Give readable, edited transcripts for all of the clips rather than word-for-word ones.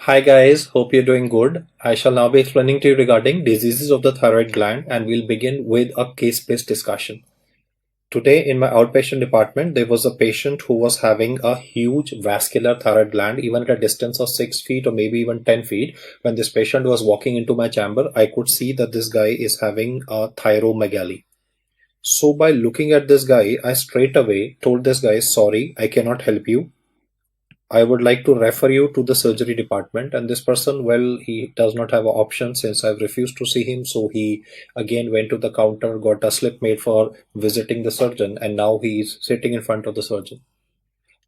Hi guys, hope you're doing good. I shall now be explaining to you regarding diseases of the thyroid gland and we'll begin with a case-based discussion. Today in my outpatient department, there was a patient who was having a huge vascular thyroid gland even at a distance of 6 feet or maybe even 10 feet. When this patient was walking into my chamber, I could see that this guy is having a thyromegaly. So by looking at this guy, I straight away told this guy, sorry, I cannot help you. I would like to refer you to the surgery department. And this person, well, he does not have an option since I've refused to see him. So he again went to the counter, got a slip made for visiting the surgeon, and now he is sitting in front of the surgeon.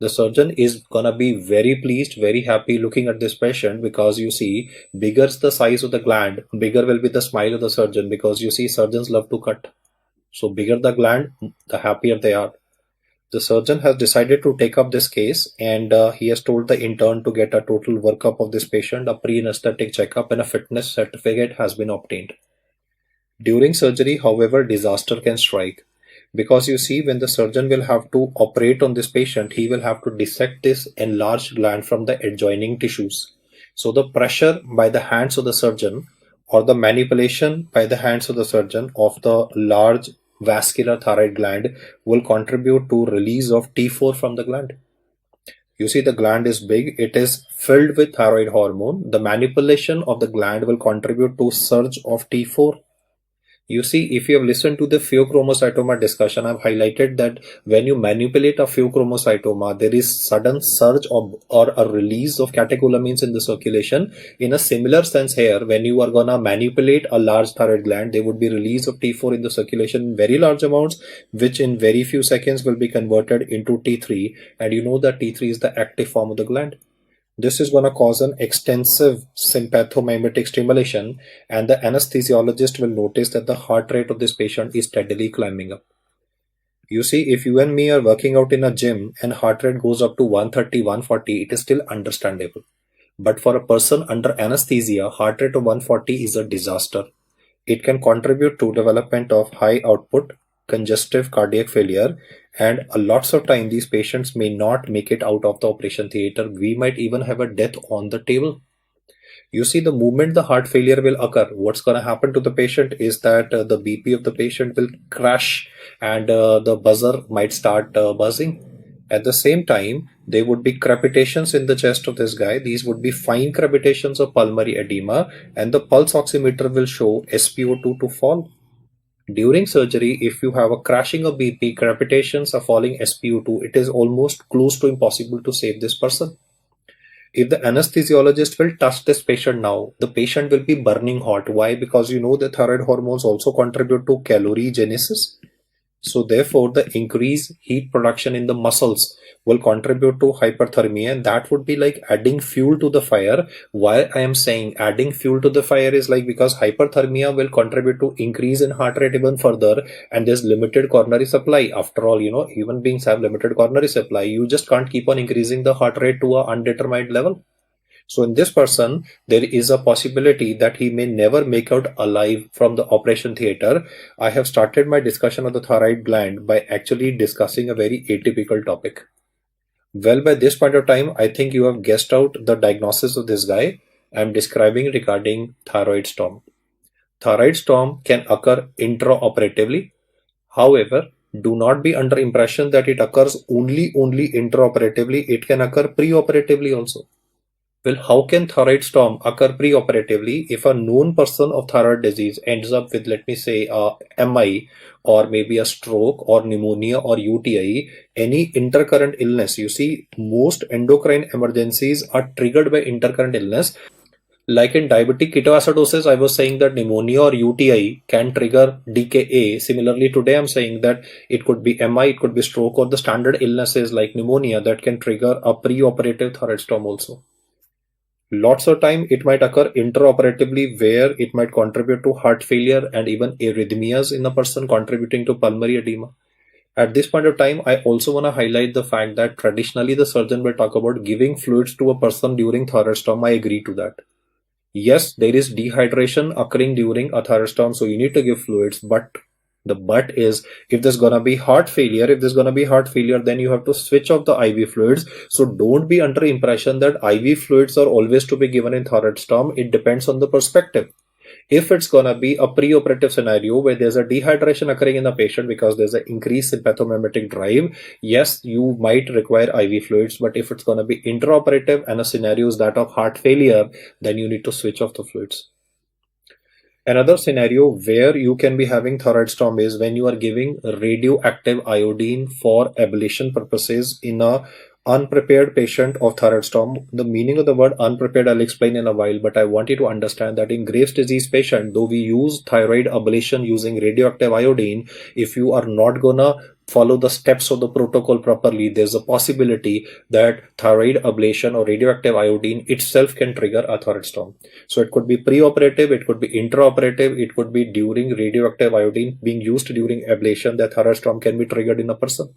The surgeon is gonna be very pleased, very happy looking at this patient because you see, bigger the size of the gland, bigger will be the smile of the surgeon because you see, surgeons love to cut. So bigger the gland, the happier they are. The surgeon has decided to take up this case and he has told the intern to get a total workup of this patient, a pre-anesthetic checkup, and a fitness certificate has been obtained. During surgery, however, disaster can strike because you see, when the surgeon will have to operate on this patient, he will have to dissect this enlarged gland from the adjoining tissues. So the pressure by the hands of the surgeon or the manipulation by the hands of the surgeon of the large vascular thyroid gland will contribute to release of T4 from the gland. You see, the gland is big, it is filled with thyroid hormone. The manipulation of the gland will contribute to surge of T4. You see, if you have listened to the pheochromocytoma discussion, I've highlighted that when you manipulate a pheochromocytoma, there is sudden surge or a release of catecholamines in the circulation. In a similar sense here, when you are gonna manipulate a large thyroid gland, there would be release of T4 in the circulation in very large amounts, which in very few seconds will be converted into T3. And you know that T3 is the active form of the gland. This is going to cause an extensive sympathomimetic stimulation, and the anesthesiologist will notice that the heart rate of this patient is steadily climbing up. You see, if you and me are working out in a gym and heart rate goes up to 130, 140, it is still understandable. But for a person under anesthesia, heart rate of 140 is a disaster. It can contribute to development of high output congestive cardiac failure, and a lots of time these patients may not make it out of the operation theater. We might even have a death on the table. You see, the moment the heart failure will occur, what's going to happen to the patient is that the BP of the patient will crash and the buzzer might start buzzing. At the same time, there would be crepitations in the chest of this guy. These would be fine crepitations of pulmonary edema, and the pulse oximeter will show SpO2 to fall. During surgery, if you have a crashing of BP, crepitations, a falling SpO2, it is almost close to impossible to save this person. If the anesthesiologist will touch this patient now, the patient will be burning hot. Why? Because you know the thyroid hormones also contribute to caloriogenesis. So therefore, the increased heat production in the muscles will contribute to hyperthermia, and that would be like adding fuel to the fire. Why I am saying adding fuel to the fire is like because hyperthermia will contribute to increase in heart rate even further, and there's limited coronary supply. After all, human beings have limited coronary supply. You just can't keep on increasing the heart rate to a undetermined level. So in this person, there is a possibility that he may never make out alive from the operation theater. I have started my discussion of the thyroid gland by actually discussing a very atypical topic. Well, by this point of time, I think you have guessed out the diagnosis of this guy. I am describing regarding thyroid storm. Thyroid storm can occur intraoperatively. However, do not be under impression that it occurs only intraoperatively. It can occur preoperatively also. Well, how can thyroid storm occur preoperatively if a known person of thyroid disease ends up with, let me say, a MI or maybe a stroke or pneumonia or UTI, any intercurrent illness? You see, most endocrine emergencies are triggered by intercurrent illness. Like in diabetic ketoacidosis, I was saying that pneumonia or UTI can trigger DKA. Similarly, today I'm saying that it could be MI, it could be stroke, or the standard illnesses like pneumonia that can trigger a preoperative thyroid storm also. Lots of time it might occur intraoperatively where it might contribute to heart failure and even arrhythmias in a person, contributing to pulmonary edema. At this point of time, I also want to highlight the fact that traditionally the surgeon will talk about giving fluids to a person during thyroid storm. I agree to that. Yes, there is dehydration occurring during a thyroid storm, so you need to give fluids, but The but is, if there's gonna be heart failure, then you have to switch off the IV fluids. So don't be under impression that IV fluids are always to be given in thyroid storm. It depends on the perspective. If it's gonna be a preoperative scenario where there's a dehydration occurring in the patient because there's an increase in pathomimetic drive, yes, you might require IV fluids. But if it's gonna be intraoperative and a scenario is that of heart failure, then you need to switch off the fluids. Another scenario where you can be having thyroid storm is when you are giving radioactive iodine for ablation purposes in a unprepared patient of thyroid storm. The meaning of the word unprepared I'll explain in a while, but I want you to understand that in Graves' disease patient, though we use thyroid ablation using radioactive iodine, if you are not gonna follow the steps of the protocol properly, there's a possibility that thyroid ablation or radioactive iodine itself can trigger a thyroid storm. So it could be preoperative, it could be intraoperative, it could be during radioactive iodine being used during ablation that thyroid storm can be triggered in a person.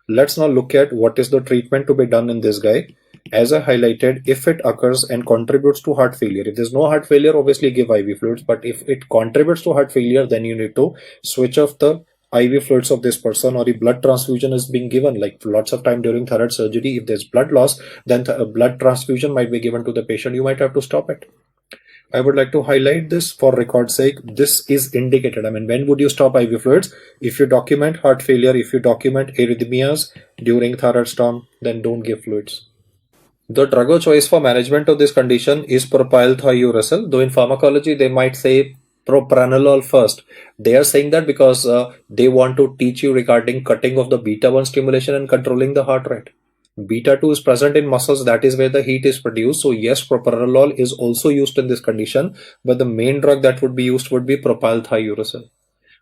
Let's now look at what is the treatment to be done in this guy. As I highlighted, if it occurs and contributes to heart failure, if there's no heart failure, obviously give IV fluids, but if it contributes to heart failure, then you need to switch off the IV fluids of this person, or if blood transfusion is being given, like lots of time during thyroid surgery, if there's blood loss, then a blood transfusion might be given to the patient. You might have to stop it. I would like to highlight this for record's sake. This is indicated. I mean, when would you stop IV fluids? If you document heart failure, if you document arrhythmias during thyroid storm, then don't give fluids. The drug of choice for management of this condition is propylthiouracil, though in pharmacology they might say propranolol first. They are saying that because they want to teach you regarding cutting of the beta-1 stimulation and controlling the heart rate. Beta-2 is present in muscles, that is where the heat is produced. So yes, propranolol is also used in this condition, but the main drug that would be used would be propylthiouracil.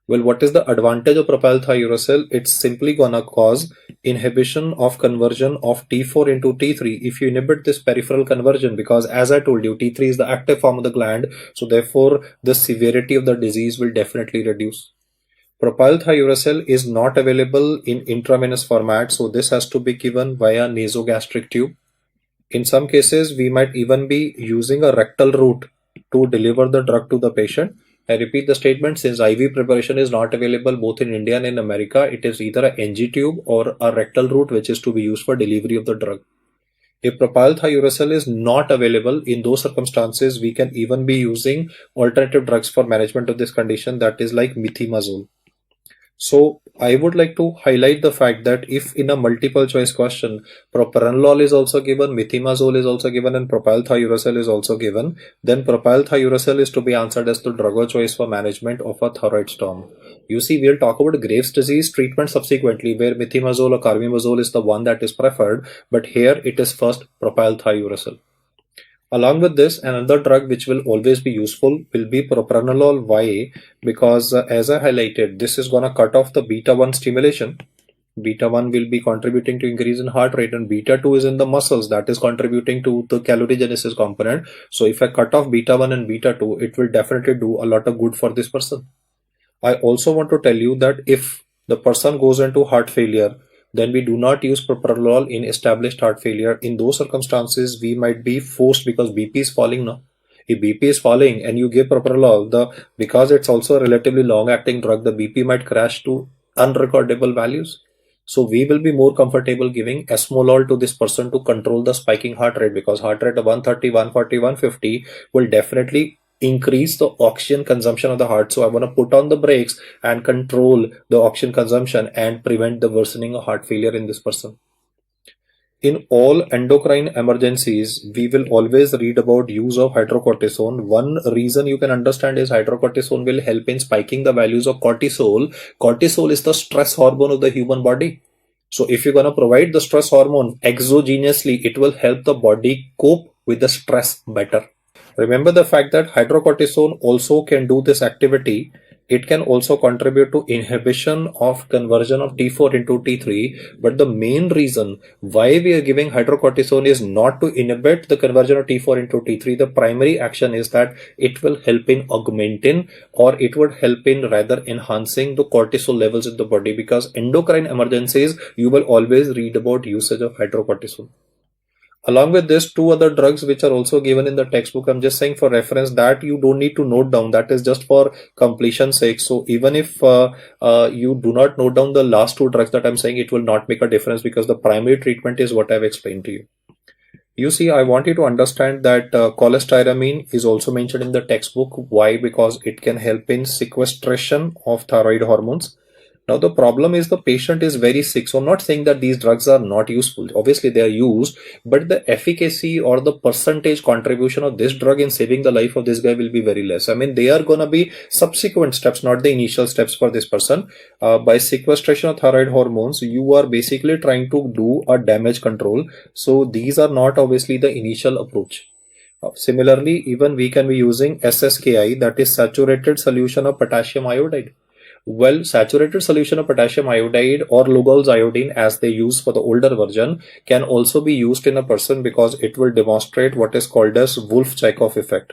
Well, what is the advantage of propylthiouracil? It's simply gonna cause inhibition of conversion of T4 into T3 if you inhibit this peripheral conversion, because as I told you, T3 is the active form of the gland, so therefore the severity of the disease will definitely reduce. Propylthiouracil is not available in intravenous format, so this has to be given via nasogastric tube. In some cases, we might even be using a rectal route to deliver the drug to the patient. I repeat the statement, since IV preparation is not available both in India and in America, it is either a NG tube or a rectal route which is to be used for delivery of the drug. If propylthiouracil is not available, in those circumstances, we can even be using alternative drugs for management of this condition, that is like methimazole. So I would like to highlight the fact that if in a multiple choice question, propranolol is also given, methimazole is also given, and propylthiouracil is also given, then propylthiouracil is to be answered as the drug of choice for management of a thyroid storm. You see, we'll talk about Graves' disease treatment subsequently, where methimazole or carbimazole is the one that is preferred, but here it is first propylthiouracil. Along with this, another drug which will always be useful will be propranolol YA, because as I highlighted, this is going to cut off the beta-1 stimulation. Beta-1 will be contributing to increase in heart rate, and beta-2 is in the muscles, that is contributing to the calorigenesis component. So if I cut off beta-1 and beta-2, it will definitely do a lot of good for this person. I also want to tell you that if the person goes into heart failure, then we do not use propranolol in established heart failure. In those circumstances, we might be forced, because BP is falling now. If BP is falling and you give propranolol, because it's also a relatively long-acting drug, the BP might crash to unrecordable values. So we will be more comfortable giving esmolol to this person to control the spiking heart rate, because heart rate of 130, 140, 150 will definitely increase the oxygen consumption of the heart. So I want to put on the brakes and control the oxygen consumption and prevent the worsening of heart failure in this person. In all endocrine emergencies, we will always read about use of hydrocortisone. One reason you can understand is hydrocortisone will help in spiking the values of cortisol. Cortisol is the stress hormone of the human body. So if you're going to provide the stress hormone exogenously, it will help the body cope with the stress better. Remember the fact that hydrocortisone also can do this activity. It can also contribute to inhibition of conversion of T4 into T3. But the main reason why we are giving hydrocortisone is not to inhibit the conversion of T4 into T3. The primary action is that it will help in augmenting, or it would help in rather enhancing the cortisol levels in the body, because endocrine emergencies, you will always read about usage of hydrocortisone. Along with this, two other drugs which are also given in the textbook. I'm just saying for reference that you don't need to note down. That is just for completion sake. So even if you do not note down the last two drugs that I'm saying, it will not make a difference because the primary treatment is what I've explained to you. You see, I want you to understand that cholestyramine is also mentioned in the textbook. Why? Because it can help in sequestration of thyroid hormones. Now, the problem is the patient is very sick. So I'm not saying that these drugs are not useful. Obviously, they are used, but the efficacy or the percentage contribution of this drug in saving the life of this guy will be very less. I mean, they are going to be subsequent steps, not the initial steps for this person. By sequestration of thyroid hormones, you are basically trying to do a damage control. So these are not obviously the initial approach. Similarly, even we can be using SSKI, that is saturated solution of potassium iodide. Well, saturated solution of potassium iodide or Lugol's iodine, as they use for the older version, can also be used in a person because it will demonstrate what is called as Wolff-Chaikoff effect.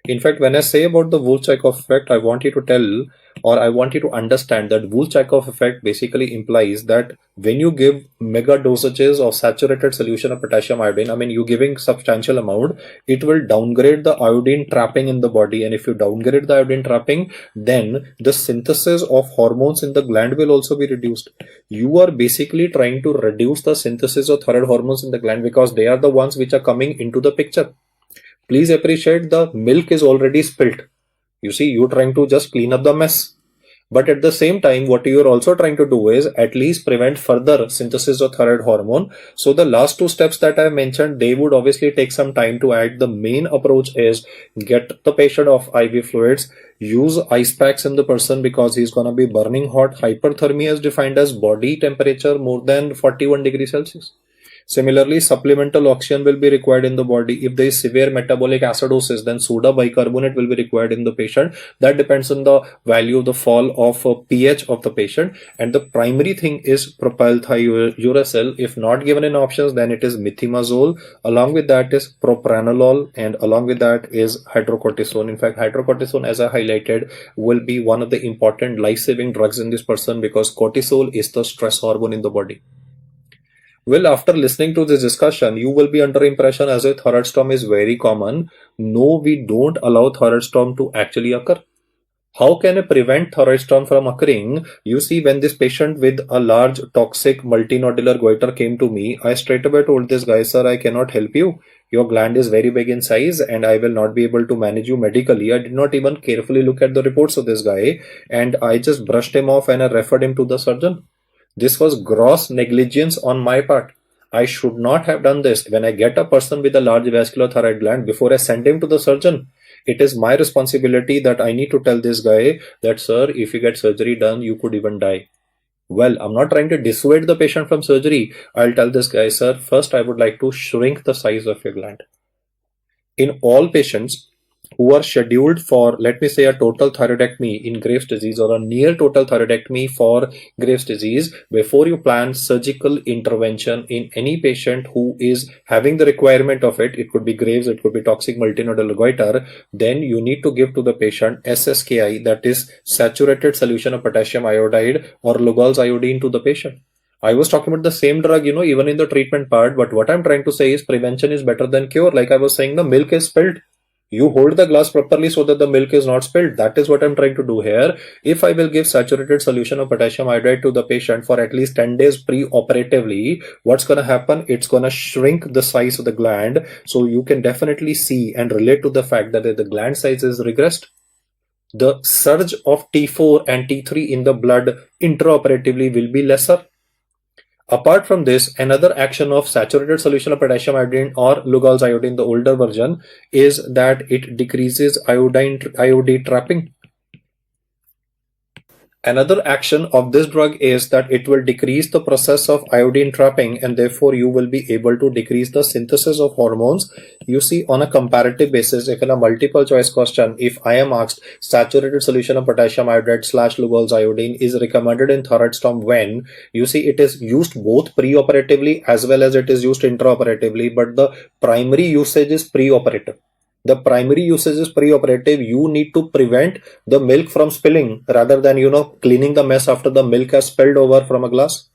In fact, when I say about the Wolff-Chaikoff effect, I want you to tell, or I want you to understand that Wolff-Chaikoff effect basically implies that when you give mega dosages of saturated solution of potassium iodine, I mean, you're giving substantial amount, it will downgrade the iodine trapping in the body. And if you downgrade the iodine trapping, then the synthesis of hormones in the gland will also be reduced. You are basically trying to reduce the synthesis of thyroid hormones in the gland because they are the ones which are coming into the picture. Please appreciate the milk is already spilt. You see, you're trying to just clean up the mess. But at the same time, what you're also trying to do is at least prevent further synthesis of thyroid hormone. So the last two steps that I mentioned, they would obviously take some time to add. The main approach is get the patient off IV fluids, use ice packs in the person because he's going to be burning hot. Hyperthermia is defined as body temperature more than 41 degrees Celsius. Similarly, supplemental oxygen will be required in the body. If there is severe metabolic acidosis, then soda bicarbonate will be required in the patient. That depends on the value of the fall of pH of the patient. And the primary thing is propylthiouracil. If not given in options, then it is methimazole. Along with that is propranolol, and along with that is hydrocortisone. In fact, hydrocortisone, as I highlighted, will be one of the important life-saving drugs in this person because cortisol is the stress hormone in the body. Well, after listening to this discussion, you will be under impression as if thyroid storm is very common. No, we don't allow thyroid storm to actually occur. How can I prevent thyroid storm from occurring? You see, when this patient with a large toxic multinodular goiter came to me, I straight away told this guy, sir, I cannot help you. Your gland is very big in size and I will not be able to manage you medically. I did not even carefully look at the reports of this guy and I just brushed him off and I referred him to the surgeon. This was gross negligence on my part. I should not have done this. When I get a person with a large vascular thyroid gland, before I send him to the surgeon, it is my responsibility that I need to tell this guy that, sir, if you get surgery done, you could even die. Well, I'm not trying to dissuade the patient from surgery. I'll tell this guy, sir, first I would like to shrink the size of your gland. In all patients who are scheduled for, let me say, a total thyroidectomy in Graves' disease or a near total thyroidectomy for Graves' disease, before you plan surgical intervention in any patient who is having the requirement of it, it could be Graves, it could be toxic multinodular goiter, then you need to give to the patient SSKI, that is saturated solution of potassium iodide or Lugol's iodine to the patient. I was talking about the same drug, even in the treatment part, but what I'm trying to say is prevention is better than cure. Like I was saying, the milk is spilled. You hold the glass properly so that the milk is not spilled. That is what I'm trying to do here. If I will give saturated solution of potassium iodide to the patient for at least 10 days pre-operatively, what's going to happen? It's going to shrink the size of the gland. So you can definitely see and relate to the fact that the gland size is regressed. The surge of T4 and T3 in the blood intraoperatively will be lesser. Apart from this, another action of saturated solution of potassium iodine or Lugol's iodine, the older version, is that it decreases iodine trapping. Another action of this drug is that it will decrease the process of iodine trapping and therefore you will be able to decrease the synthesis of hormones. You see, on a comparative basis, if in a multiple choice question, if I am asked saturated solution of potassium iodide / Lugol's iodine is recommended in thyroid storm when, you see it is used both pre-operatively as well as it is used intraoperatively, but the primary usage is pre-operative. The primary usage is pre-operative. You need to prevent the milk from spilling rather than, cleaning the mess after the milk has spilled over from a glass.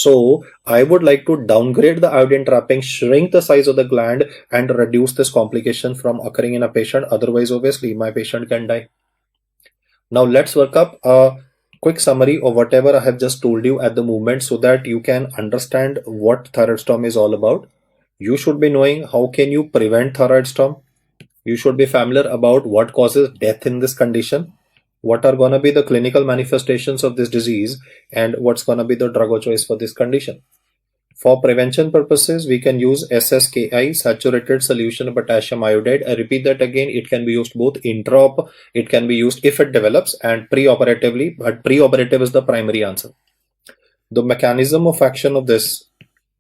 So I would like to downgrade the iodine trapping, shrink the size of the gland, and reduce this complication from occurring in a patient. Otherwise, obviously, my patient can die. Now let's work up a quick summary of whatever I have just told you at the moment so that you can understand what thyroid storm is all about. You should be knowing how can you prevent thyroid storm. You should be familiar about what causes death in this condition, what are going to be the clinical manifestations of this disease, and what's going to be the drug of choice for this condition. For prevention purposes, we can use SSKI, saturated solution of potassium iodide. I repeat that again, it can be used both intraop, it can be used if it develops, and preoperatively, but preoperative is the primary answer. The mechanism of action of this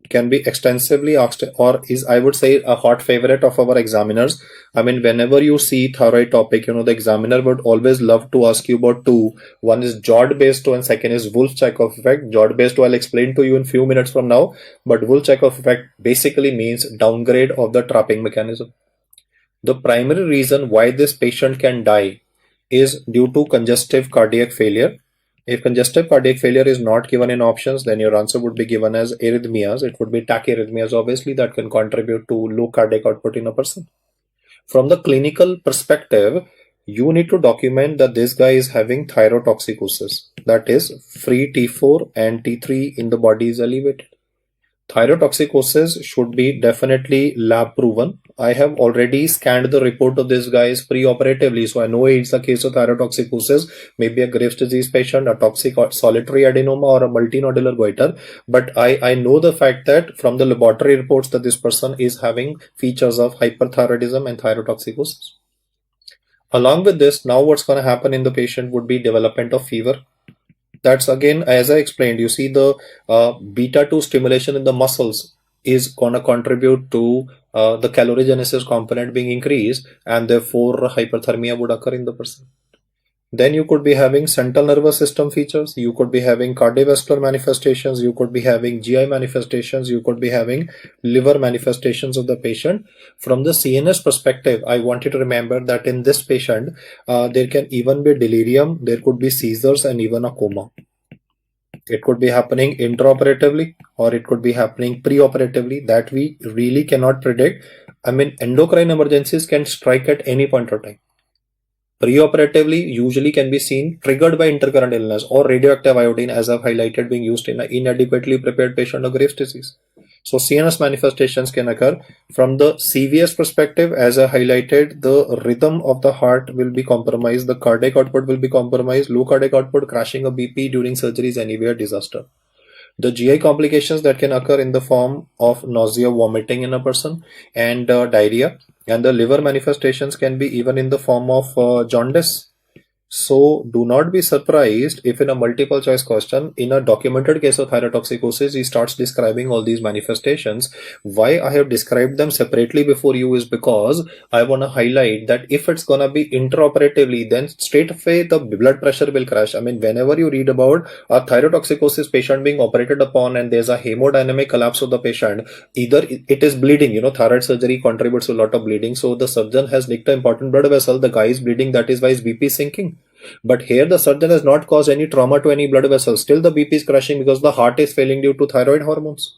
can be extensively asked, or is, I would say, a hot favorite of our examiners. I mean, whenever you see thyroid topic, the examiner would always love to ask you about two. One is Jod-Basedow and second is Wolff-Chaikoff effect. Jod-Basedow I'll explain to you in few minutes from now, but Wolff-Chaikoff effect basically means downgrade of the trapping mechanism. The primary reason why this patient can die is due to congestive cardiac failure. If congestive cardiac failure is not given in options, then your answer would be given as arrhythmias. It would be tachyarrhythmias, obviously, that can contribute to low cardiac output in a person. From the clinical perspective, you need to document that this guy is having thyrotoxicosis. That is, free T4 and T3 in the body is elevated. Thyrotoxicosis should be definitely lab proven. I have already scanned the report of this guys pre-operatively, so I know it's a case of thyrotoxicosis, maybe a Graves' disease patient, a toxic or solitary adenoma, or a multinodular goiter. But I know the fact that from the laboratory reports that this person is having features of hyperthyroidism and thyrotoxicosis. Along with this, now what's going to happen in the patient would be development of fever. That's again, as I explained, you see the beta 2 stimulation in the muscles is going to contribute to the calorigenesis component being increased, and therefore hyperthermia would occur in the person. Then you could be having central nervous system features, you could be having cardiovascular manifestations, you could be having GI manifestations, you could be having liver manifestations of the patient. From the CNS perspective, I want you to remember that in this patient, there can even be delirium, there could be seizures, and even a coma. It could be happening intraoperatively or it could be happening preoperatively. That we really cannot predict. I mean, endocrine emergencies can strike at any point of time. Preoperatively usually can be seen triggered by intercurrent illness or radioactive iodine, as I've highlighted, being used in an inadequately prepared patient of Graves' disease. So CNS manifestations can occur. From the CVS perspective, as I highlighted, the rhythm of the heart will be compromised, the cardiac output will be compromised, low cardiac output, crashing a BP during surgery is anywhere disaster. The GI complications that can occur in the form of nausea, vomiting in a person, and diarrhea, and the liver manifestations can be even in the form of jaundice. So do not be surprised if in a multiple choice question, in a documented case of thyrotoxicosis, he starts describing all these manifestations. Why I have described them separately before you is because I want to highlight that if it's going to be intraoperatively, then straight away the blood pressure will crash. I mean, whenever you read about a thyrotoxicosis patient being operated upon and there's a hemodynamic collapse of the patient, either it is bleeding, thyroid surgery contributes to a lot of bleeding. So the surgeon has nicked an important blood vessel, the guy is bleeding, that is why his BP is sinking. But here the surgeon has not caused any trauma to any blood vessels. Still the BP is crashing because the heart is failing due to thyroid hormones.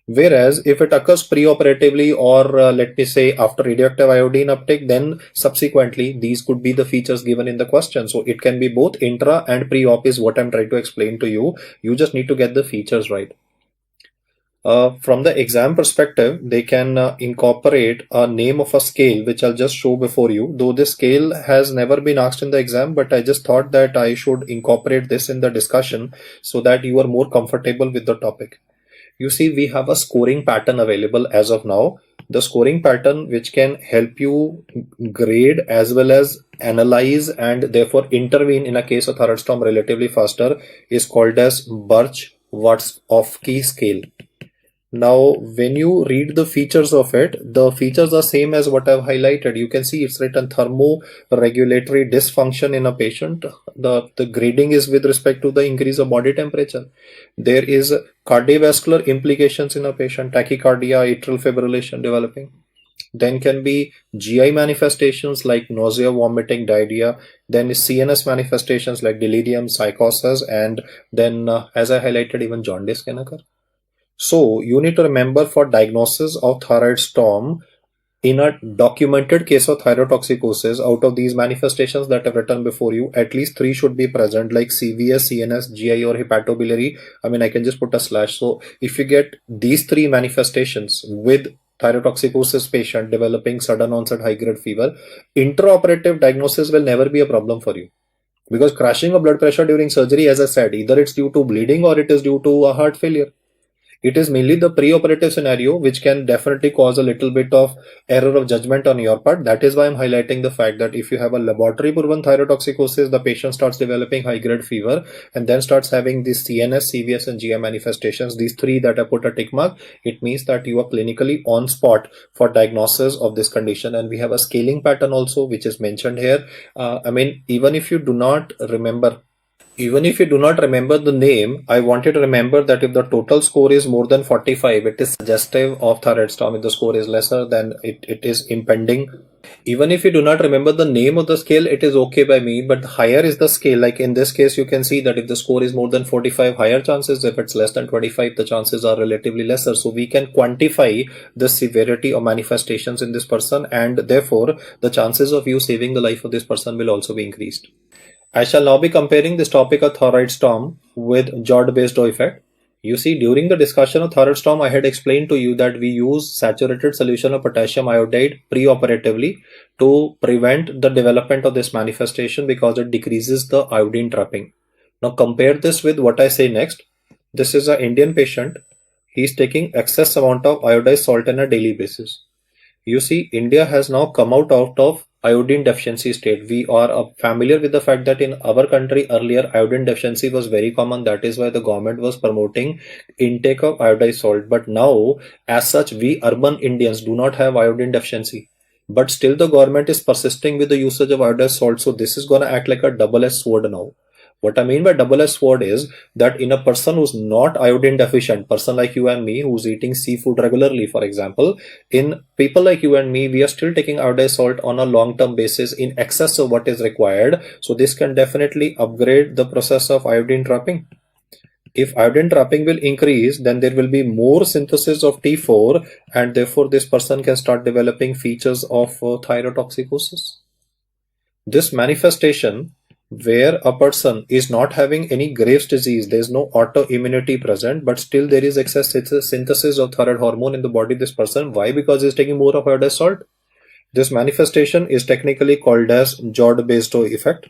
Whereas if it occurs preoperatively or let me say after radioactive iodine uptake, then subsequently these could be the features given in the question. So it can be both intra and pre-op is what I'm trying to explain to you. You just need to get the features right. From the exam perspective, they can incorporate a name of a scale, which I'll just show before you. Though this scale has never been asked in the exam, but I just thought that I should incorporate this in the discussion so that you are more comfortable with the topic. You see, we have a scoring pattern available as of now. The scoring pattern which can help you grade as well as analyze and therefore intervene in a case of thyroid storm relatively faster is called as Birch-Wadsofsky scale. Now, when you read the features of it, the features are same as what I've highlighted. You can see it's written thermoregulatory dysfunction in a patient. The grading is with respect to the increase of body temperature. There is cardiovascular implications in a patient, tachycardia, atrial fibrillation developing. Then can be GI manifestations like nausea, vomiting, diarrhea. Then CNS manifestations like delirium, psychosis, and then as I highlighted, even jaundice can occur. So you need to remember, for diagnosis of thyroid storm, in a documented case of thyrotoxicosis, out of these manifestations that I've written before you, at least three should be present, like CVS, CNS, GI, or hepatobiliary. I mean, I can just put a slash. So if you get these three manifestations with thyrotoxicosis patient developing sudden onset high grade fever, intraoperative diagnosis will never be a problem for you. Because crashing of blood pressure during surgery, as I said, either it's due to bleeding or it is due to a heart failure. It is mainly the pre-operative scenario which can definitely cause a little bit of error of judgment on your part. That is why I'm highlighting the fact that if you have a laboratory proven thyrotoxicosis, the patient starts developing high grade fever and then starts having these CNS, CVS, and GI manifestations, these three that I put a tick mark, it means that you are clinically on spot for diagnosis of this condition. And we have a scaling pattern also, which is mentioned here. Even if you do not remember the name, I want you to remember that if the total score is more than 45, it is suggestive of thyroid storm. If the score is lesser, then it is impending. Even if you do not remember the name of the scale, it is okay by me, but higher is the scale. Like in this case, you can see that if the score is more than 45, higher chances. If it's less than 25, the chances are relatively lesser. So we can quantify the severity of manifestations in this person, and therefore the chances of you saving the life of this person will also be increased. I shall now be comparing this topic of thyroid storm with Jod-Basedow effect. You see, during the discussion of thyroid storm, I had explained to you that we use saturated solution of potassium iodide pre-operatively to prevent the development of this manifestation because it decreases the iodine trapping. Now compare this with what I say next. This is an Indian patient. He is taking excess amount of iodized salt on a daily basis. You see, India has now come out of iodine deficiency state. We are familiar with the fact that in our country earlier iodine deficiency was very common. That is why the government was promoting intake of iodized salt. But now, as such, we urban Indians do not have iodine deficiency. But still the government is persisting with the usage of iodized salt. So this is going to act like a double-edged sword now. What I mean by double-edged sword is that in a person who's not iodine deficient, person like you and me who's eating seafood regularly, for example, in people like you and me, we are still taking iodized salt on a long-term basis in excess of what is required. So this can definitely upgrade the process of iodine trapping. If iodine trapping will increase, then there will be more synthesis of T4, and therefore this person can start developing features of thyrotoxicosis. This manifestation, where a person is not having any Graves' disease, there is no autoimmunity present, but still there is excess synthesis of thyroid hormone in the body of this person. Why? Because he is taking more of iodized salt. This manifestation is technically called as Jod-Basedow effect.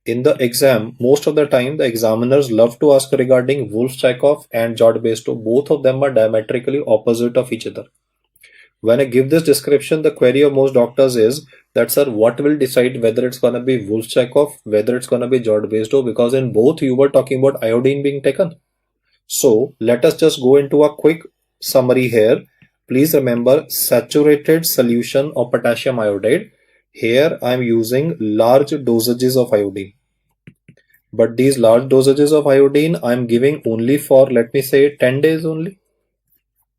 In the exam, most of the time, the examiners love to ask regarding Wolff-Chaikoff and Jod-Basedow. Both of them are diametrically opposite of each other. When I give this description, the query of most doctors is that, sir, what will decide whether it's going to be Wolff-Chaikoff, whether it's going to be Jod-Basedow, because in both you were talking about iodine being taken. So let us just go into a quick summary here. Please remember, saturated solution of potassium iodide. Here I am using large dosages of iodine. But these large dosages of iodine I am giving only for, let me say, 10 days only.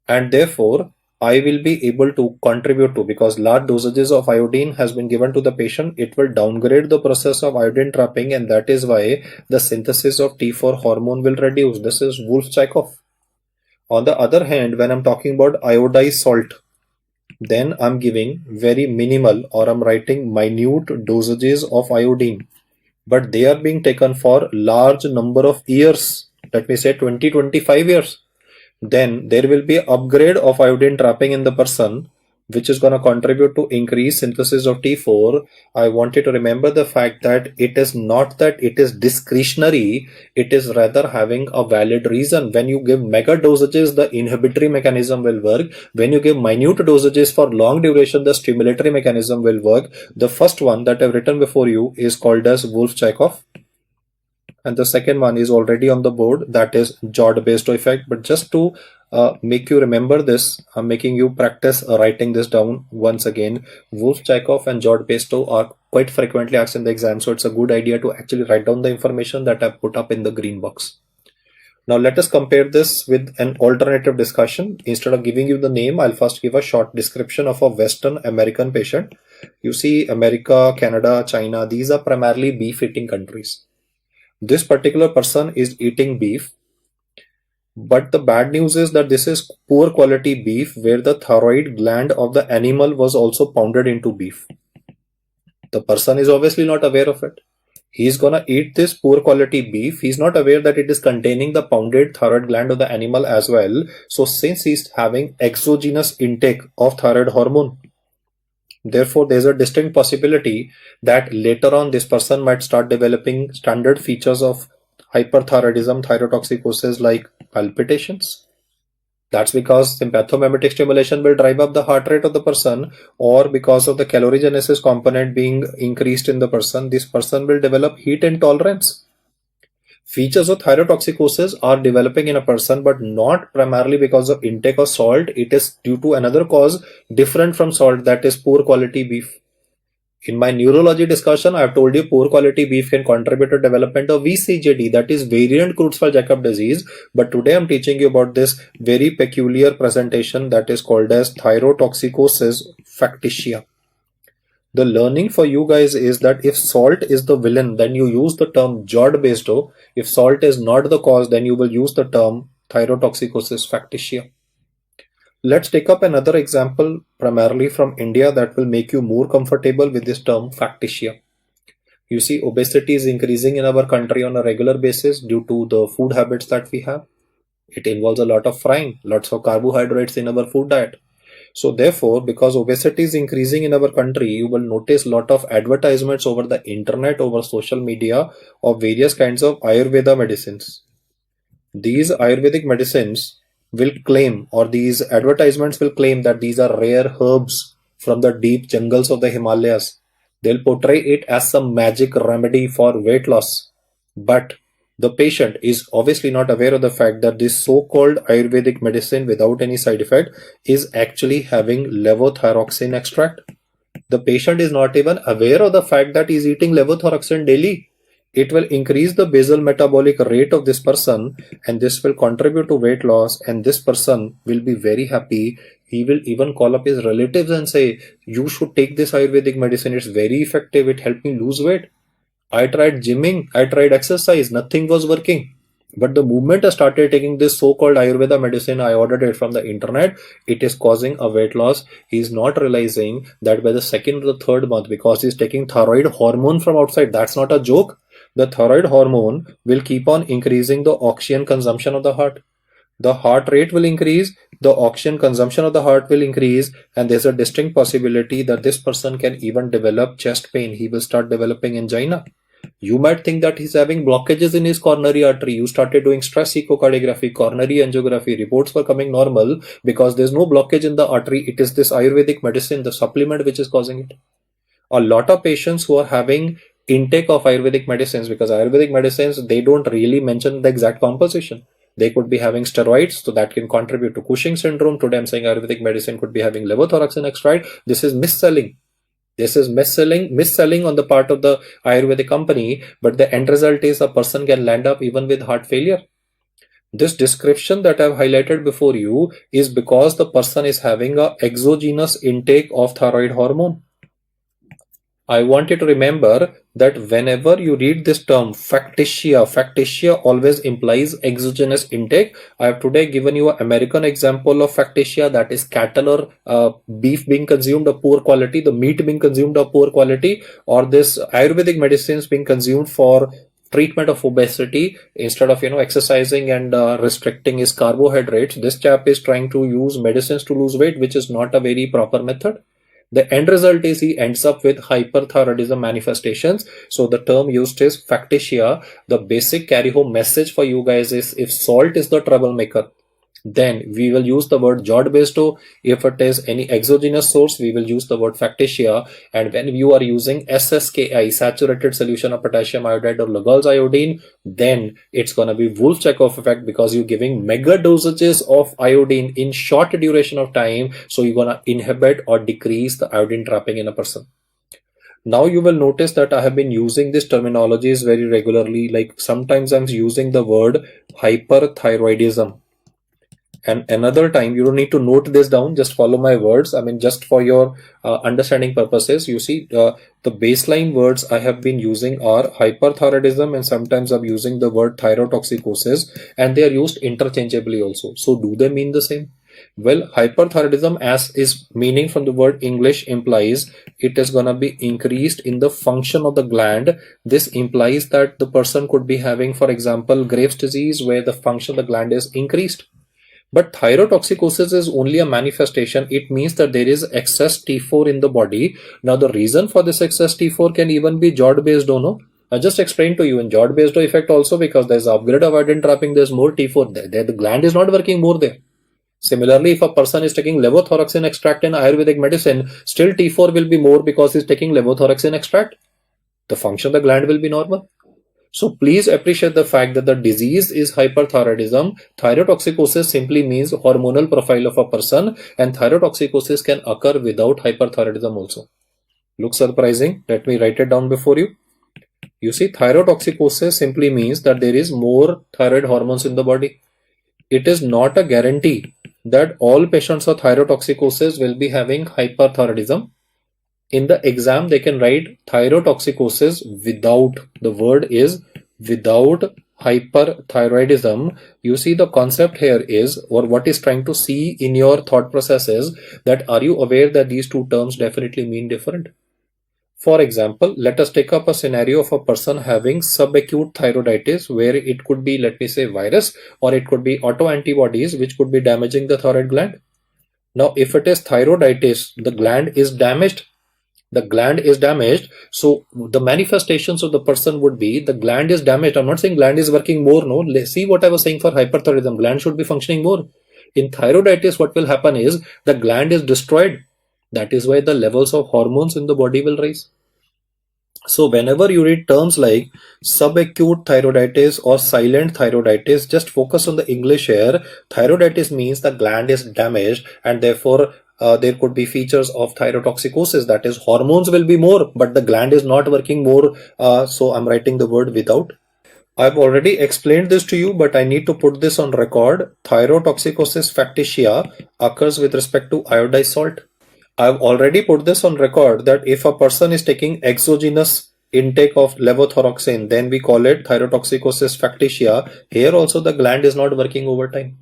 And therefore, I will be able to contribute to, because large dosages of iodine has been given to the patient, it will downgrade the process of iodine trapping, and that is why the synthesis of T4 hormone will reduce. This is Wolff-Chaikoff. On the other hand, when I'm talking about iodized salt, then I'm giving very minimal, or I'm writing minute dosages of iodine, but they are being taken for large number of years, let me say 20-25 years. Then there will be upgrade of iodine trapping in the person, which is going to contribute to increased synthesis of T4. I want you to remember the fact that it is not that it is discretionary, it is rather having a valid reason. When you give mega dosages, the inhibitory mechanism will work. When you give minute dosages for long duration, the stimulatory mechanism will work. The first one that I've written before you is called as Wolff-Chaikoff. And the second one is already on the board, that is Jod-Basedow effect. But just to make you remember this, I'm making you practice writing this down once again. Wolff-Chaikoff and Jod-Basedow are quite frequently asked in the exam, so it's a good idea to actually write down the information that I've put up in the green box. Now let us compare this with an alternative discussion. Instead of giving you the name, I'll first give a short description of a Western American patient. You see, America, Canada, China, these are primarily beef eating countries. This particular person is eating beef, but the bad news is that this is poor quality beef where the thyroid gland of the animal was also pounded into beef. The person is obviously not aware of it. He's gonna eat this poor quality beef. He's not aware that it is containing the pounded thyroid gland of the animal as well. So since he's having exogenous intake of thyroid hormone, therefore there's a distinct possibility that later on this person might start developing standard features of hyperthyroidism, thyrotoxicosis like palpitations. That's because sympathomimetic stimulation will drive up the heart rate of the person, or because of the calorigenesis component being increased in the person, this person will develop heat intolerance. Features of thyrotoxicosis are developing in a person, but not primarily because of intake of salt. It is due to another cause different from salt, that is poor quality beef. In my neurology discussion, I have told you poor quality beef can contribute to development of VCJD, that is variant Creutzfeldt-Jakob disease. But today I'm teaching you about this very peculiar presentation that is called as thyrotoxicosis factitia. The learning for you guys is that if salt is the villain, then you use the term jod-basedo. If salt is not the cause, then you will use the term thyrotoxicosis factitia. Let's take up another example primarily from India that will make you more comfortable with this term factitia. You see, obesity is increasing in our country on a regular basis due to the food habits that we have. It involves a lot of frying, lots of carbohydrates in our food diet. So therefore, because obesity is increasing in our country, you will notice a lot of advertisements over the internet, over social media of various kinds of Ayurveda medicines. These Ayurvedic medicines will claim, or these advertisements will claim, that these are rare herbs from the deep jungles of the Himalayas. They'll portray it as some magic remedy for weight loss. But the patient is obviously not aware of the fact that this so-called Ayurvedic medicine without any side effect is actually having levothyroxine extract. The patient is not even aware of the fact that he is eating levothyroxine daily. It will increase the basal metabolic rate of this person, and this will contribute to weight loss, and this person will be very happy. He will even call up his relatives and say, you should take this Ayurvedic medicine, it's very effective, it helped me lose weight. I tried gymming, I tried exercise, nothing was working. But the moment I started taking this so-called Ayurveda medicine, I ordered it from the internet, it is causing a weight loss. He is not realizing that by the second or the third month, because he is taking thyroid hormone from outside, that's not a joke. The thyroid hormone will keep on increasing the oxygen consumption of the heart. The heart rate will increase, the oxygen consumption of the heart will increase, and there's a distinct possibility that this person can even develop chest pain. He will start developing angina. You might think that he's having blockages in his coronary artery. You started doing stress echocardiography, coronary angiography, reports were coming normal because there's no blockage in the artery. It is this Ayurvedic medicine, the supplement, which is causing it. A lot of patients who are having intake of Ayurvedic medicines, because Ayurvedic medicines, they don't really mention the exact composition. They could be having steroids, so that can contribute to Cushing syndrome. Today I'm saying Ayurvedic medicine could be having levothyroxine extract. This is misselling. This is misselling on the part of the Ayurvedic company, but the end result is a person can land up even with heart failure. This description that I've highlighted before you is because the person is having a exogenous intake of thyroid hormone. I want you to remember that whenever you read this term factitia always implies exogenous intake. I have today given you an American example of factitia, that is cattle or beef being consumed of poor quality, the meat being consumed of poor quality, or this Ayurvedic medicines being consumed for treatment of obesity. Instead of exercising and restricting his carbohydrates, this chap is trying to use medicines to lose weight, which is not a very proper method. The end result is he ends up with hyperthyroidism manifestations. So the term used is factitia. The basic carry home message for you guys is, if salt is the troublemaker, then we will use the word jod-basedo. If it is any exogenous source, we will use the word factitia. And when you are using SSKI, saturated solution of potassium iodide or Lugol's iodine, then it's going to be Wolff-Chaikoff effect, because you're giving mega dosages of iodine in short duration of time. So you're going to inhibit or decrease the iodine trapping in a person. Now you will notice that I have been using these terminologies very regularly. Like sometimes I'm using the word hyperthyroidism, and another time you don't need to note this down, just follow my words. I mean, just for your understanding purposes, you see the baseline words I have been using are hyperthyroidism, and sometimes I'm using the word thyrotoxicosis, and they are used interchangeably also. So do they mean the same? Well, hyperthyroidism, as is meaning from the word English, implies it is going to be increased in the function of the gland. This implies that the person could be having, for example, Graves' disease, where the function of the gland is increased. But thyrotoxicosis is only a manifestation. It means that there is excess T4 in the body. Now, the reason for this excess T4 can even be Jod-Basedow, no? I just explained to you in Jod-Basedow effect also, because there's upgrade of iodine trapping, there's more T4 there. The gland is not working more there. Similarly, if a person is taking levothyroxine extract in Ayurvedic medicine, still T4 will be more because he's taking levothyroxine extract. The function of the gland will be normal. So please appreciate the fact that the disease is hyperthyroidism. Thyrotoxicosis simply means hormonal profile of a person, and thyrotoxicosis can occur without hyperthyroidism also. Looks surprising? Let me write it down before you. You see, thyrotoxicosis simply means that there is more thyroid hormones in the body. It is not a guarantee that all patients of thyrotoxicosis will be having hyperthyroidism. In the exam, they can write thyrotoxicosis without, the word is without hyperthyroidism. You see, the concept here is, or what is trying to see in your thought process is that are you aware that these two terms definitely mean different? For example, let us take up a scenario of a person having subacute thyroiditis, where it could be, let me say, virus, or it could be autoantibodies which could be damaging the thyroid gland. Now, if it is thyroiditis, the gland is damaged. So the manifestations of the person would be the gland is damaged. I'm not saying gland is working more. No, let's see what I was saying for hyperthyroidism. Gland should be functioning more. In thyroiditis, what will happen is the gland is destroyed. That is why the levels of hormones in the body will rise. So whenever you read terms like subacute thyroiditis or silent thyroiditis, just focus on the English here. Thyroiditis means the gland is damaged, and therefore there could be features of thyrotoxicosis, that is hormones will be more but the gland is not working more. So I'm writing the word without. I've already explained this to you, but I need to put this on record. Thyrotoxicosis factitia occurs with respect to iodized salt. I've already put this on record that if a person is taking exogenous intake of levothyroxine, then we call it thyrotoxicosis factitia. Here also the gland is not working over time.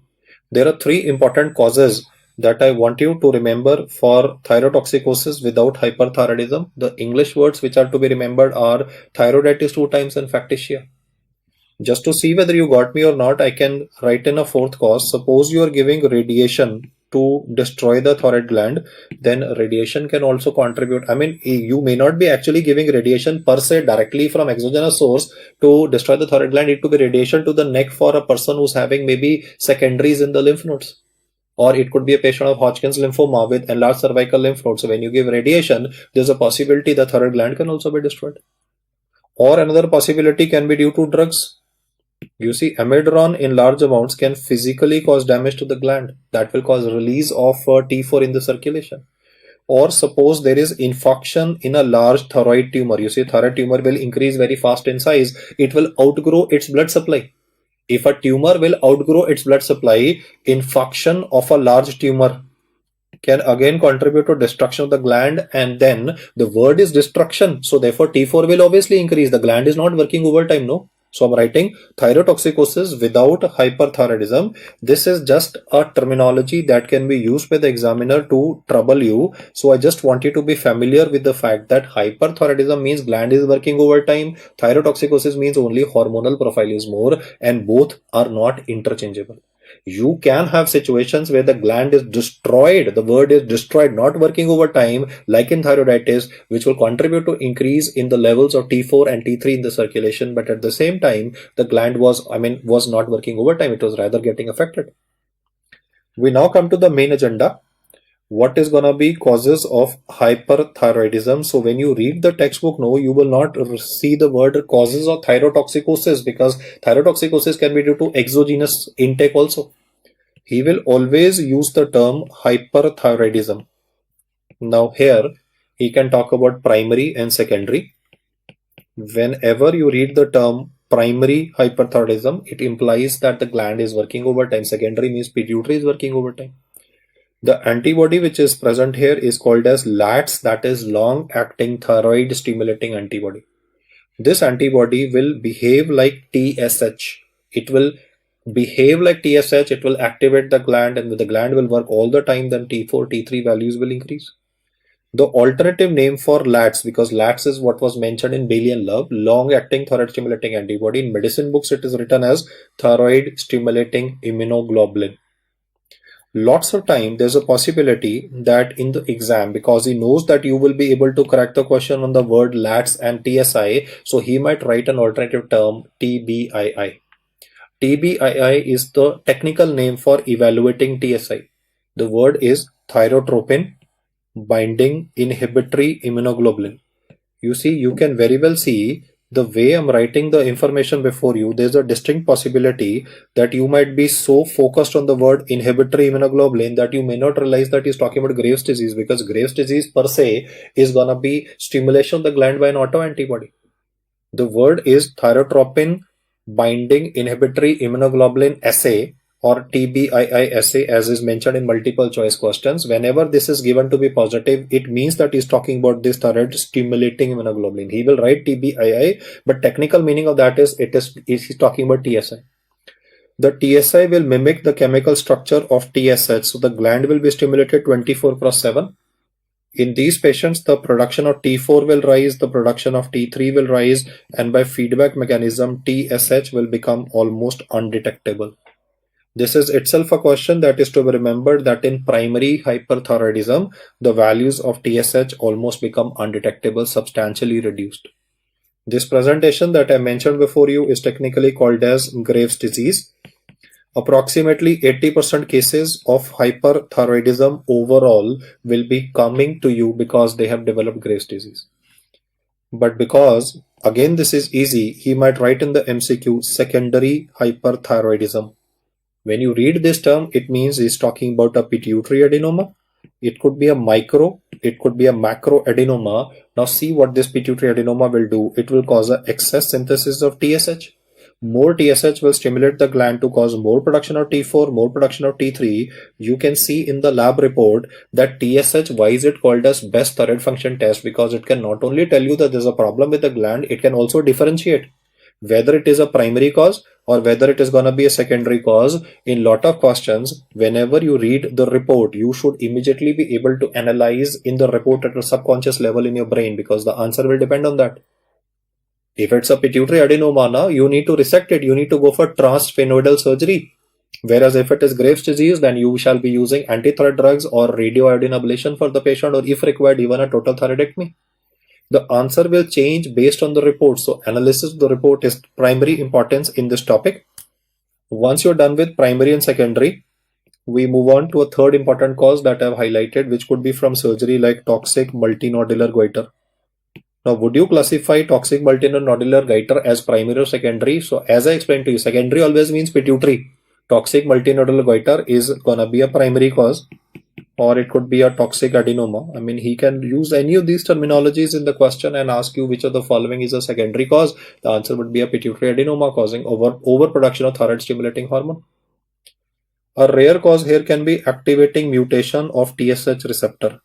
There are three important causes that I want you to remember for thyrotoxicosis without hyperthyroidism. The English words which are to be remembered are thyroiditis 2 times and factitia. Just to see whether you got me or not, I can write in a fourth cause. Suppose you are giving radiation to destroy the thyroid gland, then radiation can also contribute. I mean, you may not be actually giving radiation per se directly from exogenous source to destroy the thyroid gland. It could be radiation to the neck for a person who's having maybe secondaries in the lymph nodes. Or it could be a patient of Hodgkin's lymphoma with enlarged cervical lymph nodes. So when you give radiation, there's a possibility the thyroid gland can also be destroyed. Or another possibility can be due to drugs. You see, amiodarone in large amounts can physically cause damage to the gland. That will cause release of T4 in the circulation. Or suppose there is infarction in a large thyroid tumor. You see, thyroid tumor will increase very fast in size. It will outgrow its blood supply. If a tumor will outgrow its blood supply, infarction of a large tumor can again contribute to destruction of the gland, and then the word is destruction. So therefore T4 will obviously increase. The gland is not working over time, no? So I'm writing thyrotoxicosis without hyperthyroidism. This is just a terminology that can be used by the examiner to trouble you. So I just want you to be familiar with the fact that hyperthyroidism means gland is working over time. Thyrotoxicosis means only hormonal profile is more, and both are not interchangeable. You can have situations where the gland is destroyed. The word is destroyed, not working over time, like in thyroiditis, which will contribute to increase in the levels of T4 and T3 in the circulation. But at the same time, the gland was not working over time. It was rather getting affected. We now come to the main agenda. What is going to be causes of hyperthyroidism? So when you read the textbook, no, you will not see the word causes of thyrotoxicosis, because thyrotoxicosis can be due to exogenous intake also. He will always use the term hyperthyroidism. Now here, He can talk about primary and secondary. Whenever you read the term primary hyperthyroidism, it implies that the gland is working overtime. Secondary means pituitary is working overtime. The antibody which is present here is called as LATS, that is long-acting thyroid stimulating antibody. This antibody will behave like TSH. It will behave like TSH, it will activate the gland, and the gland will work all the time, then T4, T3 values will increase. The alternative name for LATS, because LATS is what was mentioned in Bailey and Love, long-acting thyroid stimulating antibody. In medicine books, it is written as thyroid stimulating immunoglobulin. Lots of time there's a possibility that in the exam, because he knows that you will be able to crack the question on the word LATS and TSI, so he might write an alternative term TBII. TBII is the technical name for evaluating TSI. The word is thyrotropin binding inhibitory immunoglobulin. You see, you can very well see the way I'm writing the information before you, there's a distinct possibility that you might be so focused on the word inhibitory immunoglobulin that you may not realize that he's talking about Graves' disease, because Graves' disease per se is gonna be stimulation of the gland by an autoantibody. The word is thyrotropin binding inhibitory immunoglobulin assay, or TBII assay, as is mentioned in multiple choice questions. Whenever this is given to be positive, it means that he's talking about this thyroid stimulating immunoglobulin. He will write TBII, but technical meaning of that is he's talking about TSI. The TSI will mimic the chemical structure of TSH, so the gland will be stimulated 24/7. In these patients, the production of T4 will rise, the production of T3 will rise, and by feedback mechanism, TSH will become almost undetectable. This is itself a question that is to be remembered, that in primary hyperthyroidism, the values of TSH almost become undetectable, substantially reduced. This presentation that I mentioned before you is technically called as Graves' disease. Approximately 80% cases of hyperthyroidism overall will be coming to you because they have developed Graves' disease. But because, again, this is easy, he might write in the MCQ secondary hyperthyroidism. When you read this term, it means he's talking about a pituitary adenoma. It could be a micro, it could be a macro adenoma. Now see what this pituitary adenoma will do. It will cause an excess synthesis of TSH. More TSH will stimulate the gland to cause more production of T4, more production of T3. You can see in the lab report that TSH, why is it called as best thyroid function test? Because it can not only tell you that there's a problem with the gland, it can also differentiate whether it is a primary cause or whether it is going to be a secondary cause. In lot of questions, whenever you read the report, you should immediately be able to analyze in the report at a subconscious level in your brain, because the answer will depend on that. If it's a pituitary adenoma, now you need to resect it. You need to go for transsphenoidal surgery. Whereas if it is Graves' disease, then you shall be using antithyroid drugs or radioiodine ablation for the patient, or if required, even a total thyroidectomy. The answer will change based on the report. So analysis of the report is primary importance in this topic. Once you're done with primary and secondary, we move on to a third important cause that I've highlighted, which could be from surgery, like toxic multinodular goiter. Now, would you classify toxic multinodular goiter as primary or secondary? So as I explained to you, secondary always means pituitary. Toxic multinodular goiter is gonna be a primary cause, or it could be a toxic adenoma. I mean, he can use any of these terminologies in the question and ask you which of the following is a secondary cause. The answer would be a pituitary adenoma causing overproduction of thyroid stimulating hormone. A rare cause here can be activating mutation of TSH receptor.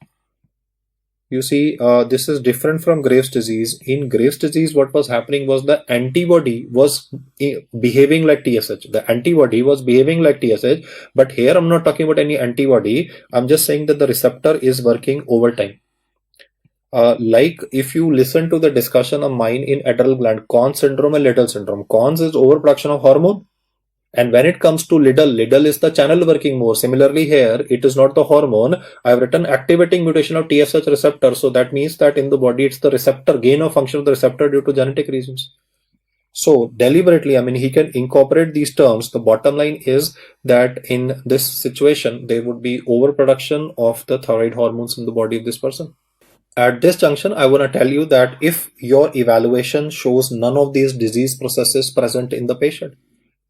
You see, this is different from Graves' disease. In Graves' disease, what was happening was the antibody was behaving like TSH. The antibody was behaving like TSH, but here I'm not talking about any antibody. I'm just saying that the receptor is working overtime. Like if you listen to the discussion of mine in adrenal gland, Cons syndrome and Liddle syndrome. Cons is overproduction of hormone. And when it comes to Liddle is the channel working more. Similarly here, it is not the hormone. I have written activating mutation of TSH receptor. So that means that in the body, it's the receptor, gain of function of the receptor due to genetic reasons. So deliberately, I mean, he can incorporate these terms. The bottom line is that in this situation, there would be overproduction of the thyroid hormones in the body of this person. At this junction, I want to tell you that if your evaluation shows none of these disease processes present in the patient,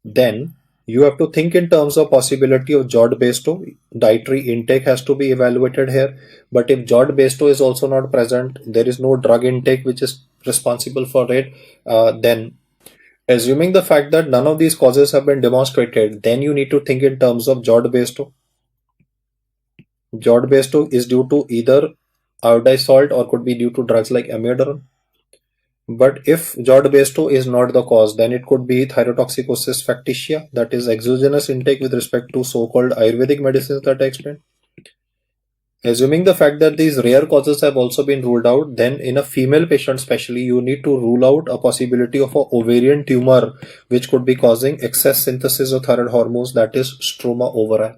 then You have to think in terms of possibility of Jod-Basedow. Dietary intake has to be evaluated here. But if Jod-Basedow is also not present, there is no drug intake which is responsible for it, then assuming the fact that none of these causes have been demonstrated, then you need to think in terms of Jod-Basedow. Jod-Basedow is due to either iodized salt or could be due to drugs like amiodarone. But if Jod-Basedow is not the cause, then it could be thyrotoxicosis factitia, that is exogenous intake with respect to so-called Ayurvedic medicines that I explained. Assuming the fact that these rare causes have also been ruled out, then in a female patient especially, you need to rule out a possibility of an ovarian tumor which could be causing excess synthesis of thyroid hormones, that is stroma ovari.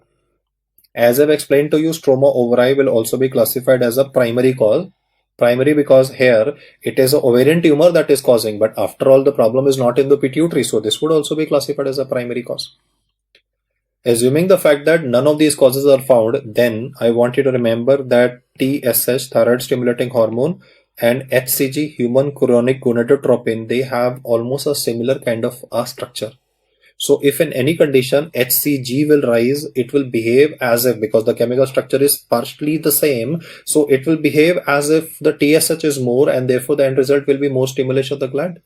As I've explained to you, stroma ovari will also be classified as a primary cause. Primary because here it is an ovarian tumor that is causing, but after all the problem is not in the pituitary, so this would also be classified as a primary cause. Assuming the fact that none of these causes are found, then I want you to remember that TSH, thyroid stimulating hormone, and HCG, human chorionic gonadotropin, they have almost a similar kind of structure. So if in any condition HCG will rise, it will behave as if, because the chemical structure is partially the same, so it will behave as if the TSH is more, and therefore the end result will be more stimulation of the gland.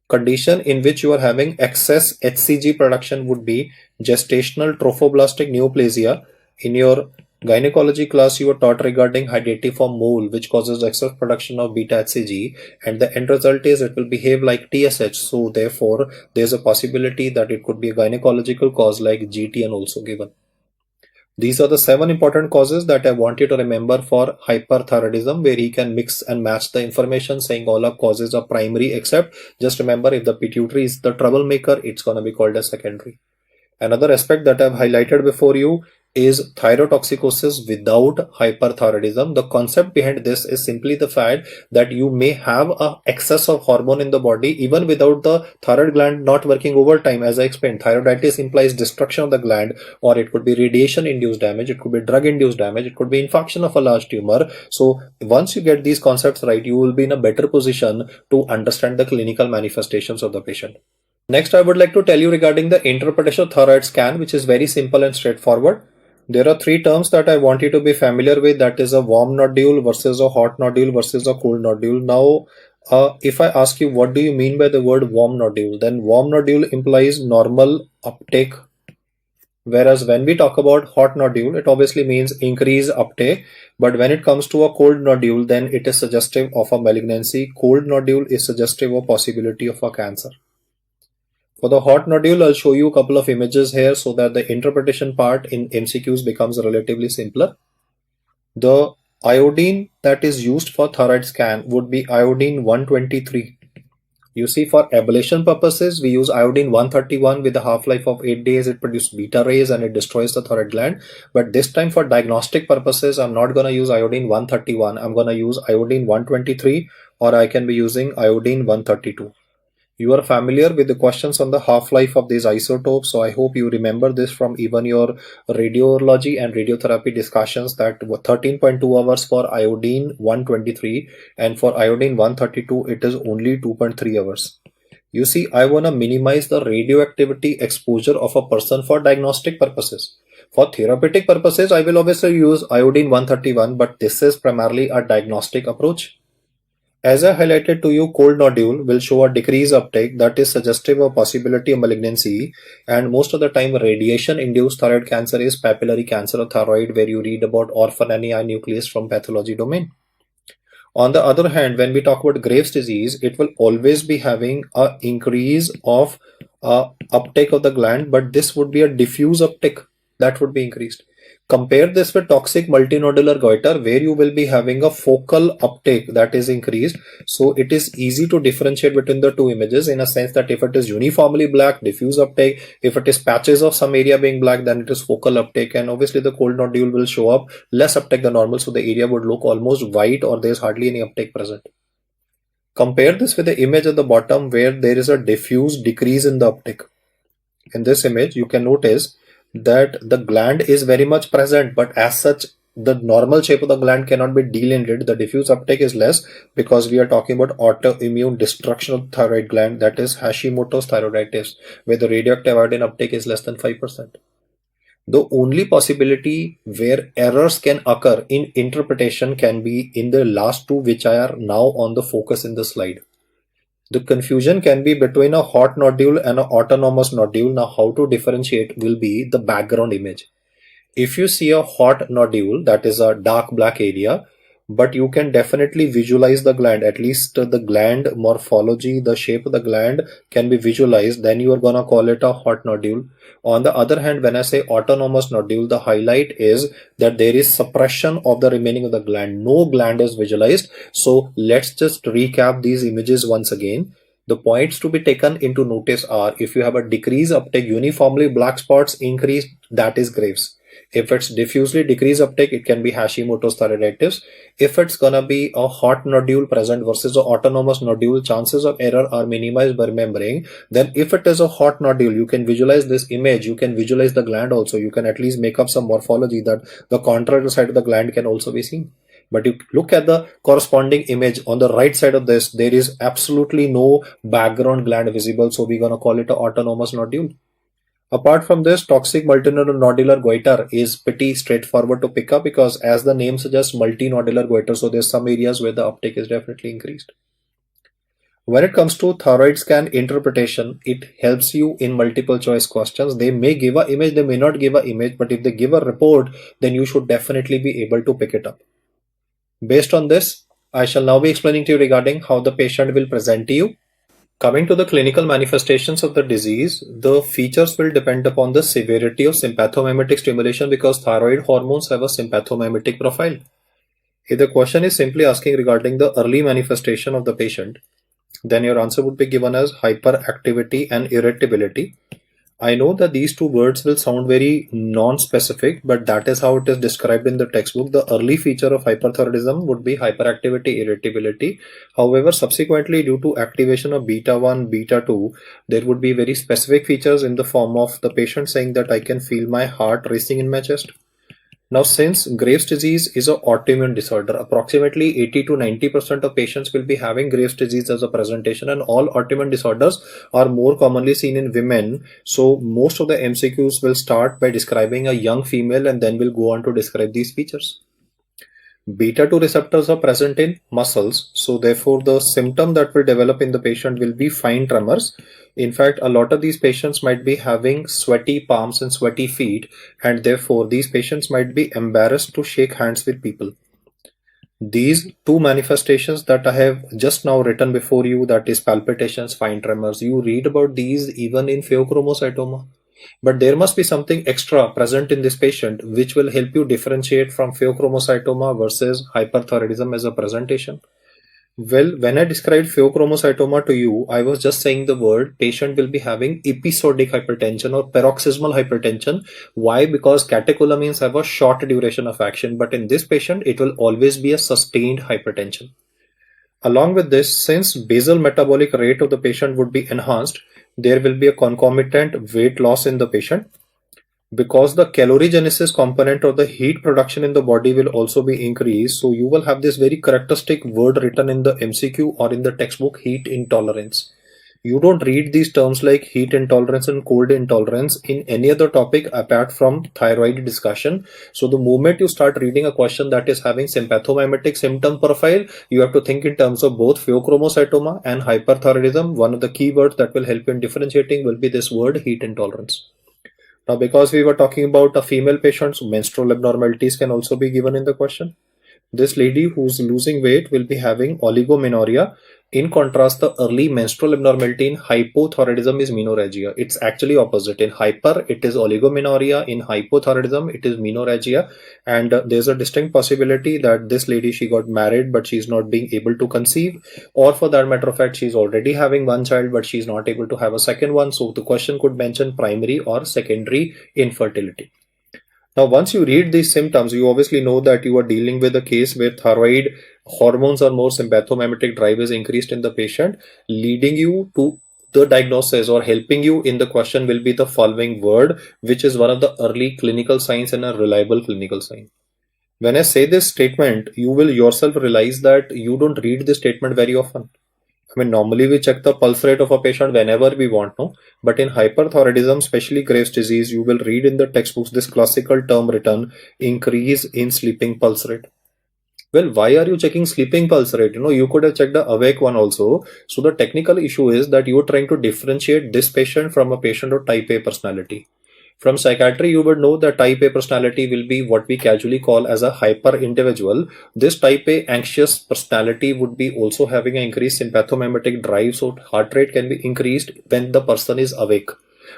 Condition in which you are having excess HCG production would be gestational trophoblastic neoplasia. In your gynecology class, you were taught regarding hydatidiform mole, which causes excess production of beta HCG, and the end result is it will behave like TSH. So therefore, there's a possibility that it could be a gynecological cause like GTN also given. These are the 7 important causes that I want you to remember for hyperthyroidism, where he can mix and match the information saying all our causes are primary, except just remember if the pituitary is the troublemaker, it's going to be called as secondary. Another aspect that I've highlighted before you is thyrotoxicosis without hyperthyroidism. The concept behind this is simply the fact that you may have an excess of hormone in the body even without the thyroid gland not working overtime. As I explained, thyroiditis implies destruction of the gland, or it could be radiation induced damage, it could be drug induced damage, it could be infarction of a large tumor. So once you get these concepts right, you will be in a better position to understand the clinical manifestations of the patient. Next, I would like to tell you regarding the interpretation of thyroid scan, which is very simple and straightforward. There are 3 terms that I want you to be familiar with, that is a warm nodule versus a hot nodule versus a cold nodule. Now, if I ask you what do you mean by the word warm nodule, then warm nodule implies normal uptake. Whereas when we talk about hot nodule, it obviously means increased uptake. But when it comes to a cold nodule, then it is suggestive of a malignancy. Cold nodule is suggestive of possibility of a cancer. For the hot nodule, I'll show you a couple of images here so that the interpretation part in MCQs becomes relatively simpler. The iodine that is used for thyroid scan would be iodine 123. You see, for ablation purposes, we use iodine 131 with a half-life of 8 days. It produces beta rays and it destroys the thyroid gland. But this time for diagnostic purposes, I'm not going to use iodine 131. I'm going to use iodine 123, or I can be using iodine 132. You are familiar with the questions on the half-life of these isotopes, so I hope you remember this from even your radiology and radiotherapy discussions, that 13.2 hours for iodine 123 and for iodine 132 it is only 2.3 hours. You see, I want to minimize the radioactivity exposure of a person for diagnostic purposes. For therapeutic purposes, I will obviously use iodine 131, but this is primarily a diagnostic approach. As I highlighted to you, cold nodule will show a decreased uptake that is suggestive of possibility of malignancy, and most of the time radiation-induced thyroid cancer is papillary cancer of thyroid, where you read about orphan NEI nucleus from pathology domain. On the other hand, when we talk about Graves' disease, it will always be having an increase of uptake of the gland, but this would be a diffuse uptake that would be increased. Compare this with toxic multinodular goiter, where you will be having a focal uptake that is increased. So it is easy to differentiate between the 2 images in a sense that if it is uniformly black, diffuse uptake; if it is patches of some area being black, then it is focal uptake. And obviously the cold nodule will show up less uptake than normal, so the area would look almost white or there is hardly any uptake present. Compare this with the image at the bottom, where there is a diffuse decrease in the uptake. In this image, you can notice that the gland is very much present, but as such the normal shape of the gland cannot be delineated. The diffuse uptake is less because we are talking about autoimmune destruction of the thyroid gland, that is Hashimoto's thyroiditis, where the radioactive iodine uptake is less than 5%. The only possibility where errors can occur in interpretation can be in the last two, which are now on the focus in the slide. The confusion can be between a hot nodule and an autonomous nodule. Now, how to differentiate will be the background image. If you see a hot nodule, that is a dark black area, but you can definitely visualize the gland, at least the gland morphology, the shape of the gland can be visualized, then you are gonna call it a hot nodule. On the other hand, when I say autonomous nodule, the highlight is that there is suppression of the remaining of the gland. No gland is visualized. So let's just recap these images once again. The points to be taken into notice are, if you have a decreased uptake, uniformly black spots, increased, that is Graves. If it's diffusely decreased uptake, it can be Hashimoto's thyroiditis. If it's gonna be a hot nodule present versus an autonomous nodule, chances of error are minimized by remembering. Then if it is a hot nodule, you can visualize this image, you can visualize the gland also, you can at least make up some morphology that the contralateral side of the gland can also be seen. But you look at the corresponding image on the right side of this, there is absolutely no background gland visible, so we're gonna call it an autonomous nodule. Apart from this, toxic multinodular nodular goiter is pretty straightforward to pick up because, as the name suggests, multinodular goiter, so there's some areas where the uptake is definitely increased. When it comes to thyroid scan interpretation, it helps you in multiple choice questions. They may give an image, they may not give an image, but if they give a report, then you should definitely be able to pick it up. Based on this, I shall now be explaining to you regarding how the patient will present to you. Coming to the clinical manifestations of the disease, the features will depend upon the severity of sympathomimetic stimulation because thyroid hormones have a sympathomimetic profile. If the question is simply asking regarding the early manifestation of the patient, then your answer would be given as hyperactivity and irritability. I know that these two words will sound very non-specific, but that is how it is described in the textbook. The early feature of hyperthyroidism would be hyperactivity, irritability. However, subsequently, due to activation of beta 1, beta 2, there would be very specific features in the form of the patient saying that I can feel my heart racing in my chest. Now, since Graves' disease is an autoimmune disorder, approximately 80 to 90% of patients will be having Graves' disease as a presentation, and all autoimmune disorders are more commonly seen in women. So, most of the MCQs will start by describing a young female and then will go on to describe these features. Beta 2 receptors are present in muscles, so therefore the symptom that will develop in the patient will be fine tremors. In fact, a lot of these patients might be having sweaty palms and sweaty feet, and therefore these patients might be embarrassed to shake hands with people. These two manifestations that I have just now written before you, that is palpitations, fine tremors, you read about these even in pheochromocytoma. But there must be something extra present in this patient which will help you differentiate from pheochromocytoma versus hyperthyroidism as a presentation. Well, when I described pheochromocytoma to you, I was just saying the word patient will be having episodic hypertension or paroxysmal hypertension. Why? Because catecholamines have a short duration of action, but in this patient, it will always be a sustained hypertension. Along with this, since basal metabolic rate of the patient would be enhanced, there will be a concomitant weight loss in the patient. Because the calorigenesis component of the heat production in the body will also be increased, so you will have this very characteristic word written in the MCQ or in the textbook, heat intolerance. You don't read these terms like heat intolerance and cold intolerance in any other topic apart from thyroid discussion. So the moment you start reading a question that is having sympathomimetic symptom profile, you have to think in terms of both pheochromocytoma and hyperthyroidism. One of the key words that will help you in differentiating will be this word heat intolerance. Now, because we were talking about a female patient, so menstrual abnormalities can also be given in the question. This lady who's losing weight will be having oligomenorrhea. In contrast, the early menstrual abnormality in hypothyroidism is menorrhagia. It's actually opposite. In hyper, it is oligomenorrhea. In hypothyroidism, it is menorrhagia. And there's a distinct possibility that this lady, she got married, but she's not being able to conceive. Or for that matter of fact, she's already having one child, but she's not able to have a second one. So the question could mention primary or secondary infertility. Now, once you read these symptoms, you obviously know that you are dealing with a case where thyroid hormones or more sympathomimetic drive is increased in the patient, leading you to the diagnosis or helping you in the question will be the following word, which is one of the early clinical signs and a reliable clinical sign. When I say this statement, you will yourself realize that you don't read this statement very often. I mean, normally we check the pulse rate of a patient whenever we want to, but in hyperthyroidism, especially Graves' disease, you will read in the textbooks this classical term written, increase in sleeping pulse rate. Well, why are you checking sleeping pulse rate? You could have checked the awake one also. So the technical issue is that you are trying to differentiate this patient from a patient of type A personality. From psychiatry, you would know that type A personality will be what we casually call as a hyper individual. This type A anxious personality would be also having an increased sympathomimetic drive, so heart rate can be increased when the person is awake.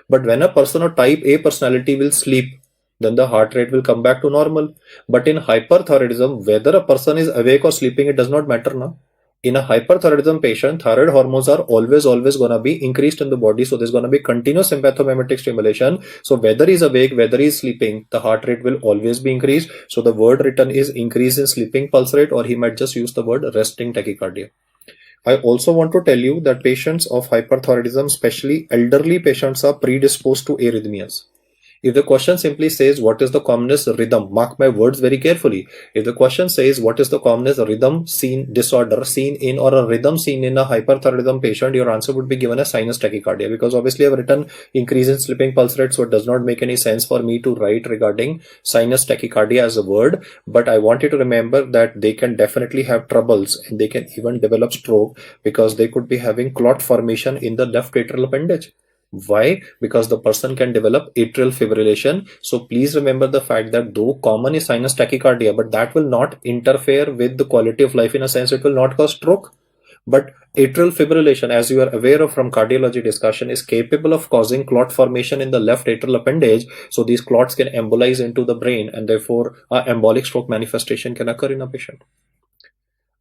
But when a person of type A personality will sleep, then the heart rate will come back to normal. But in hyperthyroidism, whether a person is awake or sleeping, it does not matter now. In a hyperthyroidism patient, thyroid hormones are always going to be increased in the body. So there's going to be continuous sympathomimetic stimulation. So whether he's awake, whether he's sleeping, the heart rate will always be increased. So the word written is increase in sleeping pulse rate, or he might just use the word resting tachycardia. I also want to tell you that patients of hyperthyroidism, especially elderly patients, are predisposed to arrhythmias. If the question simply says what is the commonest rhythm, mark my words very carefully. If the question says what is the commonest rhythm disorder seen in, or a rhythm seen in a hyperthyroidism patient, your answer would be given as sinus tachycardia, because obviously I've written increase in sleeping pulse rate, so it does not make any sense for me to write regarding sinus tachycardia as a word. But I want you to remember that they can definitely have troubles and they can even develop stroke, because they could be having clot formation in the left atrial appendage. Why? Because the person can develop atrial fibrillation. So please remember the fact that though common is sinus tachycardia, but that will not interfere with the quality of life. In a sense, it will not cause stroke. But atrial fibrillation, as you are aware of from cardiology discussion, is capable of causing clot formation in the left atrial appendage. So these clots can embolize into the brain, and therefore embolic stroke manifestation can occur in a patient.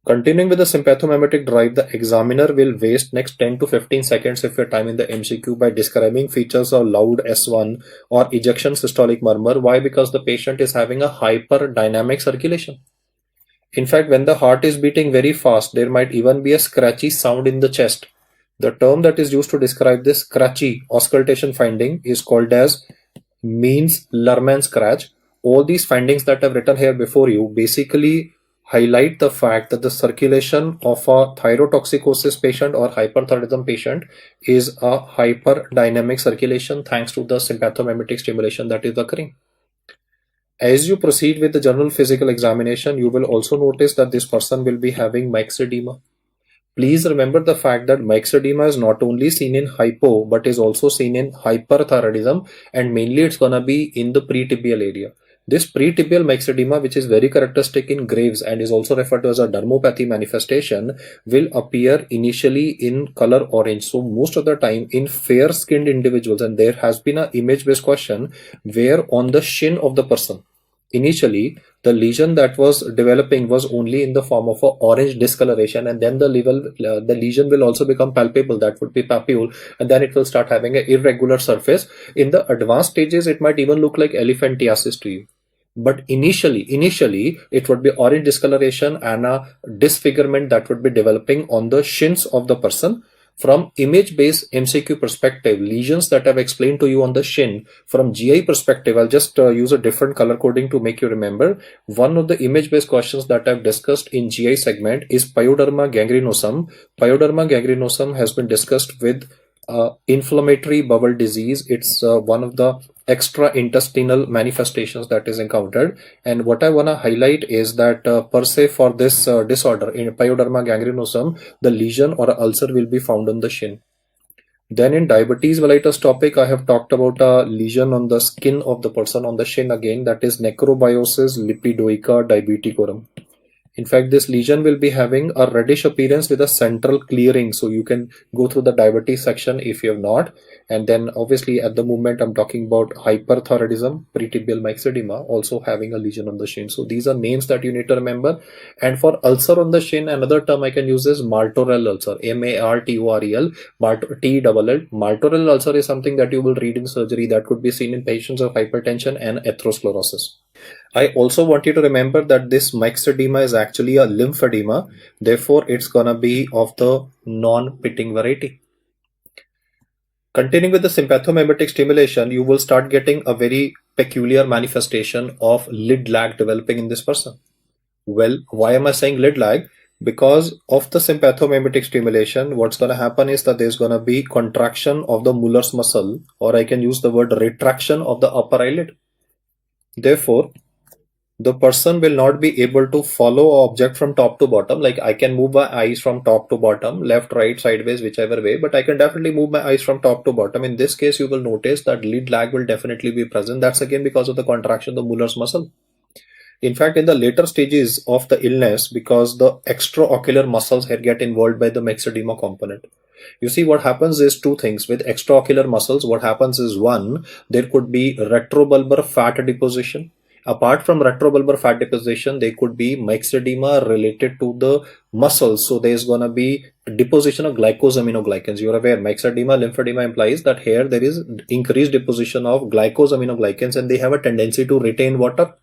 Continuing with the sympathomimetic drive, the examiner will waste next 10 to 15 seconds of your time in the MCQ by describing features of loud S1 or ejection systolic murmur. Why? Because the patient is having a hyperdynamic circulation. In fact, when the heart is beating very fast, there might even be a scratchy sound in the chest. The term that is used to describe this scratchy auscultation finding is called as Means-Lurman scratch. All these findings that I've written here before you basically highlight the fact that the circulation of a thyrotoxicosis patient or hyperthyroidism patient is a hyperdynamic circulation thanks to the sympathomimetic stimulation that is occurring. As you proceed with the general physical examination, you will also notice that this person will be having myxedema. Please remember the fact that myxedema is not only seen in hypo but is also seen in hyperthyroidism, and mainly it's gonna be in the pretibial area. This pretibial myxedema, which is very characteristic in Graves and is also referred to as a dermopathy manifestation, will appear initially in color orange. So most of the time in fair skinned individuals, and there has been an image based question where on the shin of the person, initially the lesion that was developing was only in the form of a orange discoloration, and then the lesion will also become palpable, that would be papule, and then it will start having an irregular surface. In the advanced stages it might even look like elephantiasis to you, but initially it would be orange discoloration and a disfigurement that would be developing on the shins of the person. From image-based MCQ perspective, lesions that I've explained to you on the shin, from GI perspective, I'll just use a different color coding to make you remember. One of the image-based questions that I've discussed in GI segment is pyoderma gangrenosum. Pyoderma gangrenosum has been discussed with inflammatory bowel disease. It's one of the extra intestinal manifestations that is encountered, and what I want to highlight is that per se for this disorder in pyoderma gangrenosum, the lesion or ulcer will be found on the shin. Then in diabetes mellitus topic, I have talked about a lesion on the skin of the person on the shin again, that is necrobiosis lipidoica diabeticorum. In fact, this lesion will be having a reddish appearance with a central clearing. So you can go through the diabetes section if you have not. And then obviously at the moment I'm talking about hyperthyroidism, pretibial myxedema, also having a lesion on the shin. So these are names that you need to remember. And for ulcer on the shin, another term I can use is Martorell ulcer, M-A-R-T-O-R-E-L, T-double-L. Martorell ulcer is something that you will read in surgery that could be seen in patients of hypertension and atherosclerosis. I also want you to remember that this myxedema is actually a lymphedema. Therefore, it's gonna be of the non-pitting variety. Continuing with the sympathomimetic stimulation, you will start getting a very peculiar manifestation of lid lag developing in this person? Well, why am I saying lid lag? Because of the sympathomimetic stimulation, what's going to happen is that there's going to be contraction of the Mueller's muscle, or I can use the word retraction of the upper eyelid. Therefore, the person will not be able to follow an object from top to bottom. Like I can move my eyes from top to bottom, left, right, sideways, whichever way, but I can definitely move my eyes from top to bottom. In this case, you will notice that lid lag will definitely be present. That's again because of the contraction of the Mueller's muscle. In fact, in the later stages of the illness, because the extraocular muscles here get involved by the myxedema component. You see, what happens is two things. With extraocular muscles, what happens is one, there could be retrobulbar fat deposition. Apart from retrobulbar fat deposition, there could be myxedema related to the muscles. So there's going to be deposition of glycosaminoglycans. You're aware, myxedema, lymphedema implies that here there is increased deposition of glycosaminoglycans and they have a tendency to retain water.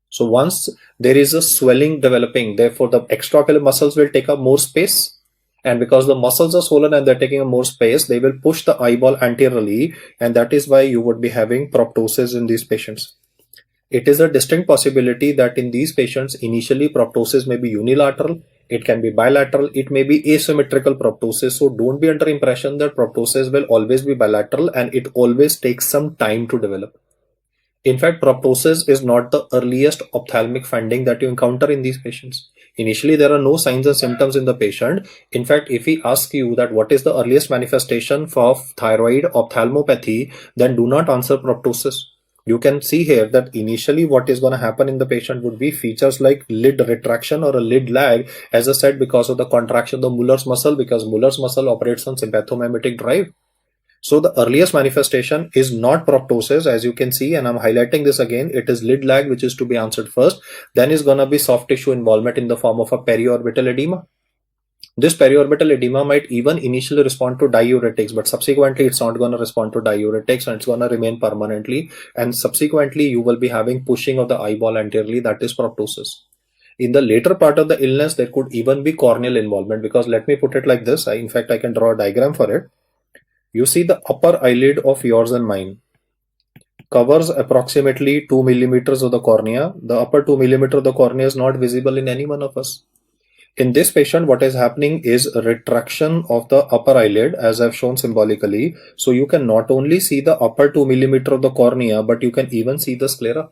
So once there is a swelling developing, therefore the extraocular muscles will take up more space. And because the muscles are swollen and they're taking up more space, they will push the eyeball anteriorly. And that is why you would be having proptosis in these patients. It is a distinct possibility that in these patients, initially proptosis may be unilateral, it can be bilateral, it may be asymmetrical proptosis. So don't be under impression that proptosis will always be bilateral and it always takes some time to develop. In fact, proptosis is not the earliest ophthalmic finding that you encounter in these patients. Initially, there are no signs and symptoms in the patient. In fact, if we ask you that what is the earliest manifestation of thyroid ophthalmopathy, then do not answer proptosis. You can see here that initially what is going to happen in the patient would be features like lid retraction or a lid lag, as I said, because of the contraction of the Mueller's muscle, because Mueller's muscle operates on sympathomimetic drive. So the earliest manifestation is not proptosis, as you can see, and I'm highlighting this again. It is lid lag, which is to be answered first. Then is going to be soft tissue involvement in the form of a periorbital edema. This periorbital edema might even initially respond to diuretics, but subsequently it's not going to respond to diuretics and it's going to remain permanently. And subsequently you will be having pushing of the eyeball anteriorly, that is proptosis. In the later part of the illness, there could even be corneal involvement, because let me put it like this. In fact, I can draw a diagram for it. You see the upper eyelid of yours and mine covers approximately 2 millimeters of the cornea. The upper 2 millimeter of the cornea is not visible in any one of us. In this patient, what is happening is a retraction of the upper eyelid, as I've shown symbolically. So you can not only see the upper 2 millimeter of the cornea, but you can even see the sclera.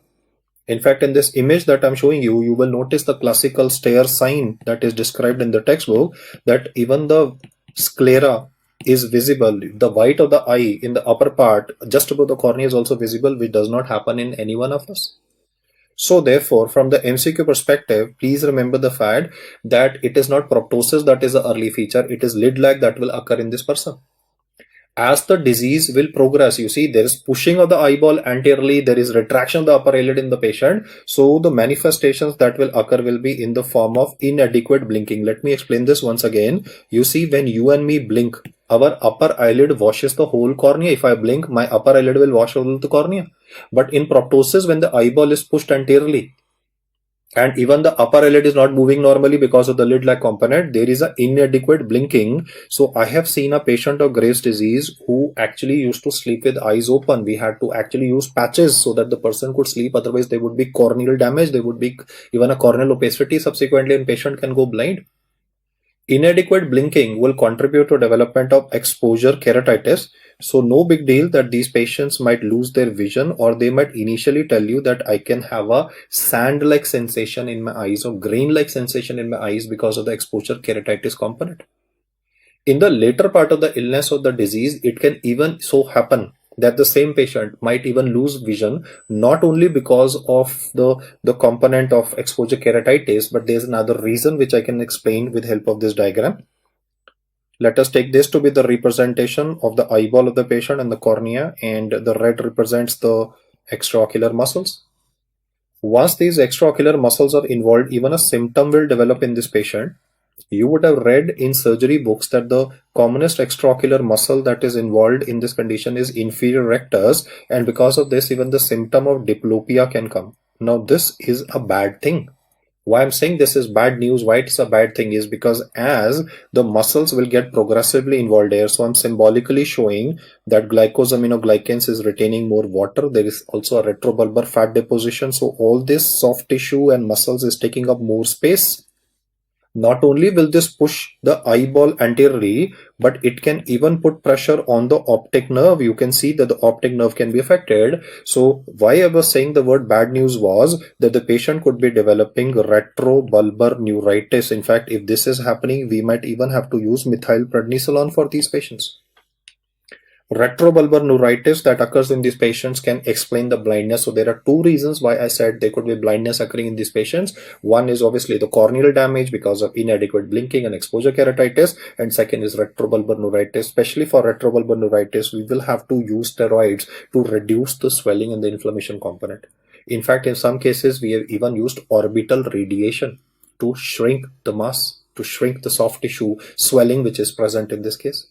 In fact, in this image that I'm showing you, you will notice the classical stare sign that is described in the textbook, that even the sclera is visible. The white of the eye in the upper part, just above the cornea, is also visible, which does not happen in any one of us. So therefore, from the MCQ perspective, please remember the fact that it is not proptosis that is the early feature, it is lid lag that will occur in this person. As the disease will progress, you see there is pushing of the eyeball anteriorly, there is retraction of the upper eyelid in the patient. So the manifestations that will occur will be in the form of inadequate blinking. Let me explain this once again. You see, when you and me blink, our upper eyelid washes the whole cornea. If I blink, my upper eyelid will wash all the cornea. But in proptosis, when the eyeball is pushed anteriorly, and even the upper eyelid is not moving normally because of the lid lag component, there is an inadequate blinking. So I have seen a patient of Graves' disease who actually used to sleep with eyes open. We had to actually use patches so that the person could sleep. Otherwise, there would be corneal damage. There would be even a corneal opacity subsequently, and patient can go blind. Inadequate blinking will contribute to development of exposure keratitis. So no big deal that these patients might lose their vision, or they might initially tell you that I can have a sand-like sensation in my eyes or grain-like sensation in my eyes because of the exposure keratitis component. In the later part of the illness or the disease, it can even so happen that the same patient might even lose vision, not only because of the component of exposure keratitis, but there's another reason which I can explain with help of this diagram. Let us take this to be the representation of the eyeball of the patient and the cornea, and the red represents the extraocular muscles. Once these extraocular muscles are involved, even a symptom will develop in this patient. You would have read in surgery books that the commonest extraocular muscle that is involved in this condition is inferior rectus, and because of this, even the symptom of diplopia can come. Now, this is a bad thing. Why I'm saying this is bad news, why it's a bad thing, is because as the muscles will get progressively involved here, so I'm symbolically showing that glycosaminoglycans is retaining more water. There is also a retrobulbar fat deposition. So all this soft tissue and muscles is taking up more space. Not only will this push the eyeball anteriorly, but it can even put pressure on the optic nerve. You can see that the optic nerve can be affected. So why I was saying the word bad news was that the patient could be developing retrobulbar neuritis. In fact, if this is happening, we might even have to use methylprednisolone for these patients. Retrobulbar neuritis that occurs in these patients can explain the blindness. So there are two reasons why I said there could be blindness occurring in these patients. One is obviously the corneal damage because of inadequate blinking and exposure keratitis, and second is retrobulbar neuritis. Especially for retrobulbar neuritis, we will have to use steroids to reduce the swelling and the inflammation component. In fact, in some cases, we have even used orbital radiation to shrink the mass, to shrink the soft tissue swelling which is present in this case.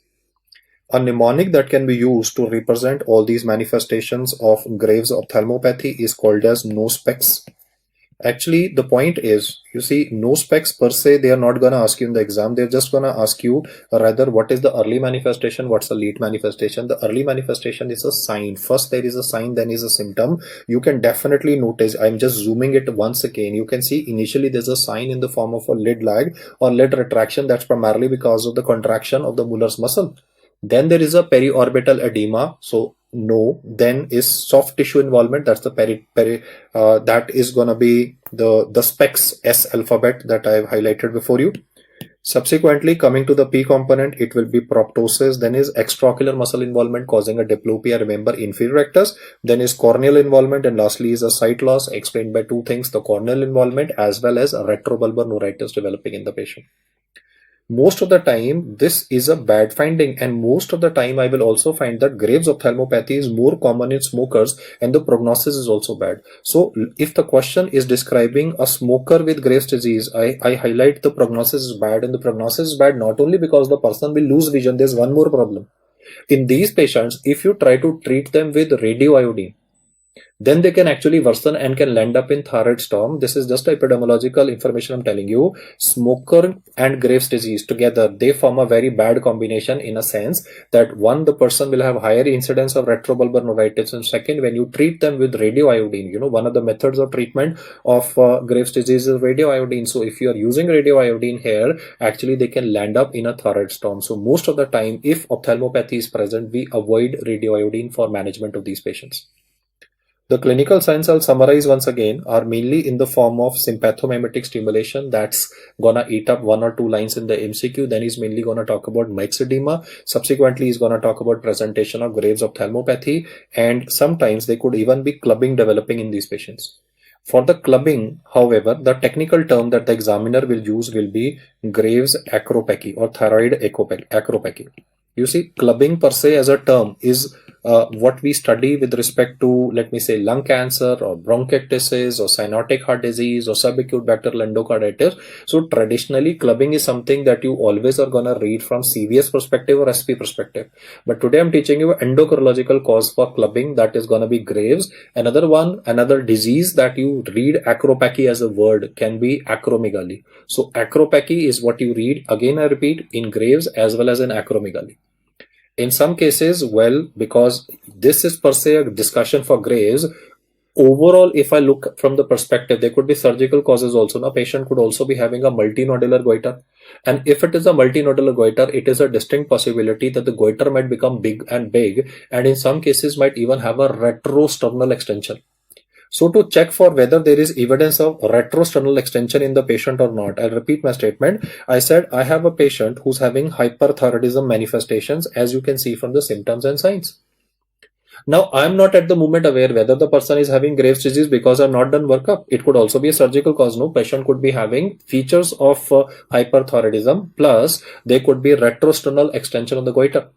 A mnemonic that can be used to represent all these manifestations of Graves' ophthalmopathy is called as no specs. Actually, the point is, you see, no specs per se, they are not going to ask you in the exam. They're just going to ask you rather what is the early manifestation, what's the late manifestation. The early manifestation is a sign. First there is a sign, then is a symptom. You can definitely notice, I'm just zooming it once again. You can see initially there's a sign in the form of a lid lag or lid retraction. That's primarily because of the contraction of the Mueller's muscle. Then there is a periorbital edema. So no. Then is soft tissue involvement. That's the that is going to be the specs S alphabet that I have highlighted before you. Subsequently, coming to the P component, it will be proptosis. Then is extraocular muscle involvement causing a diplopia. Remember, inferior rectus. Then is corneal involvement, and lastly is a sight loss explained by two things: the corneal involvement as well as retrobulbar neuritis developing in the patient. Most of the time this is a bad finding, and most of the time I will also find that Graves' ophthalmopathy is more common in smokers and the prognosis is also bad. So if the question is describing a smoker with Graves' disease, I highlight the prognosis is bad, and the prognosis is bad not only because the person will lose vision. There's one more problem. In these patients, if you try to treat them with radioiodine, then they can actually worsen and can land up in thyroid storm. This is just epidemiological information I'm telling you. Smoker and Graves' disease together, they form a very bad combination in a sense that one, the person will have higher incidence of retrobulbar neuritis, and second, when you treat them with radioiodine, one of the methods of treatment of Graves' disease is radioiodine. So if you are using radioiodine here, actually they can land up in a thyroid storm. So most of the time, if ophthalmopathy is present, we avoid radioiodine for management of these patients. The clinical signs I'll summarize once again are mainly in the form of sympathomimetic stimulation. That's gonna eat up one or two lines in the MCQ. Then he's mainly gonna talk about myxedema. Subsequently, he's gonna talk about presentation of Graves' ophthalmopathy, and sometimes they could even be clubbing developing in these patients. For the clubbing, however, the technical term that the examiner will use will be Graves' acropathy or thyroid acropathy. You see, clubbing per se as a term is what we study with respect to, let me say, lung cancer or bronchiectasis or cyanotic heart disease or subacute bacterial endocarditis. So traditionally, clubbing is something that you always are going to read from CVS perspective or SP perspective. But today I'm teaching you endocrinological cause for clubbing, that is going to be Graves. Another disease that you read acropathy as a word can be acromegaly. So acropathy is what you read, again I repeat, in Graves as well as in acromegaly. In some cases, well, because this is per se a discussion for Graves, overall, if I look from the perspective, there could be surgical causes also. Now, patient could also be having a multinodular goiter. And if it is a multinodular goiter, it is a distinct possibility that the goiter might become big, and in some cases might even have a retrosternal extension. So to check for whether there is evidence of retrosternal extension in the patient or not, I'll repeat my statement. I said I have a patient who's having hyperthyroidism manifestations, as you can see from the symptoms and signs. Now, I'm not at the moment aware whether the person is having Graves' disease because I've not done workup. It could also be a surgical cause. No, patient could be having features of hyperthyroidism, plus there could be retrosternal extension of the goiter.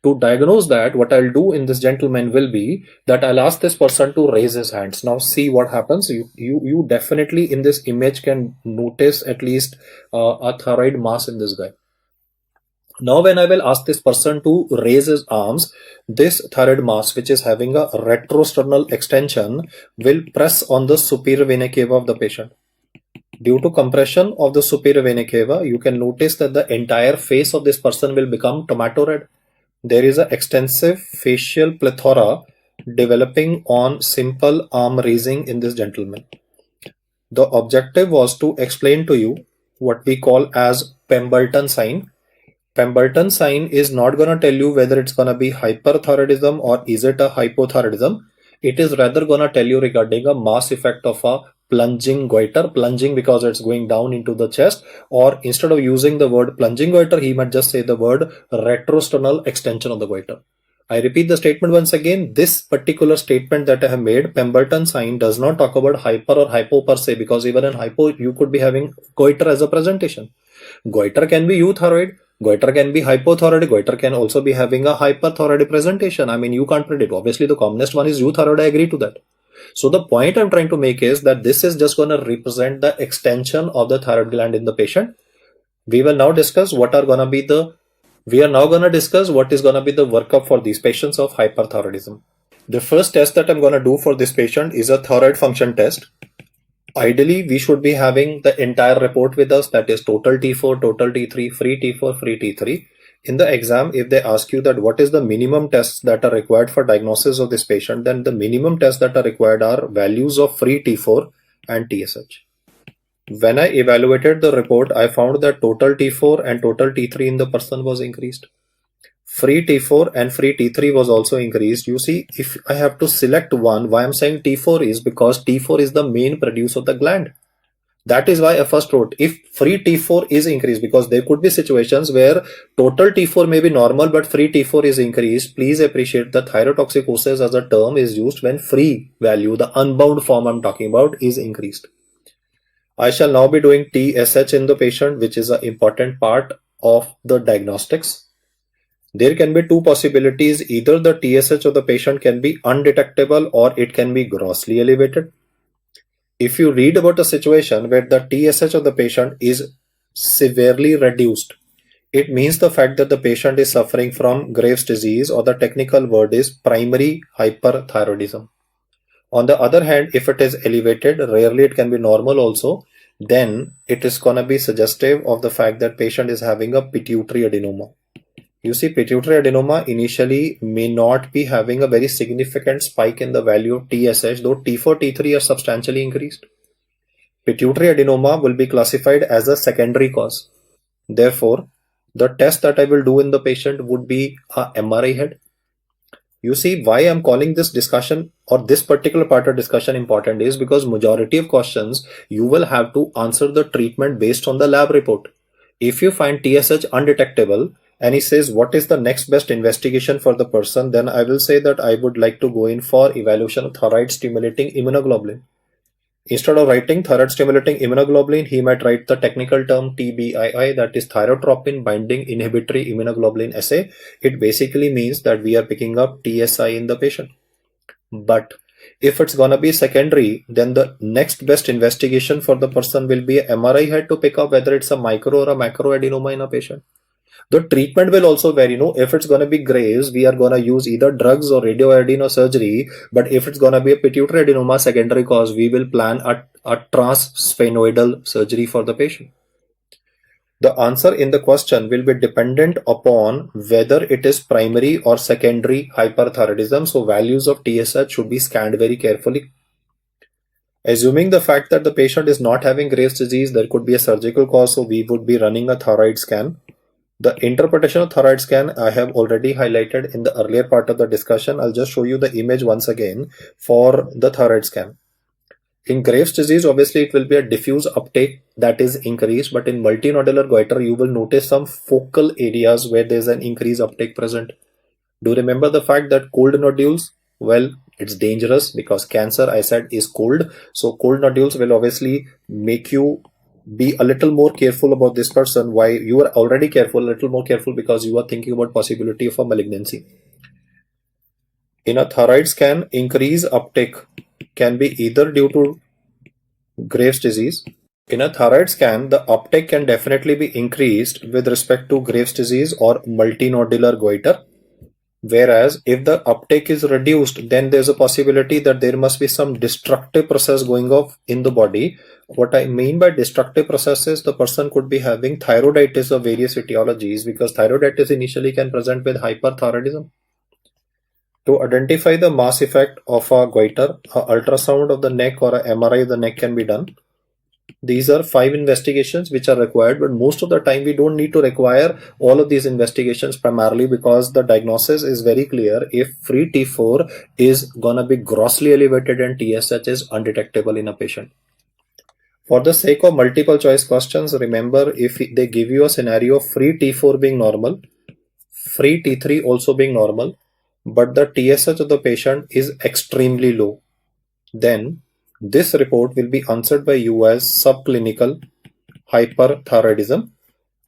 To diagnose that, what I'll do in this gentleman will be that I'll ask this person to raise his hands. Now see what happens. You definitely in this image can notice at least a thyroid mass in this guy. Now when I will ask this person to raise his arms, this thyroid mass, which is having a retrosternal extension, will press on the superior vena cava of the patient. Due to compression of the superior vena cava, you can notice that the entire face of this person will become tomato red. There is an extensive facial plethora developing on simple arm raising in this gentleman. The objective was to explain to you what we call as Pemberton sign. Pemberton sign is not going to tell you whether it's going to be hyperthyroidism or is it a hypothyroidism. It is rather going to tell you regarding a mass effect of a plunging goiter, plunging because it's going down into the chest, or instead of using the word plunging goiter, he might just say the word retrosternal extension of the goiter. I repeat the statement once again. This particular statement that I have made, Pemberton sign, does not talk about hyper or hypo per se, because even in hypo, you could be having goiter as a presentation. Goiter can be euthyroid, goiter can be hypothyroid, goiter can also be having a hyperthyroid presentation. I mean, you can't predict. Obviously, the commonest one is euthyroid. I agree to that. So the point I'm trying to make is that this is just going to represent the extension of the thyroid gland in the patient. We will now discuss what is going to be the workup for these patients of hyperthyroidism. The first test that I'm going to do for this patient is a thyroid function test. Ideally, we should be having the entire report with us, that is total T4, total T3, free T4, free T3. In the exam, if they ask you that what is the minimum tests that are required for diagnosis of this patient, then the minimum tests that are required are values of free T4 and TSH. When I evaluated the report, I found that total T4 and total T3 in the person was increased. Free T4 and free T3 was also increased. You see, if I have to select one, why I'm saying T4 is because T4 is the main produce of the gland. That is why I first wrote if free T4 is increased, because there could be situations where total T4 may be normal but free T4 is increased. Please appreciate that thyrotoxicosis as a term is used when free value, the unbound form I'm talking about, is increased. I shall now be doing TSH in the patient, which is an important part of the diagnostics. There can be two possibilities. Either the TSH of the patient can be undetectable or it can be grossly elevated. If you read about a situation where the TSH of the patient is severely reduced, it means the fact that the patient is suffering from Graves' disease, or the technical word is primary hyperthyroidism. On the other hand, if it is elevated, rarely it can be normal also, then it is going to be suggestive of the fact that patient is having a pituitary adenoma. You see, pituitary adenoma initially may not be having a very significant spike in the value of TSH, though T4, T3 are substantially increased. Pituitary adenoma will be classified as a secondary cause. Therefore, the test that I will do in the patient would be a MRI head. You see, why I'm calling this discussion or this particular part of discussion important is because majority of questions you will have to answer the treatment based on the lab report. If you find TSH undetectable and he says what is the next best investigation for the person, then I will say that I would like to go in for evaluation of thyroid stimulating immunoglobulin. Instead of writing thyroid stimulating immunoglobulin, he might write the technical term TBII, that is thyrotropin binding inhibitory immunoglobulin assay. It basically means that we are picking up TSI in the patient. But if it's gonna be secondary, then the next best investigation for the person will be an MRI head to pick up whether it's a micro or a macro adenoma in a patient. The treatment will also vary. If it's going to be Graves, we are going to use either drugs or radioiodine or surgery. But if it's going to be a pituitary adenoma secondary cause, we will plan a transsphenoidal surgery for the patient. The answer in the question will be dependent upon whether it is primary or secondary hyperthyroidism. So values of TSH should be scanned very carefully. Assuming the fact that the patient is not having Graves' disease, there could be a surgical cause. So we would be running a thyroid scan. The interpretation of thyroid scan I have already highlighted in the earlier part of the discussion. I'll just show you the image once again for the thyroid scan. In Graves' disease, obviously it will be a diffuse uptake that is increased, but in multinodular goiter, you will notice some focal areas where there's an increased uptake present. Do remember the fact that cold nodules, well, it's dangerous because cancer, I said, is cold. So cold nodules will obviously make you be a little more careful about this person. Why? You are already careful, a little more careful because you are thinking about possibility of a malignancy. In a thyroid scan, increased uptake can be either due to Graves' disease. In a thyroid scan, the uptake can definitely be increased with respect to Graves' disease or multinodular goiter. Whereas if the uptake is reduced, then there's a possibility that there must be some destructive process going off in the body. What I mean by destructive process is the person could be having thyroiditis of various etiologies, because thyroiditis initially can present with hyperthyroidism. To identify the mass effect of a goiter, a ultrasound of the neck or a MRI of the neck can be done. These are 5 investigations which are required, but most of the time we don't need to require all of these investigations, primarily because the diagnosis is very clear. If free T4 is gonna be grossly elevated and TSH is undetectable in a patient. For the sake of multiple choice questions, remember, if they give you a scenario of free T4 being normal, free T3 also being normal, but the TSH of the patient is extremely low, then this report will be answered by you as subclinical hyperthyroidism.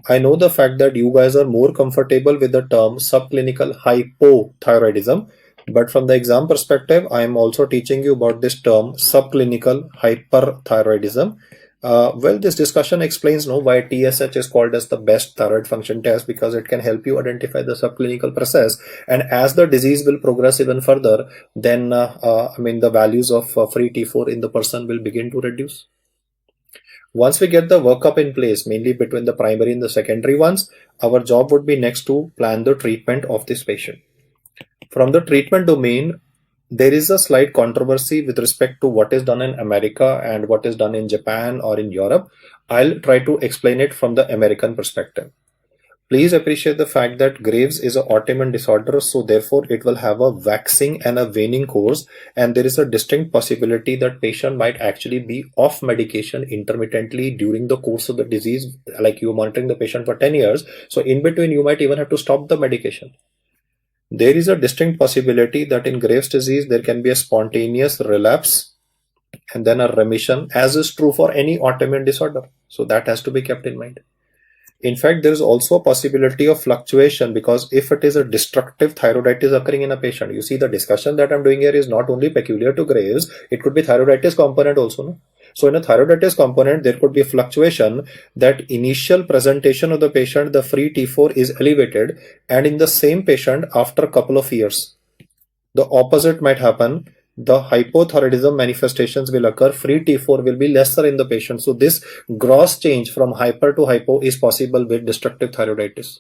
I know the fact that you guys are more comfortable with the term subclinical hypothyroidism, but from the exam perspective, I am also teaching you about this term subclinical hyperthyroidism. Well, this discussion explains why TSH is called as the best thyroid function test, because it can help you identify the subclinical process. And as the disease will progress even further, then the values of free T4 in the person will begin to reduce. Once we get the workup in place, mainly between the primary and the secondary ones, our job would be next to plan the treatment of this patient. From the treatment domain, there is a slight controversy with respect to what is done in America and what is done in Japan or in Europe. I'll try to explain it from the American perspective. Please appreciate the fact that Graves is an autoimmune disorder, so therefore it will have a waxing and a waning course, and there is a distinct possibility that patient might actually be off medication intermittently during the course of the disease, like you're monitoring the patient for 10 years. So in between, you might even have to stop the medication. There is a distinct possibility that in Graves' disease, there can be a spontaneous relapse and then a remission, as is true for any autoimmune disorder. So that has to be kept in mind. In fact, there is also a possibility of fluctuation, because if it is a destructive thyroiditis occurring in a patient, you see the discussion that I'm doing here is not only peculiar to Graves, it could be thyroiditis component also. No? So in a thyroiditis component, there could be a fluctuation that initial presentation of the patient, the free T4 is elevated, and in the same patient after a couple of years, the opposite might happen. The hypothyroidism manifestations will occur, free T4 will be lesser in the patient. So this gross change from hyper to hypo is possible with destructive thyroiditis.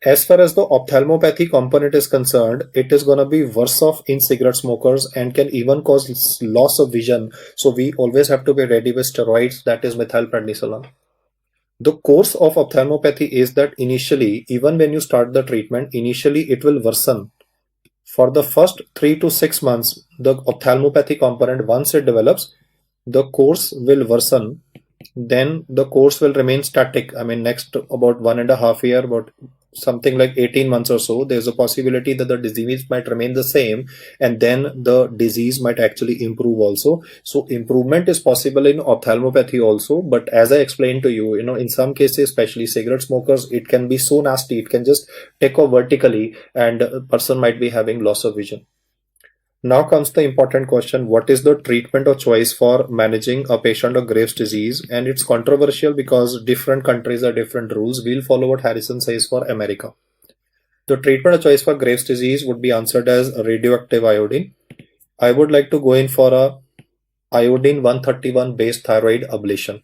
As far as the ophthalmopathy component is concerned, it is going to be worse off in cigarette smokers and can even cause loss of vision. So we always have to be ready with steroids, that is methylprednisolone. The course of ophthalmopathy is that initially, even when you start the treatment, initially it will worsen. For the first 3 to 6 months, the ophthalmopathy component, once it develops, the course will worsen. Then the course will remain static. Next about 1.5 years, about something like 18 months or so, there's a possibility that the disease might remain the same, and then the disease might actually improve also. So improvement is possible in ophthalmopathy also, but as I explained to you, in some cases, especially cigarette smokers, it can be so nasty, it can just take off vertically and a person might be having loss of vision. Now comes the important question: what is the treatment of choice for managing a patient of Graves' disease? And it's controversial because different countries have different rules. We'll follow what Harrison says for America. The treatment of choice for Graves' disease would be answered as radioactive iodine. I would like to go in for a iodine 131 based thyroid ablation.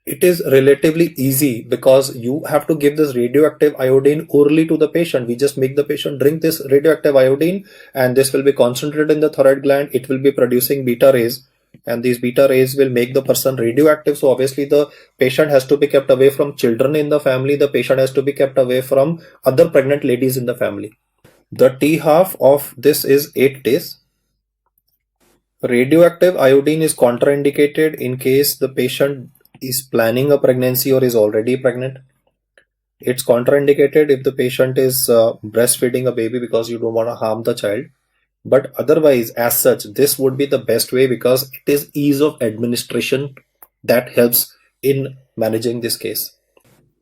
It is relatively easy because you have to give this radioactive iodine orally to the patient. We just make the patient drink this radioactive iodine, and this will be concentrated in the thyroid gland. It will be producing beta rays, and these beta rays will make the person radioactive. So obviously the patient has to be kept away from children in the family. The patient has to be kept away from other pregnant ladies in the family. The T half of this is 8 days. Radioactive iodine is contraindicated in case the patient is planning a pregnancy or is already pregnant. It's contraindicated if the patient is breastfeeding a baby, because you don't want to harm the child. But otherwise, as such, this would be the best way, because it is ease of administration that helps in managing this case.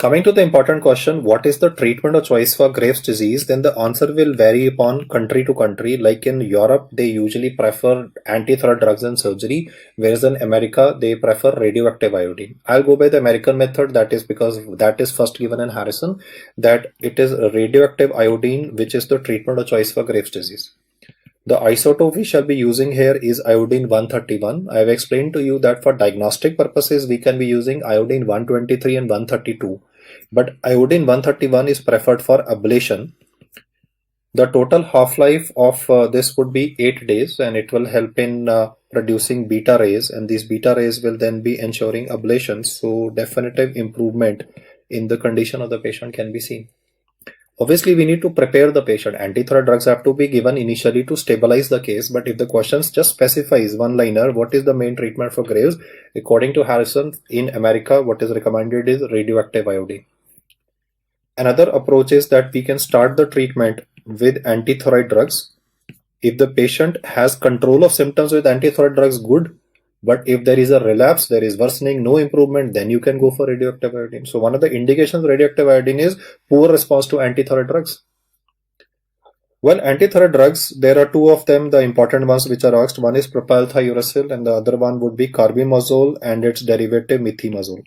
Coming to the important question, what is the treatment of choice for Graves' disease? Then the answer will vary upon country to country. Like in Europe, they usually prefer anti-thyroid drugs and surgery, whereas in America, they prefer radioactive iodine. I'll go by the American method. That is because that is first given in Harrison, that it is radioactive iodine, which is the treatment of choice for Graves' disease. The isotope we shall be using here is iodine 131. I have explained to you that for diagnostic purposes, we can be using iodine 123 and 132. But iodine 131 is preferred for ablation. The total half-life of this would be 8 days, and it will help in producing beta rays, and these beta rays will then be ensuring ablation. So definitive improvement in the condition of the patient can be seen. Obviously, we need to prepare the patient. Antithyroid drugs have to be given initially to stabilize the case, but if the questions just specifies one-liner, what is the main treatment for Graves? According to Harrison, in America, what is recommended is radioactive iodine. Another approach is that we can start the treatment with antithyroid drugs. If the patient has control of symptoms with antithyroid drugs, good. But if there is a relapse, there is worsening, no improvement, then you can go for radioactive iodine. So one of the indications of radioactive iodine is poor response to antithyroid drugs. Well, antithyroid drugs, there are two of them, the important ones which are asked. One is propylthiouracil and the other one would be carbimazole and its derivative methimazole.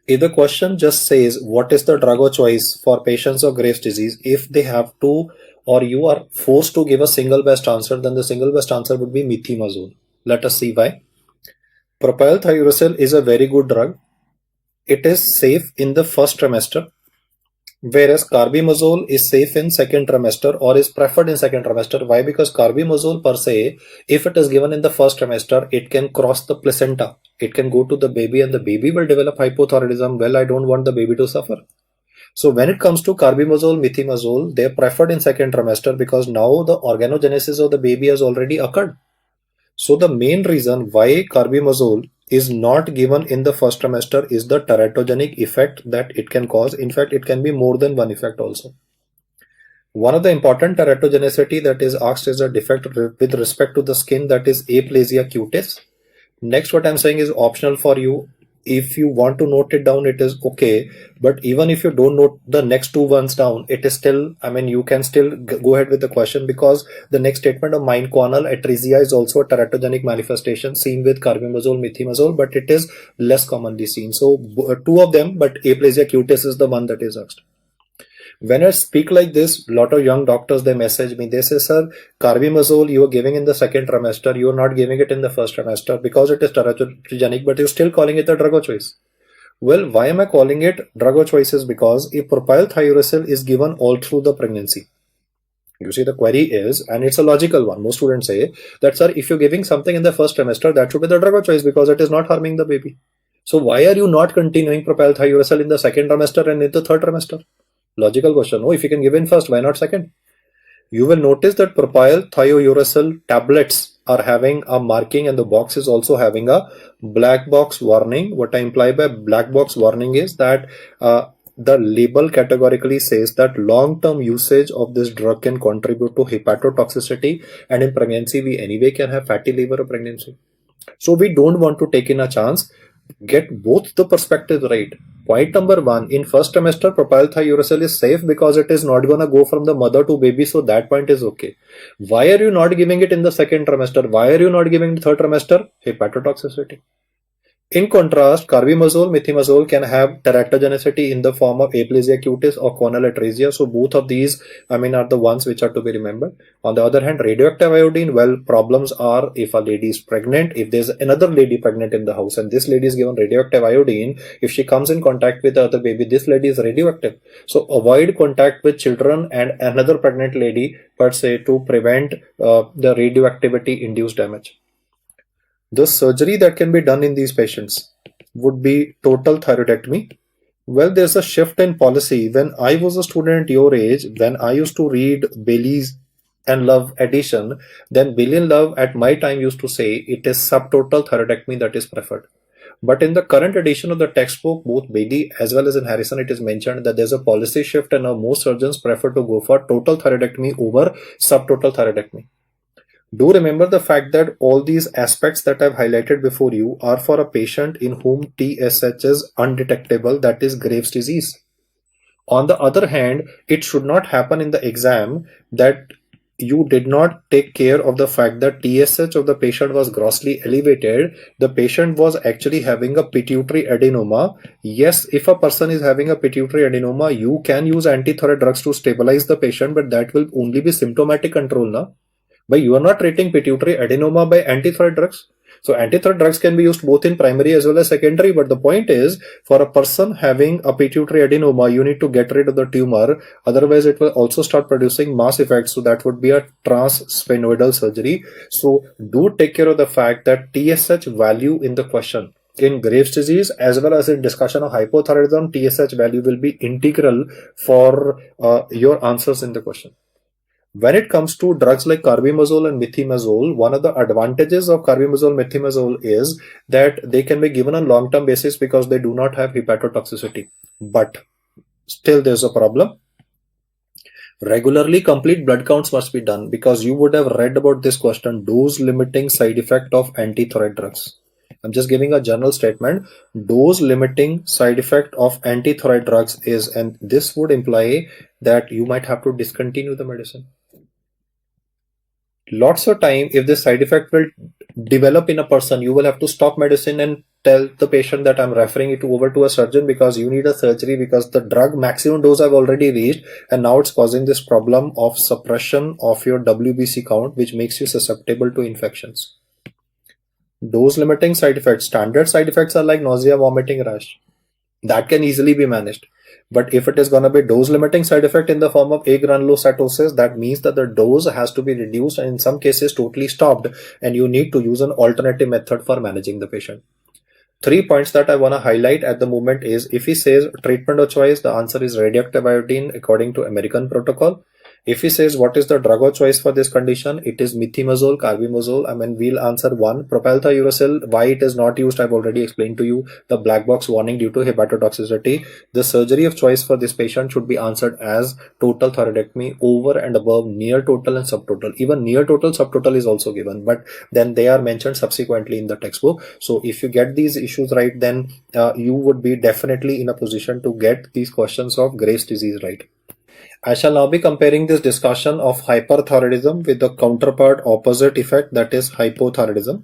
If the question just says what is the drug of choice for patients of Graves' disease, if they have to or you are forced to give a single best answer, then the single best answer would be methimazole. Let us see why. Propylthiouracil is a very good drug. It is safe in the first trimester, whereas carbimazole is safe in second trimester or is preferred in second trimester. Why? Because carbimazole per se, if it is given in the first trimester, it can cross the placenta. It can go to the baby and the baby will develop hypothyroidism. Well, I don't want the baby to suffer. So when it comes to carbimazole, methimazole, they are preferred in second trimester because now the organogenesis of the baby has already occurred. So the main reason why carbimazole is not given in the first trimester is the teratogenic effect that it can cause. In fact, it can be more than one effect also. One of the important teratogenicity that is asked is a defect with respect to the skin, that is aplasia cutis. Next, what I'm saying is optional for you. If you want to note it down, it is okay. But even if you don't note the next two ones down, it is still, I mean, you can still go ahead with the question, because the next statement of mine-guanal atresia is also a teratogenic manifestation seen with carbimazole, methimazole, but it is less commonly seen. So two of them, but aplasia cutis is the one that is asked. When I speak like this, a lot of young doctors, they message me. They say, sir, carbimazole you are giving in the second trimester, you are not giving it in the first trimester because it is teratogenic, but you're still calling it the drug of choice. Well, why am I calling it drug of choice? Is because if propylthiouracil is given all through the pregnancy. You see, the query is, and it's a logical one. Most students say that, sir, if you're giving something in the first trimester, that should be the drug of choice because it is not harming the baby. So why are you not continuing propylthiouracil in the second trimester and in the third trimester? Logical question. Oh, if you can give in first, why not second? You will notice that propylthiouracil tablets are having a marking and the box is also having a black box warning. What I imply by black box warning is that the label categorically says that long-term usage of this drug can contribute to hepatotoxicity, and in pregnancy we anyway can have fatty liver of pregnancy. So we don't want to take in a chance. Get both the perspectives right. Point number one, in first trimester, propylthiouracil is safe because it is not going to go from the mother to baby, so that point is okay. Why are you not giving it in the second trimester? Why are you not giving it in the third trimester? Hepatotoxicity. In contrast, carbimazole, methimazole can have teratogenicity in the form of aplasia cutis or guanal atresia. So both of these, I mean, are the ones which are to be remembered. On the other hand, radioactive iodine, well, problems are if a lady is pregnant, if there's another lady pregnant in the house and this lady is given radioactive iodine, if she comes in contact with the other baby, this lady is radioactive. So avoid contact with children and another pregnant lady per se to prevent the radioactivity induced damage. The surgery that can be done in these patients would be total thyroidectomy. Well, there's a shift in policy. When I was a student your age, when I used to read Bailey's and Love edition, then Bailey and Love at my time used to say it is subtotal thyroidectomy that is preferred. But in the current edition of the textbook, both Bailey as well as in Harrison, it is mentioned that there's a policy shift and now most surgeons prefer to go for total thyroidectomy over subtotal thyroidectomy. Do remember the fact that all these aspects that I've highlighted before you are for a patient in whom TSH is undetectable, that is Graves' disease. On the other hand, it should not happen in the exam that you did not take care of the fact that TSH of the patient was grossly elevated. The patient was actually having a pituitary adenoma. Yes, if a person is having a pituitary adenoma, you can use antithyroid drugs to stabilize the patient, but that will only be symptomatic control, na? But you are not treating pituitary adenoma by antithyroid drugs. So antithyroid drugs can be used both in primary as well as secondary. But the point is, for a person having a pituitary adenoma, you need to get rid of the tumor. Otherwise, it will also start producing mass effects. So that would be a transsphenoidal surgery. So do take care of the fact that TSH value in the question in Graves' disease as well as in discussion of hypothyroidism, TSH value will be integral for your answers in the question. When it comes to drugs like carbimazole and methimazole, one of the advantages of carbimazole methimazole is that they can be given on long-term basis because they do not have hepatotoxicity. But still there's a problem. Regularly complete blood counts must be done because you would have read about this question, dose limiting side effect of antithyroid drugs. I'm just giving a general statement. Dose limiting side effect of antithyroid drugs is, and this would imply that you might have to discontinue the medicine. Lots of time, if this side effect will develop in a person, you will have to stop medicine and tell the patient that I'm referring it over to a surgeon because you need a surgery because the drug maximum dose I've already reached and now it's causing this problem of suppression of your WBC count, which makes you susceptible to infections. Dose limiting side effects. Standard side effects are like nausea, vomiting, rash. That can easily be managed. But if it is going to be dose limiting side effect in the form of agranulocytosis, that means that the dose has to be reduced and in some cases totally stopped, and you need to use an alternative method for managing the patient. 3 points that I want to highlight at the moment is, if he says treatment of choice, the answer is radioactive iodine according to American protocol. If he says what is the drug of choice for this condition, it is methimazole, carbimazole. I mean, we'll answer one. Propylthiouracil, why it is not used, I've already explained to you. The black box warning due to hepatotoxicity. The surgery of choice for this patient should be answered as total thyroidectomy over and above near total and subtotal. Even near total, subtotal is also given, but then they are mentioned subsequently in the textbook. So if you get these issues right, then you would be definitely in a position to get these questions of Graves' disease right. I shall now be comparing this discussion of hyperthyroidism with the counterpart opposite effect, that is hypothyroidism.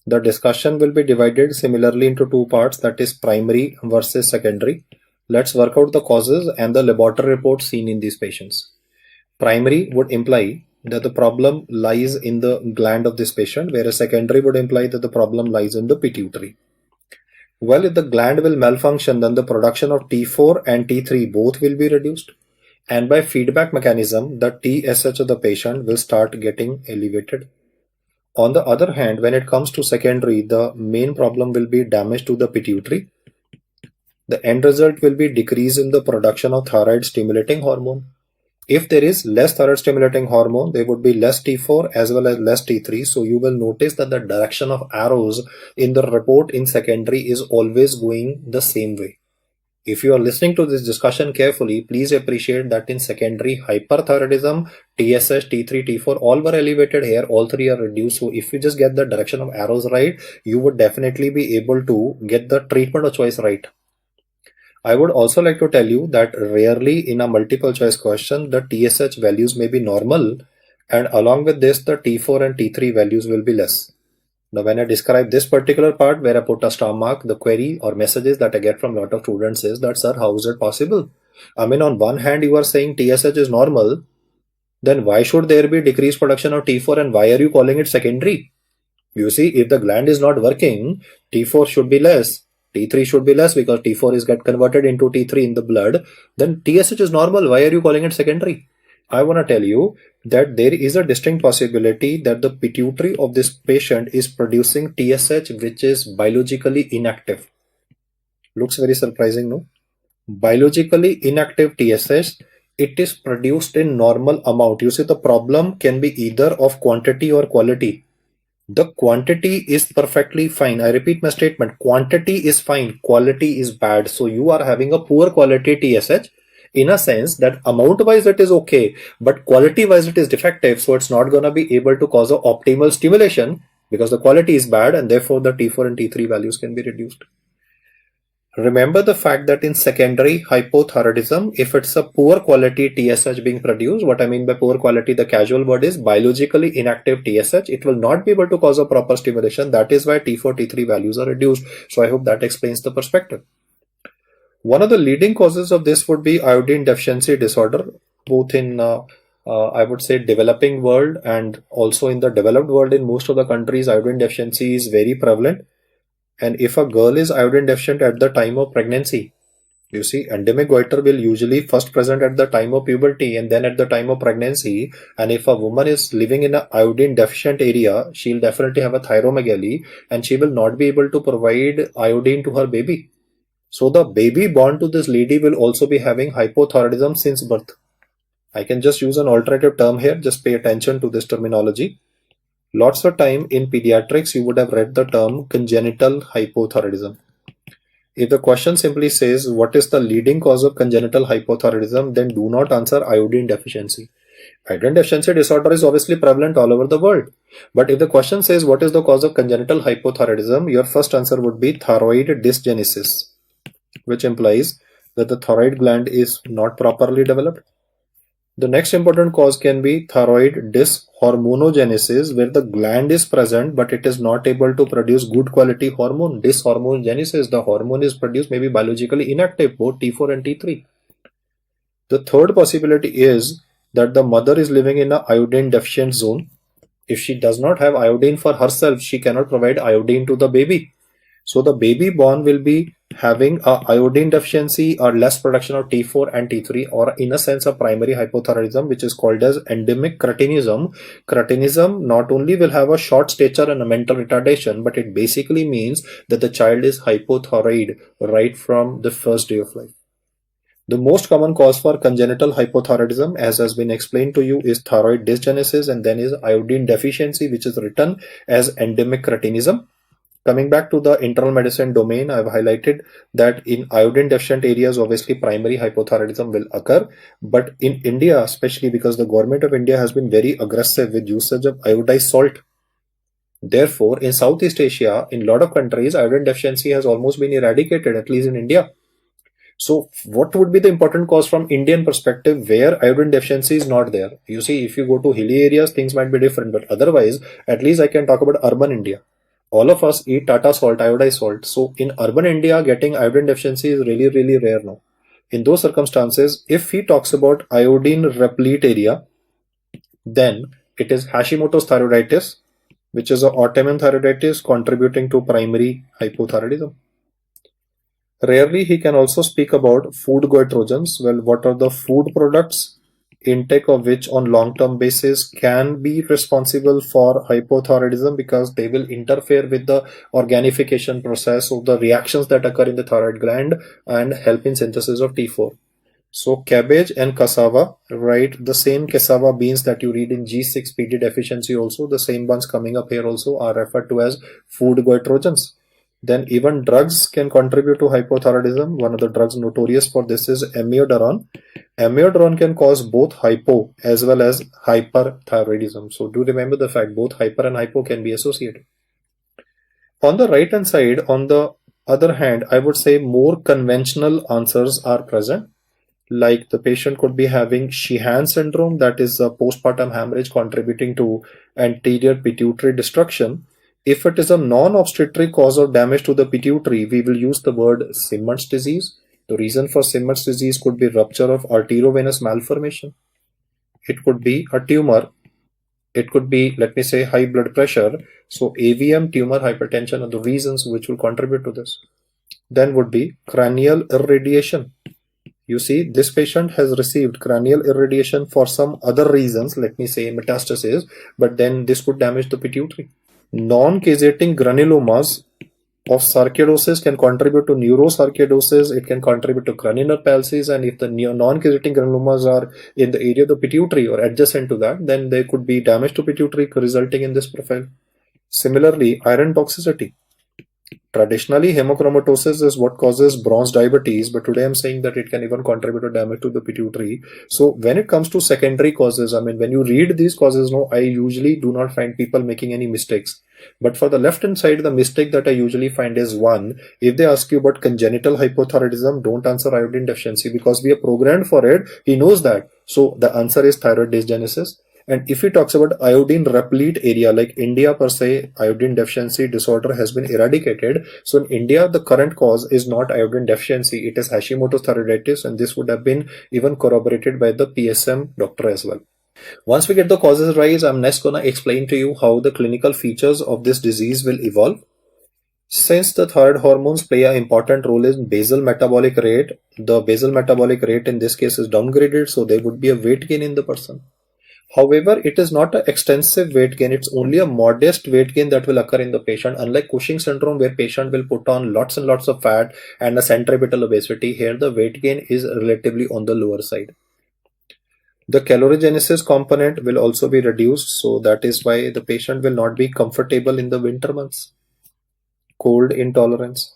The discussion will be divided similarly into two parts, that is primary versus secondary. Let's work out the causes and the laboratory reports seen in these patients. Primary would imply that the problem lies in the gland of this patient, whereas secondary would imply that the problem lies in the pituitary. Well, if the gland will malfunction, then the production of T4 and T3 both will be reduced. And by feedback mechanism, the TSH of the patient will start getting elevated. On the other hand, when it comes to secondary, the main problem will be damage to the pituitary. The end result will be decrease in the production of thyroid stimulating hormone. If there is less thyroid stimulating hormone, there would be less T4 as well as less T3. So you will notice that the direction of arrows in the report in secondary is always going the same way. If you are listening to this discussion carefully, please appreciate that in secondary hyperthyroidism, TSH, T3, T4, all were elevated here, all three are reduced. So if you just get the direction of arrows right, you would definitely be able to get the treatment of choice right. I would also like to tell you that rarely in a multiple choice question, the TSH values may be normal, and along with this, the T4 and T3 values will be less. Now, when I describe this particular part where I put a star mark, the query or messages that I get from a lot of students is that, sir, how is it possible? I mean, on one hand, you are saying TSH is normal, then why should there be decreased production of T4 and why are you calling it secondary? You see, if the gland is not working, T4 should be less, T3 should be less because T4 is get converted into T3 in the blood, then TSH is normal. Why are you calling it secondary? I want to tell you that there is a distinct possibility that the pituitary of this patient is producing TSH which is biologically inactive. Looks very surprising, no? Biologically inactive TSH, it is produced in normal amount. You see, the problem can be either of quantity or quality. The quantity is perfectly fine. I repeat my statement. Quantity is fine. Quality is bad. So you are having a poor quality TSH In a sense that amount wise it is okay, but quality wise it is defective, so it's not going to be able to cause an optimal stimulation because the quality is bad, and therefore the T4 and T3 values can be reduced. Remember the fact that in secondary hypothyroidism, if it's a poor quality TSH being produced, what I mean by poor quality, the casual word is biologically inactive TSH, it will not be able to cause a proper stimulation. That is why T4, T3 values are reduced. So I hope that explains the perspective. One of the leading causes of this would be iodine deficiency disorder, both in I would say developing world and also in the developed world. In most of the countries, iodine deficiency is very prevalent. And if a girl is iodine deficient at the time of pregnancy, you see, endemic goiter will usually first present at the time of puberty and then at the time of pregnancy. And if a woman is living in an iodine deficient area, she'll definitely have a thyromegaly and she will not be able to provide iodine to her baby. So the baby born to this lady will also be having hypothyroidism since birth. I can just use an alternative term here. Just pay attention to this terminology. Lots of time in pediatrics, you would have read the term congenital hypothyroidism. If the question simply says, what is the leading cause of congenital hypothyroidism, then do not answer iodine deficiency. Iodine deficiency disorder is obviously prevalent all over the world. But if the question says, what is the cause of congenital hypothyroidism, your first answer would be thyroid dysgenesis, which implies that the thyroid gland is not properly developed. The next important cause can be thyroid dyshormonogenesis, where the gland is present but it is not able to produce good quality hormone. Dyshormonogenesis, the hormone is produced, maybe biologically inactive, both T4 and T3. The third possibility is that the mother is living in an iodine deficient zone. If she does not have iodine for herself, she cannot provide iodine to the baby. So the baby born will be having a iodine deficiency or less production of T4 and T3, or in a sense a primary hypothyroidism, which is called as endemic cretinism. Cretinism not only will have a short stature and a mental retardation, but it basically means that the child is hypothyroid right from the first day of life. The most common cause for congenital hypothyroidism, as has been explained to you, is thyroid dysgenesis, and then is iodine deficiency, which is written as endemic cretinism. Coming back to the internal medicine domain, I've highlighted that in iodine deficient areas, obviously primary hypothyroidism will occur. But in India, especially because the government of India has been very aggressive with usage of iodized salt. Therefore, in Southeast Asia, in a lot of countries, iodine deficiency has almost been eradicated, at least in India. So what would be the important cause from Indian perspective where iodine deficiency is not there? You see, if you go to hilly areas, things might be different. But otherwise, at least I can talk about urban India. All of us eat Tata salt, iodized salt. So in urban India, getting iodine deficiency is really, really rare now. In those circumstances, if he talks about iodine replete area, then it is Hashimoto's thyroiditis, which is an autoimmune thyroiditis contributing to primary hypothyroidism. Rarely he can also speak about food goitrogens. Well, what are the food products intake of which on long-term basis can be responsible for hypothyroidism, because they will interfere with the organification process of the reactions that occur in the thyroid gland and help in synthesis of T4. So cabbage and cassava, right? The same cassava beans that you read in G6 PD deficiency also, the same ones coming up here also are referred to as food goitrogens. Then even drugs can contribute to hypothyroidism. One of the drugs notorious for this is amiodarone. Amiodarone can cause both hypo as well as hyperthyroidism. So do remember the fact both hyper and hypo can be associated. On the right hand side, on the other hand, I would say more conventional answers are present. Like the patient could be having Sheehan syndrome, that is a postpartum hemorrhage contributing to anterior pituitary destruction. If it is a non-obstetric cause of damage to the pituitary, we will use the word Simmons disease. The reason for Simmons disease could be rupture of arteriovenous malformation. It could be a tumor. It could be, let me say, high blood pressure. So AVM, tumor, hypertension are the reasons which will contribute to this. Then would be cranial irradiation. You see, this patient has received cranial irradiation for some other reasons, let me say metastasis, but then this could damage the pituitary. Non-caseating granulomas of sarcoidosis can contribute to neurosarcoidosis. It can contribute to cranial palsies, and if the non-caseating granulomas are in the area of the pituitary or adjacent to that, then there could be damage to pituitary resulting in this profile. Similarly, iron toxicity. Traditionally, hemochromatosis is what causes bronze diabetes, but today I'm saying that it can even contribute to damage to the pituitary. So when it comes to secondary causes, I mean, when you read these causes, no, I usually do not find people making any mistakes. But for the left hand side, the mistake that I usually find is one, if they ask you about congenital hypothyroidism, don't answer iodine deficiency because we are programmed for it. He knows that. So the answer is thyroid dysgenesis. And if he talks about iodine replete area, like India per se, iodine deficiency disorder has been eradicated. So in India, the current cause is not iodine deficiency, it is Hashimoto's thyroiditis, and this would have been even corroborated by the PSM doctor as well. Once we get the causes right, I'm next gonna explain to you how the clinical features of this disease will evolve. Since the thyroid hormones play an important role in basal metabolic rate, the basal metabolic rate in this case is downgraded, so there would be a weight gain in the person. However, it is not an extensive weight gain, it's only a modest weight gain that will occur in the patient. Unlike Cushing syndrome, where patient will put on lots and lots of fat and a centripetal obesity, here the weight gain is relatively on the lower side. The calorigenesis component will also be reduced, so that is why the patient will not be comfortable in the winter months. Cold intolerance.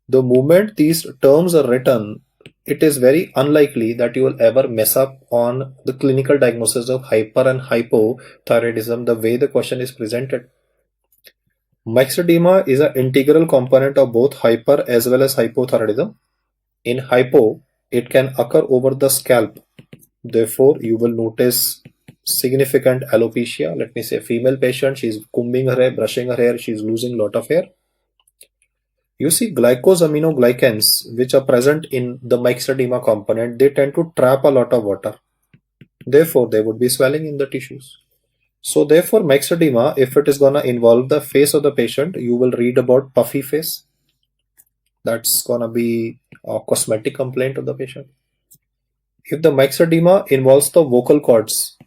The moment these terms are written, it is very unlikely that you will ever mess up on the clinical diagnosis of hyper and hypothyroidism the way the question is presented. Myxedema is an integral component of both hyper as well as hypothyroidism. In hypo, it can occur over the scalp. Therefore, you will notice significant alopecia. Let me say, female patient, she's combing her hair, brushing her hair, she's losing a lot of hair. You see glycosaminoglycans, which are present in the myxedema component, they tend to trap a lot of water. Therefore, there would be swelling in the tissues. So therefore, myxedema, if it is gonna involve the face of the patient, you will read about puffy face. That's gonna be a cosmetic complaint of the patient. If the myxedema involves the vocal cords,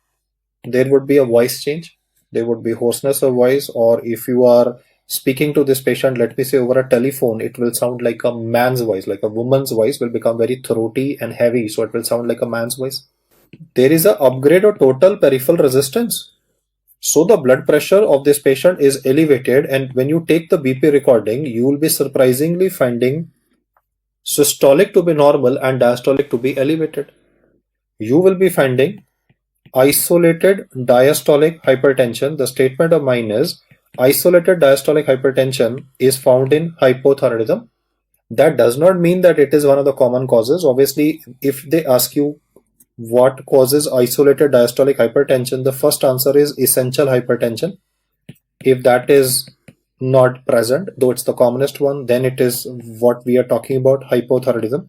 there would be a voice change. There would be hoarseness of voice, or if you are speaking to this patient, let me say over a telephone, it will sound like a man's voice, like a woman's voice will become very throaty and heavy, so it will sound like a man's voice. There is a upgrade of total peripheral resistance. So the blood pressure of this patient is elevated, and when you take the BP recording, you will be surprisingly finding systolic to be normal and diastolic to be elevated. You will be finding isolated diastolic hypertension. The statement of mine is isolated diastolic hypertension is found in hypothyroidism. That does not mean that it is one of the common causes. Obviously, if they ask you what causes isolated diastolic hypertension, the first answer is essential hypertension. If that is not present, though it's the commonest one, then it is what we are talking about, hypothyroidism.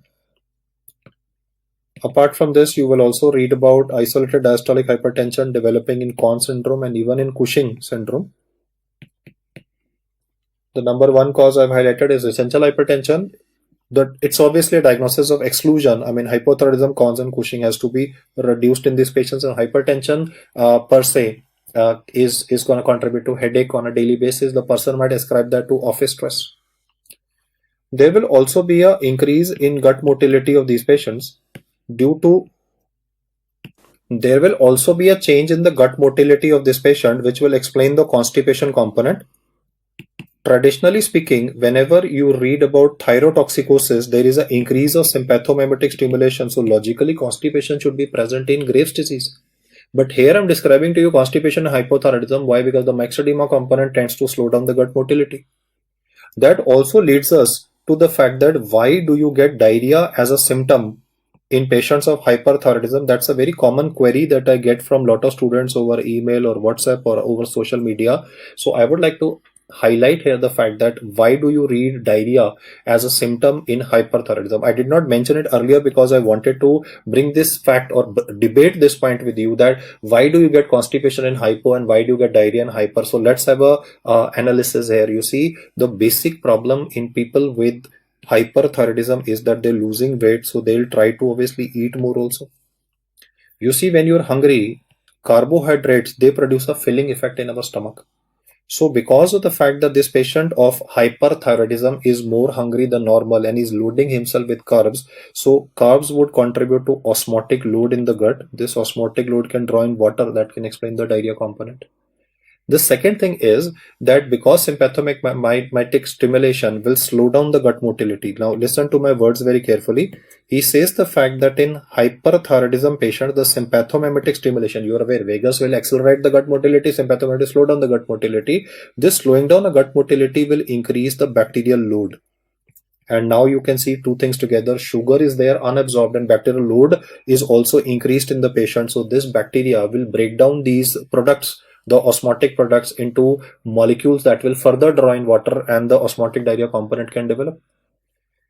Apart from this, you will also read about isolated diastolic hypertension developing in Conn syndrome and even in Cushing syndrome. The number one cause I've highlighted is essential hypertension. It's obviously a diagnosis of exclusion. I mean, hypothyroidism, Conn and Cushing has to be reduced in these patients, and hypertension per se is going to contribute to headache on a daily basis. The person might ascribe that to office stress. There will also be an increase in gut motility of these patients due to there will also be a change in the gut motility of this patient, which will explain the constipation component. Traditionally speaking, whenever you read about thyrotoxicosis, there is an increase of sympathomimetic stimulation. So logically, constipation should be present in Graves' disease. But here I'm describing to you constipation and hypothyroidism. Why? Because the myxedema component tends to slow down the gut motility. That also leads us to the fact that why do you get diarrhea as a symptom in patients of hyperthyroidism? That's a very common query that I get from a lot of students over email or WhatsApp or over social media. So I would like to highlight here the fact that why do you read diarrhea as a symptom in hyperthyroidism? I did not mention it earlier because I wanted to bring this fact or debate this point with you, that why do you get constipation in hypo and why do you get diarrhea in hyper. So let's have a analysis here. You see, the basic problem in people with hyperthyroidism is that they're losing weight, so they'll try to obviously eat more also. You see, when you're hungry, carbohydrates, they produce a filling effect in our stomach. So because of the fact that this patient of hyperthyroidism is more hungry than normal and is loading himself with carbs, so carbs would contribute to osmotic load in the gut. This osmotic load can draw in water, that can explain the diarrhea component. The second thing is that because sympathomagnetic stimulation will slow down the gut motility. Now listen to my words very carefully. He says the fact that in hyperthyroidism patient, the sympathomimetic stimulation, you are aware, vagus will accelerate the gut motility, sympathomimetic slow down the gut motility. This slowing down the gut motility will increase the bacterial load. And now you can see two things together. Sugar is there unabsorbed and bacterial load is also increased in the patient. So this bacteria will break down these products, the osmotic products, into molecules that will further draw in water, and the osmotic diarrhea component can develop.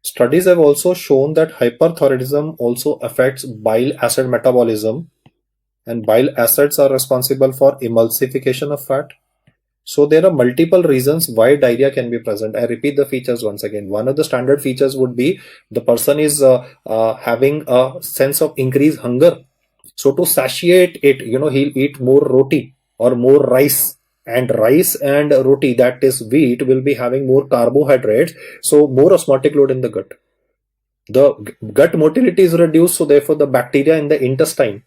Studies have also shown that hyperthyroidism also affects bile acid metabolism, and bile acids are responsible for emulsification of fat. So there are multiple reasons why diarrhea can be present. I repeat the features once again. One of the standard features would be the person is having a sense of increased hunger. So to satiate it, he'll eat more roti or more rice. And rice and roti, that is wheat, will be having more carbohydrates. So more osmotic load in the gut. The gut motility is reduced. So therefore the bacteria in the intestine,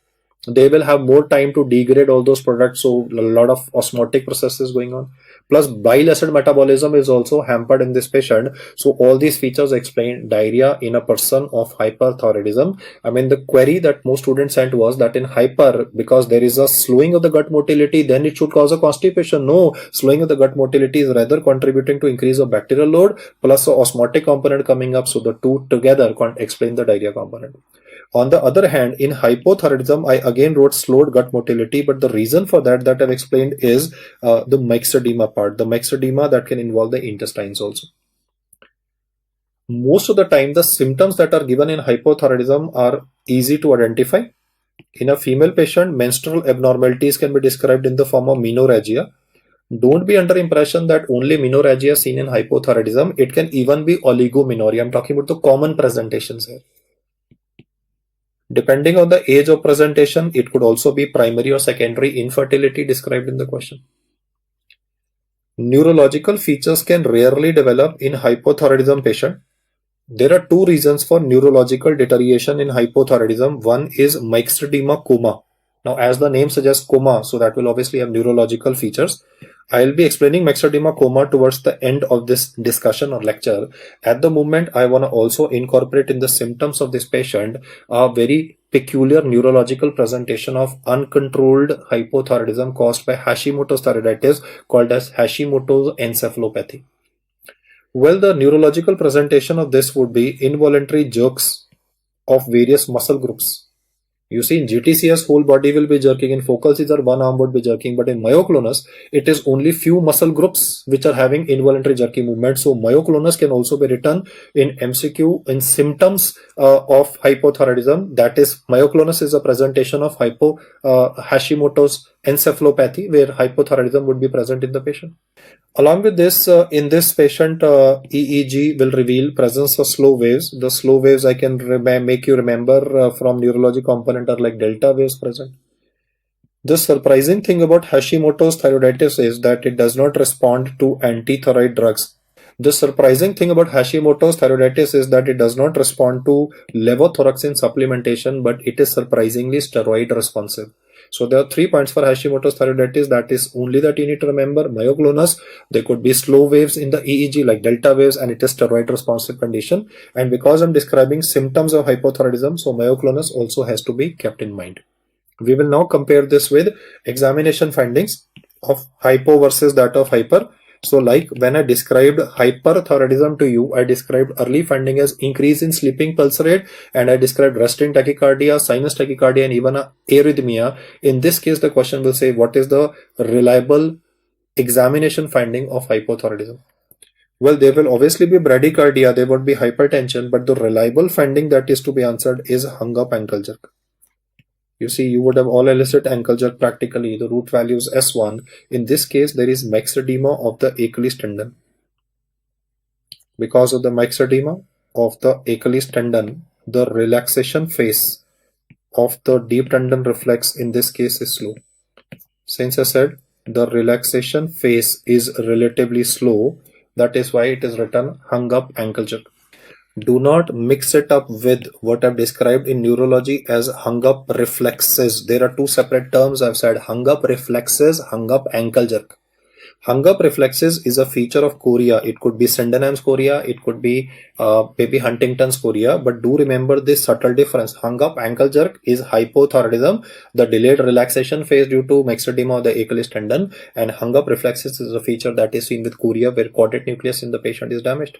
they will have more time to degrade all those products. So a lot of osmotic processes going on. Plus bile acid metabolism is also hampered in this patient. So all these features explain diarrhea in a person of hyperthyroidism. I mean, the query that most students sent was that in hyper, because there is a slowing of the gut motility, then it should cause a constipation. No, slowing of the gut motility is rather contributing to increase of bacterial load plus the osmotic component coming up. So the two together can explain the diarrhea component. On the other hand, in hypothyroidism, I again wrote slowed gut motility, but the reason for that I've explained is the myxedema part, the myxedema that can involve the intestines also. Most of the time, the symptoms that are given in hypothyroidism are easy to identify. In a female patient, menstrual abnormalities can be described in the form of menorrhagia. Don't be under impression that only menorrhagia seen in hypothyroidism. It can even be oligomenorrhea. I'm talking about the common presentations here. Depending on the age of presentation, it could also be primary or secondary infertility described in the question. Neurological features can rarely develop in hypothyroidism patient. There are two reasons for neurological deterioration in hypothyroidism. One is myxedema coma. Now, as the name suggests, coma, so that will obviously have neurological features. I'll be explaining myxedema coma towards the end of this discussion or lecture. At the moment, I want to also incorporate in the symptoms of this patient a very peculiar neurological presentation of uncontrolled hypothyroidism caused by Hashimoto's thyroiditis, called as Hashimoto's encephalopathy. Well, the neurological presentation of this would be involuntary jerks of various muscle groups. You see, in GTCS, whole body will be jerking. In focal seizure, one arm would be jerking. But in myoclonus, it is only few muscle groups which are having involuntary jerky movement. So myoclonus can also be written in MCQ in symptoms of hypothyroidism. That is, myoclonus is a presentation of Hashimoto's encephalopathy, where hypothyroidism would be present in the patient. Along with this, in this patient, EEG will reveal presence of slow waves. The slow waves I can make you remember from neurology component are like delta waves present. The surprising thing about Hashimoto's thyroiditis is that it does not respond to anti-thyroid drugs. The surprising thing about Hashimoto's thyroiditis is that it does not respond to levothyroxine supplementation, but it is surprisingly steroid responsive. So there are 3 points for Hashimoto's thyroiditis. That is only that you need to remember. Myoclonus, there could be slow waves in the EEG like delta waves, and it is steroid responsive condition. And because I'm describing symptoms of hypothyroidism, so myoclonus also has to be kept in mind. We will now compare this with examination findings of hypo versus that of hyper. So like when I described hyperthyroidism to you, I described early finding as increase in sleeping pulse rate, and I described resting tachycardia, sinus tachycardia, and even arrhythmia. In this case, the question will say, what is the reliable examination finding of hypothyroidism? Well, there will obviously be bradycardia, there would be hypertension, but the reliable finding that is to be answered is hung up ankle jerk. You see, you would have all illicit ankle jerk practically. The root value is S1. In this case, there is myxedema of the Achilles tendon. Because of the myxedema of the Achilles tendon, the relaxation phase of the deep tendon reflex in this case is slow. Since I said the relaxation phase is relatively slow, that is why it is written hung up ankle jerk. Do not mix it up with what I've described in neurology as hung up reflexes. There are two separate terms. I've said hung up reflexes, hung up ankle jerk. Hung up reflexes is a feature of chorea. It could be Sydenham's chorea, it could be maybe Huntington's chorea, but do remember this subtle difference. Hung up ankle jerk is hypothyroidism, the delayed relaxation phase due to myxedema of the Achilles tendon, and hung up reflexes is a feature that is seen with chorea where quadrate nucleus in the patient is damaged.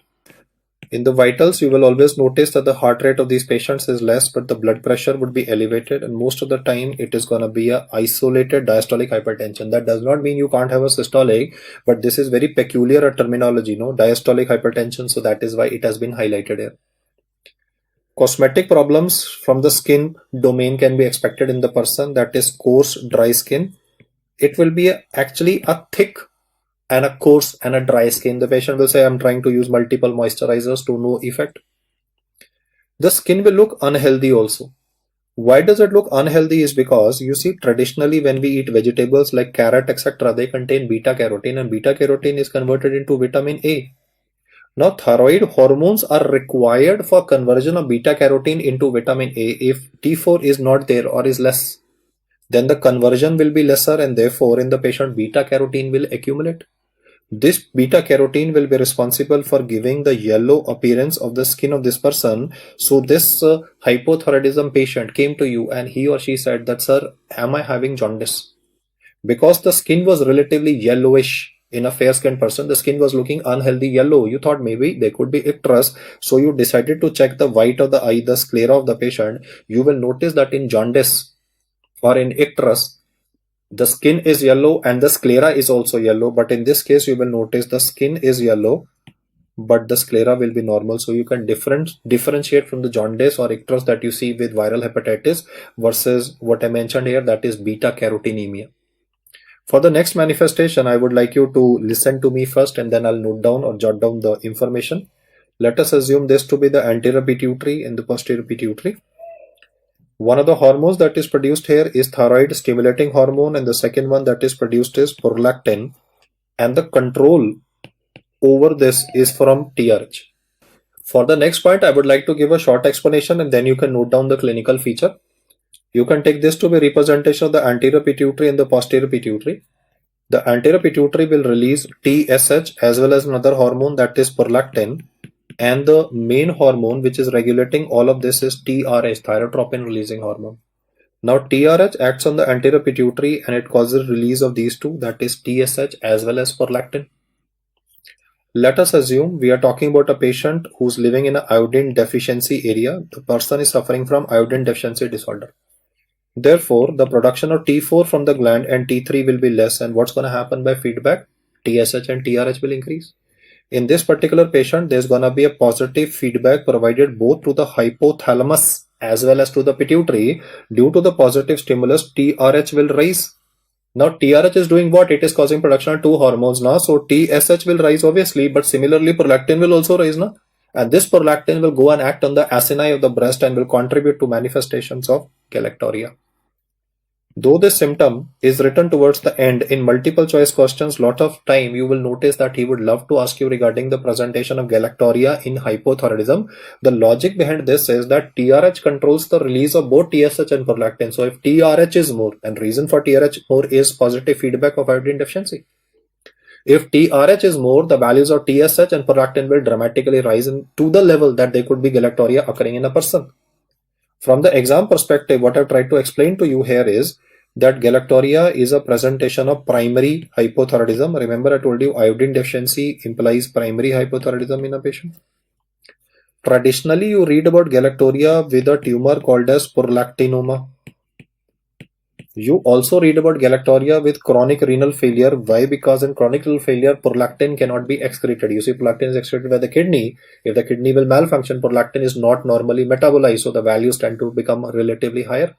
In the vitals, you will always notice that the heart rate of these patients is less, but the blood pressure would be elevated, and most of the time it is going to be a isolated diastolic hypertension. That does not mean you can't have a systolic, but this is very peculiar a terminology, no, diastolic hypertension, so that is why it has been highlighted here. Cosmetic problems from the skin domain can be expected in the person, that is coarse, dry skin. It will be actually a thick and a coarse and a dry skin. The patient will say, I'm trying to use multiple moisturizers to no effect. The skin will look unhealthy also. Why does it look unhealthy is because you see traditionally when we eat vegetables like carrot etc., they contain beta carotene, and beta carotene is converted into vitamin A. Now thyroid hormones are required for conversion of beta carotene into vitamin A. If T4 is not there or is less, then the conversion will be lesser, and therefore in the patient beta carotene will accumulate. This beta carotene will be responsible for giving the yellow appearance of the skin of this person. So this hypothyroidism patient came to you and he or she said that, sir, am I having jaundice? Because the skin was relatively yellowish in a fair skinned person, the skin was looking unhealthy yellow. You thought maybe they could be icterus. So you decided to check the white of the eye, the sclera of the patient. You will notice that in jaundice or in icterus, the skin is yellow and the sclera is also yellow, but in this case you will notice the skin is yellow but the sclera will be normal. So you can differentiate from the jaundice or icterus that you see with viral hepatitis versus what I mentioned here, that is beta carotenemia. For the next manifestation, I would like you to listen to me first and then I'll note down or jot down the information. Let us assume this to be the anterior pituitary and the posterior pituitary. One of the hormones that is produced here is thyroid stimulating hormone, and the second one that is produced is prolactin, and the control over this is from TRH. For the next point, I would like to give a short explanation and then you can note down the clinical feature. You can take this to be representation of the anterior pituitary and the posterior pituitary. The anterior pituitary will release TSH as well as another hormone that is prolactin, and the main hormone which is regulating all of this is TRH, thyrotropin releasing hormone. Now TRH acts on the anterior pituitary and it causes release of these two, that is TSH as well as prolactin. Let us assume we are talking about a patient who's living in an iodine deficiency area. The person is suffering from iodine deficiency disorder. Therefore, the production of T4 from the gland and T3 will be less, and what's going to happen by feedback? TSH and TRH will increase. In this particular patient, there's going to be a positive feedback provided both to the hypothalamus as well as to the pituitary. Due to the positive stimulus, TRH will rise. Now TRH is doing what? It is causing production of two hormones now. So TSH will rise obviously, but similarly prolactin will also rise now. And this prolactin will go and act on the acini of the breast and will contribute to manifestations of galactorrhea. Though this symptom is written towards the end in multiple choice questions, lot of time you will notice that he would love to ask you regarding the presentation of galactorrhea in hypothyroidism. The logic behind this is that TRH controls the release of both TSH and prolactin. So if TRH is more, and reason for TRH more is positive feedback of iodine deficiency. If TRH is more, the values of TSH and prolactin will dramatically rise to the level that there could be galactorrhea occurring in a person. From the exam perspective, what I've tried to explain to you here is that galactorrhea is a presentation of primary hypothyroidism. Remember, I told you iodine deficiency implies primary hypothyroidism in a patient. Traditionally, you read about galactorrhea with a tumor called as prolactinoma. You also read about galactorrhea with chronic renal failure. Why? Because in chronic renal failure, prolactin cannot be excreted. You see, prolactin is excreted by the kidney. If the kidney will malfunction, prolactin is not normally metabolized, so the values tend to become relatively higher.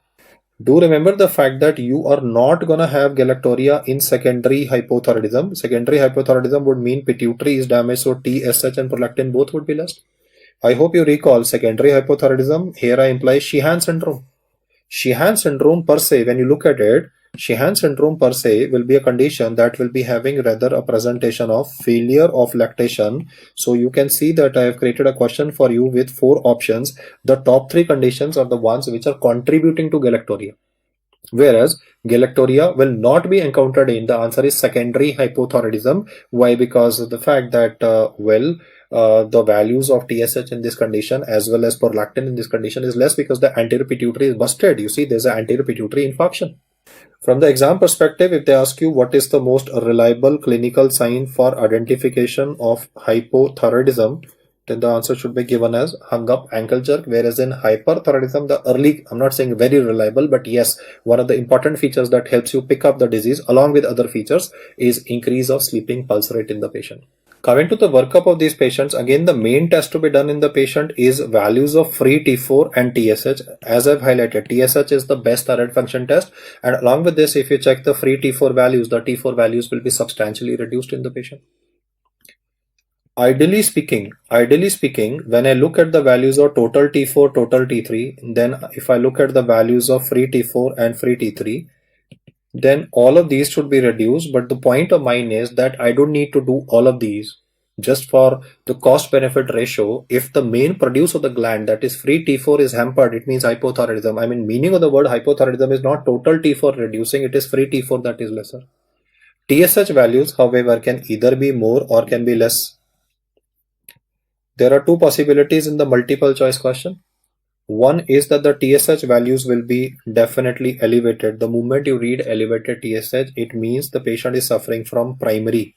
Do remember the fact that you are not going to have galactorrhea in secondary hypothyroidism. Secondary hypothyroidism would mean pituitary is damaged, so TSH and prolactin both would be lost. I hope you recall secondary hypothyroidism. Here I imply Sheehan syndrome. Sheehan syndrome per se, when you look at it, Sheehan syndrome per se will be a condition that will be having rather a presentation of failure of lactation. So you can see that I have created a question for you with 4 options. The top 3 conditions are the ones which are contributing to galactorrhea. Whereas galactorrhea will not be encountered in, the answer is secondary hypothyroidism. Why? Because of the fact that, the values of TSH in this condition as well as prolactin in this condition is less because the anterior pituitary is busted. You see, there's an anterior pituitary infarction. From the exam perspective, if they ask you what is the most reliable clinical sign for identification of hypothyroidism, then the answer should be given as hung up ankle jerk. Whereas in hyperthyroidism, the early, I'm not saying very reliable, but yes, one of the important features that helps you pick up the disease along with other features is increase of sleeping pulse rate in the patient. Coming to the workup of these patients, again, the main test to be done in the patient is values of free T4 and TSH. As I've highlighted, TSH is the best thyroid function test. And along with this, if you check the free T4 values, the T4 values will be substantially reduced in the patient. Ideally speaking, when I look at the values of total T4, total T3, then if I look at the values of free T4 and free T3, then all of these should be reduced. But the point of mine is that I don't need to do all of these just for the cost benefit ratio. If the main produce of the gland, that is free T4, is hampered, it means hypothyroidism. I mean, meaning of the word hypothyroidism is not total T4 reducing, it is free T4 that is lesser. TSH values, however, can either be more or can be less. There are two possibilities in the multiple choice question. One is that the TSH values will be definitely elevated. The moment you read elevated TSH, it means the patient is suffering from primary.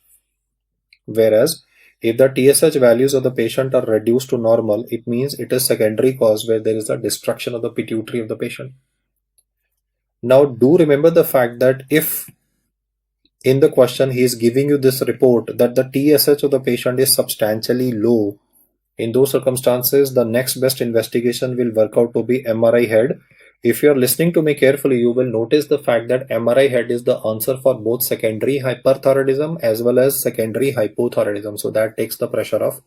Whereas if the TSH values of the patient are reduced to normal, it means it is secondary cause where there is a destruction of the pituitary of the patient. Now do remember the fact that if in the question he is giving you this report that the TSH of the patient is substantially low, in those circumstances, the next best investigation will work out to be MRI head. If you are listening to me carefully, you will notice the fact that MRI head is the answer for both secondary hyperthyroidism as well as secondary hypothyroidism. So that takes the pressure off.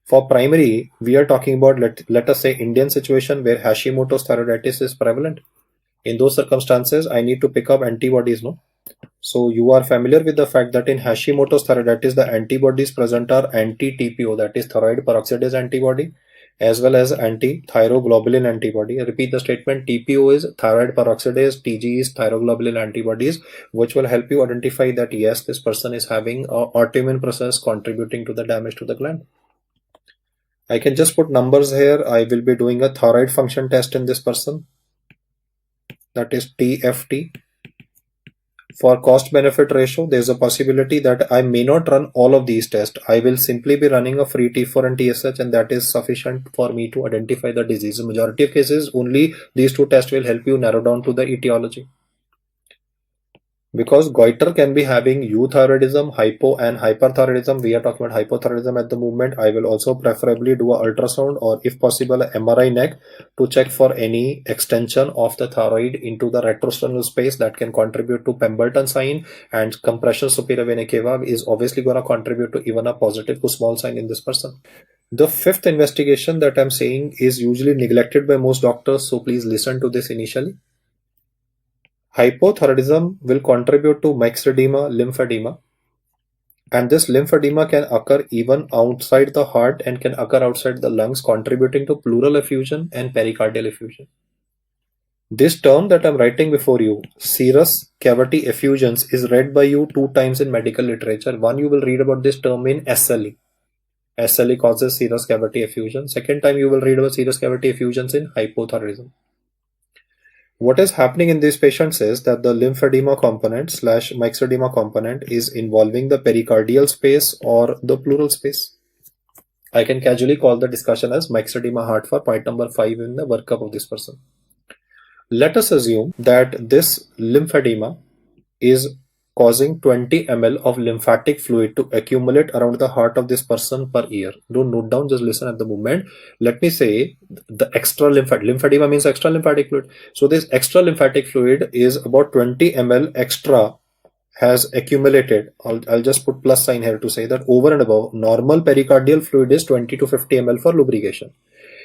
For primary, we are talking about, let us say, Indian situation where Hashimoto's thyroiditis is prevalent. In those circumstances, I need to pick up antibodies, no? So you are familiar with the fact that in Hashimoto's thyroiditis, the antibodies present are anti-TPO, that is thyroid peroxidase antibody, as well as anti-thyroglobulin antibody. I repeat the statement, TPO is thyroid peroxidase, TG is thyroglobulin antibodies, which will help you identify that yes, this person is having an autoimmune process contributing to the damage to the gland. I can just put numbers here. I will be doing a thyroid function test in this person, that is TFT. For cost benefit ratio, there's a possibility that I may not run all of these tests. I will simply be running a free T4 and TSH, and that is sufficient for me to identify the disease. In majority of cases, only these two tests will help you narrow down to the etiology. Because goiter can be having euthyroidism, hypo and hyperthyroidism. We are talking about hypothyroidism at the moment. I will also preferably do a ultrasound or if possible a MRI neck to check for any extension of the thyroid into the retrosternal space that can contribute to Pemberton sign, and compression superior vena cava is obviously going to contribute to even a positive Kussmaul sign in this person. The fifth investigation that I'm saying is usually neglected by most doctors, so please listen to this initially. Hypothyroidism will contribute to myxedema, lymphedema, and this lymphedema can occur even outside the heart and can occur outside the lungs, contributing to pleural effusion and pericardial effusion. This term that I'm writing before you, serous cavity effusions, is read by you 2 times in medical literature. One, you will read about this term in SLE. SLE causes serous cavity effusion. Second time you will read about serous cavity effusions in hypothyroidism. What is happening in these patients is that the lymphedema component / myxedema component is involving the pericardial space or the pleural space. I can casually call the discussion as myxedema heart for point number 5 in the workup of this person. Let us assume that this lymphedema is causing 20 ml of lymphatic fluid to accumulate around the heart of this person per year. Don't note down, just listen at the moment. Let me say the extra lymphedema means extra lymphatic fluid. So this extra lymphatic fluid is about 20 ml extra has accumulated. I'll just put plus sign here to say that over and above normal pericardial fluid is 20 to 50 ml for lubrication.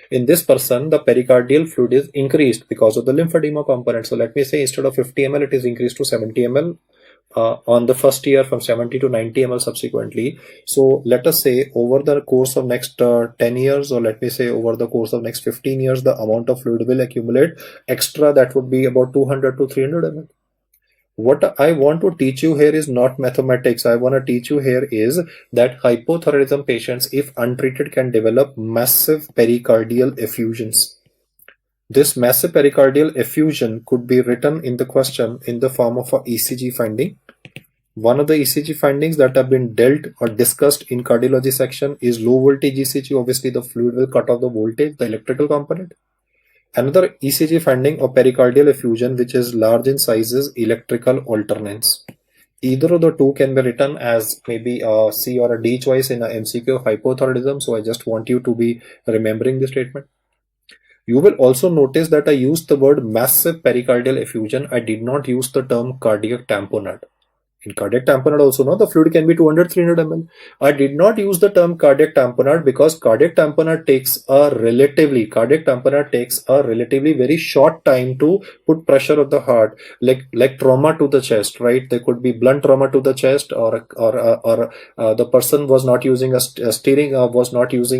In this person, the pericardial fluid is increased because of the lymphedema component. So let me say instead of 50 ml, it is increased to 70 ml on the first year from 70 to 90 ml subsequently. So let us say over the course of next 10 years, or let me say over the course of next 15 years, the amount of fluid will accumulate extra. That would be about 200 to 300 ml. What I want to teach you here is not mathematics. I want to teach you here is that hypothyroidism patients, if untreated, can develop massive pericardial effusions. This massive pericardial effusion could be written in the question in the form of a ECG finding. One of the ECG findings that have been dealt or discussed in cardiology section is low voltage ECG. Obviously, the fluid will cut off the voltage, the electrical component. Another ECG finding of pericardial effusion, which is large in size, is electrical alternance. Either of the two can be written as maybe a C or a D choice in a MCQ of hypothyroidism. So I just want you to be remembering the statement. You will also notice that I used the word massive pericardial effusion. I did not use the term cardiac tamponade. In cardiac tamponade also, no, the fluid can be 200-300 ml. I did not use the term cardiac tamponade because cardiac tamponade takes a relatively very short time to put pressure on the heart, like trauma to the chest, right? There could be blunt trauma to the chest, or the person was not using a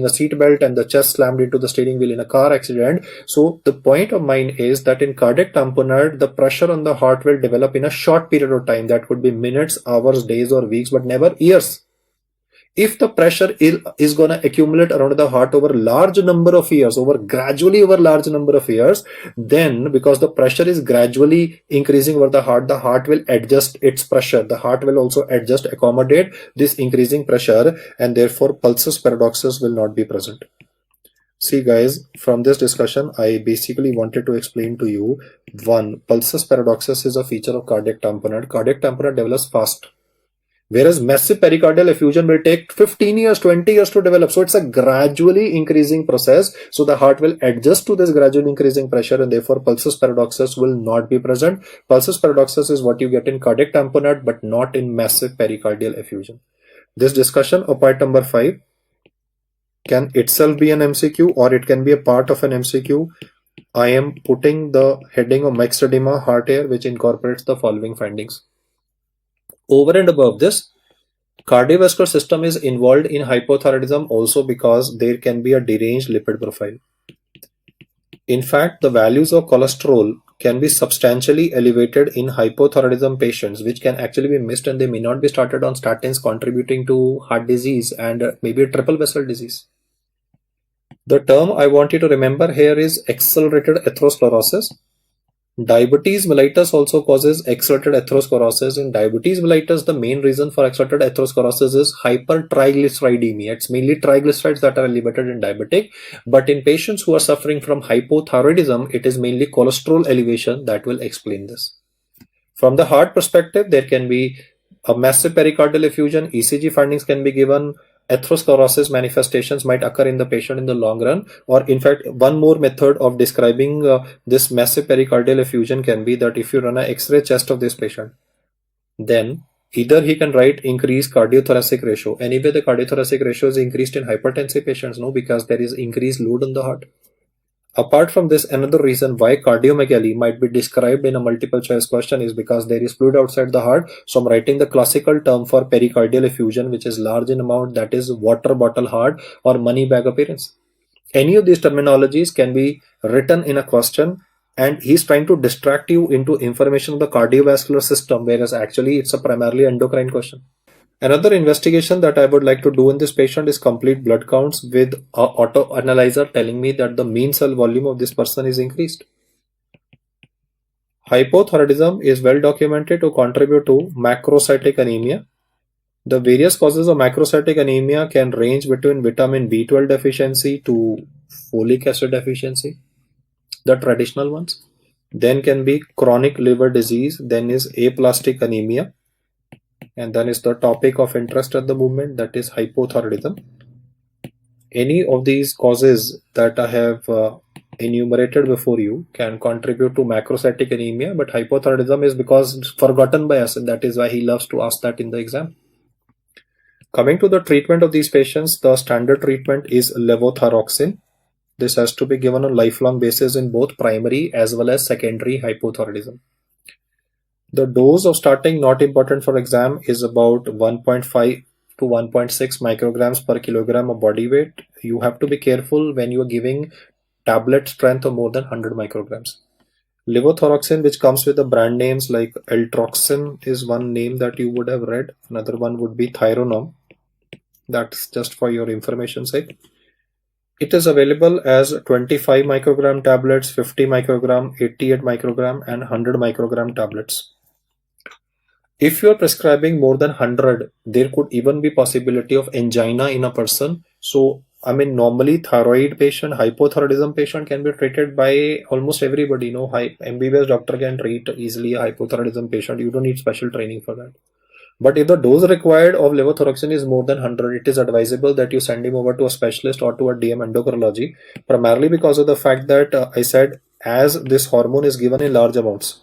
seat belt and the chest slammed into the steering wheel in a car accident. So the point of mine is that in cardiac tamponade, the pressure on the heart will develop in a short period of time. That could be minutes, hours, days, or weeks, but never years. If the pressure is going to accumulate around the heart over large number of years, gradually over large number of years, then because the pressure is gradually increasing over the heart will adjust its pressure. The heart will also adjust, accommodate this increasing pressure, and therefore pulsus paradoxus will not be present. See guys, from this discussion, I basically wanted to explain to you, one, pulsus paradoxus is a feature of cardiac tamponade. Cardiac tamponade develops fast, whereas massive pericardial effusion will take 15 years, 20 years to develop. So it's a gradually increasing process. So the heart will adjust to this gradually increasing pressure, and therefore pulsus paradoxus will not be present. Pulsus paradoxus is what you get in cardiac tamponade, but not in massive pericardial effusion. This discussion of point number 5 can itself be an MCQ, or it can be a part of an MCQ. I am putting the heading of mixed edema heart air, which incorporates the following findings. Over and above this, cardiovascular system is involved in hypothyroidism also because there can be a deranged lipid profile. In fact, the values of cholesterol can be substantially elevated in hypothyroidism patients, which can actually be missed, and they may not be started on statins, contributing to heart disease and maybe a triple vessel disease. The term I want you to remember here is accelerated atherosclerosis. Diabetes mellitus also causes accelerated atherosclerosis. In diabetes mellitus, the main reason for accelerated atherosclerosis is hypertriglyceridemia. It's mainly triglycerides that are elevated in diabetic, but in patients who are suffering from hypothyroidism, it is mainly cholesterol elevation that will explain this. From the heart perspective, there can be a massive pericardial effusion. ECG findings can be given. Atherosclerosis manifestations might occur in the patient in the long run, or in fact, one more method of describing this massive pericardial effusion can be that if you run an X-ray chest of this patient, then either he can write increased cardiothoracic ratio. Anyway, the cardiothoracic ratio is increased in hypertensive patients, no, because there is increased load on the heart. Apart from this, another reason why cardiomegaly might be described in a multiple choice question is because there is fluid outside the heart. So I'm writing the classical term for pericardial effusion, which is large in amount, that is water bottle heart or money bag appearance. Any of these terminologies can be written in a question, and he's trying to distract you into information of the cardiovascular system, whereas actually it's a primarily endocrine question. Another investigation that I would like to do in this patient is complete blood counts with an auto analyzer telling me that the mean cell volume of this person is increased. Hypothyroidism is well documented to contribute to macrocytic anemia. The various causes of macrocytic anemia can range between vitamin B12 deficiency to folic acid deficiency, the traditional ones. Then can be chronic liver disease, then is aplastic anemia, and then is the topic of interest at the moment, that is hypothyroidism. Any of these causes that I have enumerated before you can contribute to macrocytic anemia, but hypothyroidism is because it's forgotten by us, and that is why he loves to ask that in the exam. Coming to the treatment of these patients, the standard treatment is levothyroxine. This has to be given on lifelong basis in both primary as well as secondary hypothyroidism. The dose of starting, not important for exam, is about 1.5 to 1.6 micrograms per kilogram of body weight. You have to be careful when you are giving tablet strength of more than 100 micrograms. Levothyroxine, which comes with the brand names like Eltroxin, is one name that you would have read. Another one would be Thyronorm. That's just for your information sake. It is available as 25 microgram tablets, 50 microgram, 88 microgram, and 100 microgram tablets. If you are prescribing more than 100, there could even be possibility of angina in a person. So, I mean, normally thyroid patient, hypothyroidism patient can be treated by almost everybody. You know, MBBS doctor can treat easily a hypothyroidism patient. You don't need special training for that. But if the dose required of levothyroxine is more than 100, it is advisable that you send him over to a specialist or to a DM endocrinology, primarily because of the fact that I said as this hormone is given in large amounts,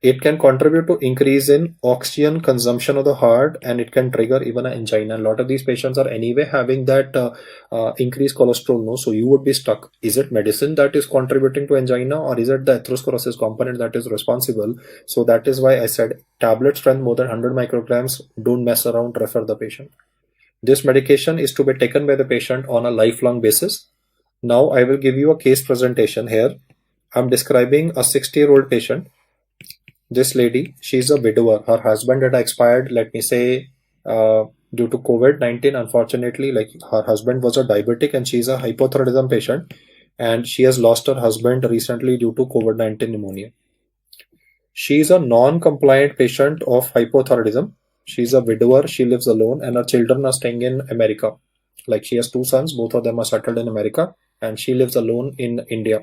it can contribute to increase in oxygen consumption of the heart, and it can trigger even an angina. A lot of these patients are anyway having that increased cholesterol, no? So you would be stuck. Is it medicine that is contributing to angina, or is it the atherosclerosis component that is responsible? So that is why I said tablet strength more than 100 micrograms. Don't mess around, refer the patient. This medication is to be taken by the patient on a lifelong basis. Now I will give you a case presentation here. I'm describing a 60-year-old patient. This lady, she's a widower. Her husband had expired, let me say, due to COVID-19. Unfortunately, like, her husband was a diabetic and she's a hypothyroidism patient, and she has lost her husband recently due to COVID-19 pneumonia. She is a non-compliant patient of hypothyroidism. She's a widower, she lives alone, and her children are staying in America. Like, she has two sons, both of them are settled in America, and she lives alone in India.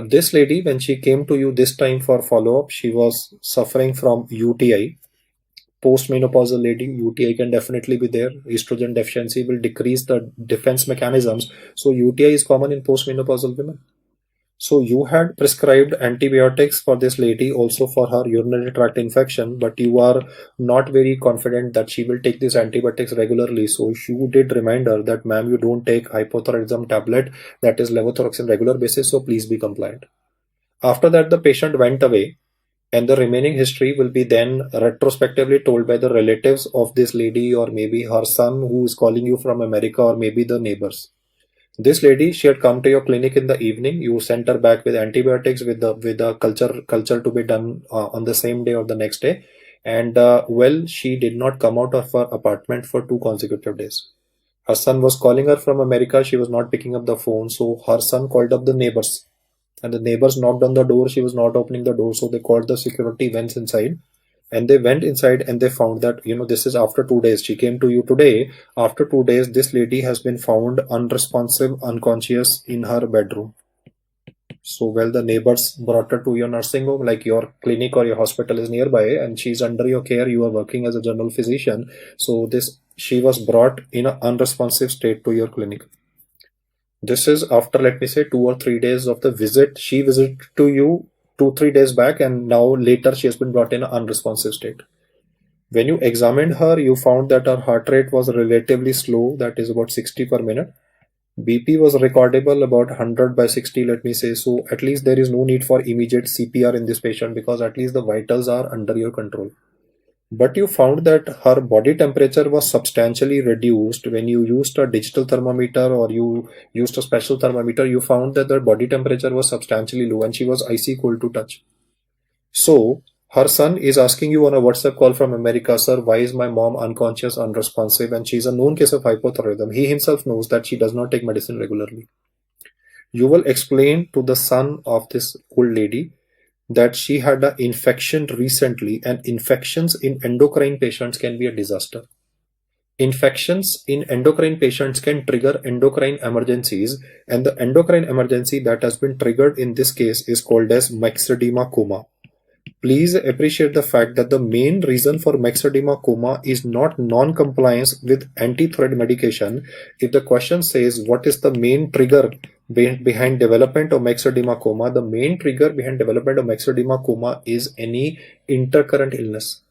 This lady, when she came to you this time for follow-up, she was suffering from UTI. Postmenopausal lady, UTI can definitely be there. Estrogen deficiency will decrease the defense mechanisms. So UTI is common in postmenopausal women. So you had prescribed antibiotics for this lady also for her urinary tract infection, but you are not very confident that she will take these antibiotics regularly. So you did remind her that, ma'am, you don't take hypothyroidism tablet, that is levothyroxine, regular basis, so please be compliant. After that, the patient went away, and the remaining history will be then retrospectively told by the relatives of this lady, or maybe her son who is calling you from America, or maybe the neighbors. This lady, she had come to your clinic in the evening. You sent her back with antibiotics, with the culture to be done on the same day or the next day, and well, she did not come out of her apartment for 2 consecutive days. Her son was calling her from America. She was not picking up the phone, so her son called up the neighbors, and the neighbors knocked on the door. She was not opening the door, so they called the security, went inside, and they went inside and they found that, this is after 2 days. She came to you today. After 2 days, this lady has been found unresponsive, unconscious in her bedroom. So, well, the neighbors brought her to your nursing home, like your clinic or your hospital is nearby, and she's under your care. You are working as a general physician. So she was brought in an unresponsive state to your clinic. This is after, let me say, 2 or 3 days of the visit. She visited to you 2-3 days back, and now later she has been brought in an unresponsive state. When you examined her, you found that her heart rate was relatively slow, that is about 60 per minute. BP was recordable about 100 by 60, let me say. So at least there is no need for immediate CPR in this patient, because at least the vitals are under your control. But you found that her body temperature was substantially reduced when you used a digital thermometer or you used a special thermometer. You found that her body temperature was substantially low and she was icy cold to touch. So her son is asking you on a WhatsApp call from America, sir, why is my mom unconscious, unresponsive, and she's a known case of hypothyroidism. He himself knows that she does not take medicine regularly. You will explain to the son of this old lady that she had an infection recently, and infections in endocrine patients can be a disaster. Infections in endocrine patients can trigger endocrine emergencies, and the endocrine emergency that has been triggered in this case is called as myxedema coma. Please appreciate the fact that the main reason for myxedema coma is not non-compliance with anti-thyroid medication. If the question says what is the main trigger behind development of myxedema coma, the main trigger behind development of myxedema coma is any intercurrent illness.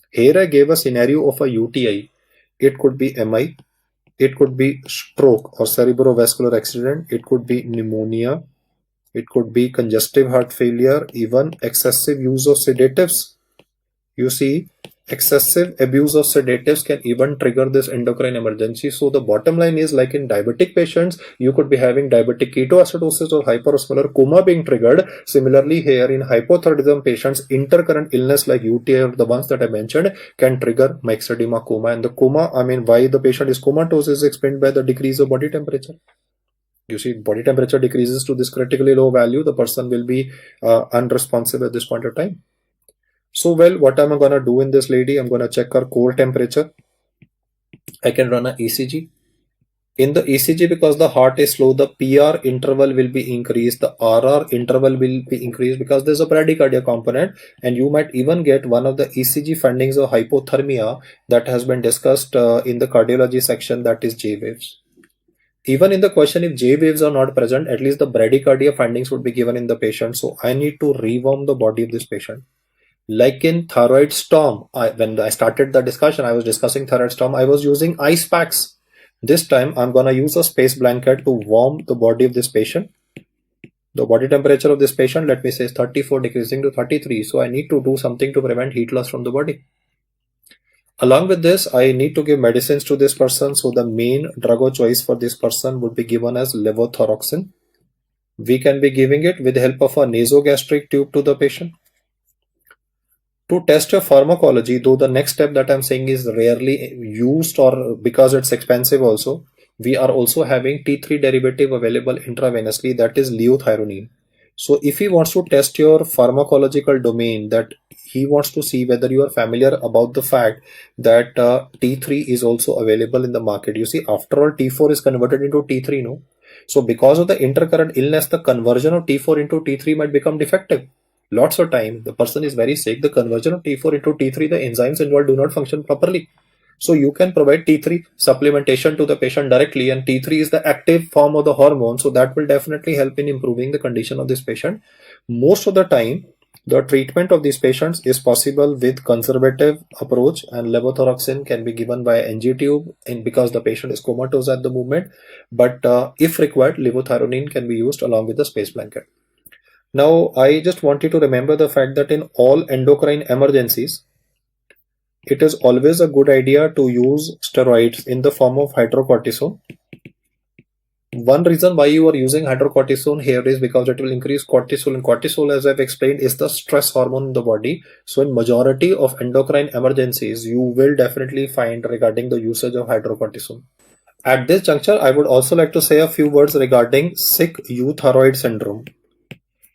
Here I gave a scenario of a UTI. It could be MI, it could be stroke or cerebrovascular accident, it could be pneumonia, It could be congestive heart failure, even excessive use of sedatives. You see, excessive abuse of sedatives can even trigger this endocrine emergency. So the bottom line is, like in diabetic patients, you could be having diabetic ketoacidosis or hyperosmolar coma being triggered. Similarly, here in hypothyroidism patients, intercurrent illness like UTI or the ones that I mentioned can trigger myxedema coma. And the coma, I mean, why the patient is comatose is explained by the decrease of body temperature. You see, body temperature decreases to this critically low value, the person will be unresponsive at this point of time. So, well, what am I going to do in this lady? I'm going to check her core temperature. I can run an ECG. In the ECG, because the heart is slow, the PR interval will be increased, the RR interval will be increased because there's a bradycardia component, and you might even get one of the ECG findings of hypothermia that has been discussed in the cardiology section, that is J waves. Even in the question, if J waves are not present, at least the bradycardia findings would be given in the patient. So I need to rewarm the body of this patient. Like in thyroid storm, when I started the discussion, I was discussing thyroid storm, I was using ice packs. This time I'm going to use a space blanket to warm the body of this patient. The body temperature of this patient, let me say, is 34 decreasing to 33. So I need to do something to prevent heat loss from the body. Along with this, I need to give medicines to this person. So the main drug of choice for this person would be given as levothyroxine. We can be giving it with the help of a nasogastric tube to the patient. To test your pharmacology, though the next step that I'm saying is rarely used, or because it's expensive also, we are also having T3 derivative available intravenously, that is liothyronine. So if he wants to test your pharmacological domain, that he wants to see whether you are familiar about the fact that T3 is also available in the market. You see, after all, T4 is converted into T3, no? So because of the intercurrent illness, the conversion of T4 into T3 might become defective. Lots of time, the person is very sick, the conversion of T4 into T3, the enzymes involved do not function properly. So you can provide T3 supplementation to the patient directly, and T3 is the active form of the hormone. So that will definitely help in improving the condition of this patient. Most of the time, the treatment of these patients is possible with conservative approach, and levothyroxine can be given by NG tube because the patient is comatose at the moment. But if required, levothyronine can be used along with the space blanket. Now, I just want you to remember the fact that in all endocrine emergencies, it is always a good idea to use steroids in the form of hydrocortisone. One reason why you are using hydrocortisone here is because it will increase cortisol, and cortisol, as I've explained, is the stress hormone in the body. So in majority of endocrine emergencies, you will definitely find regarding the usage of hydrocortisone. At this juncture, I would also like to say a few words regarding sick euthyroid syndrome.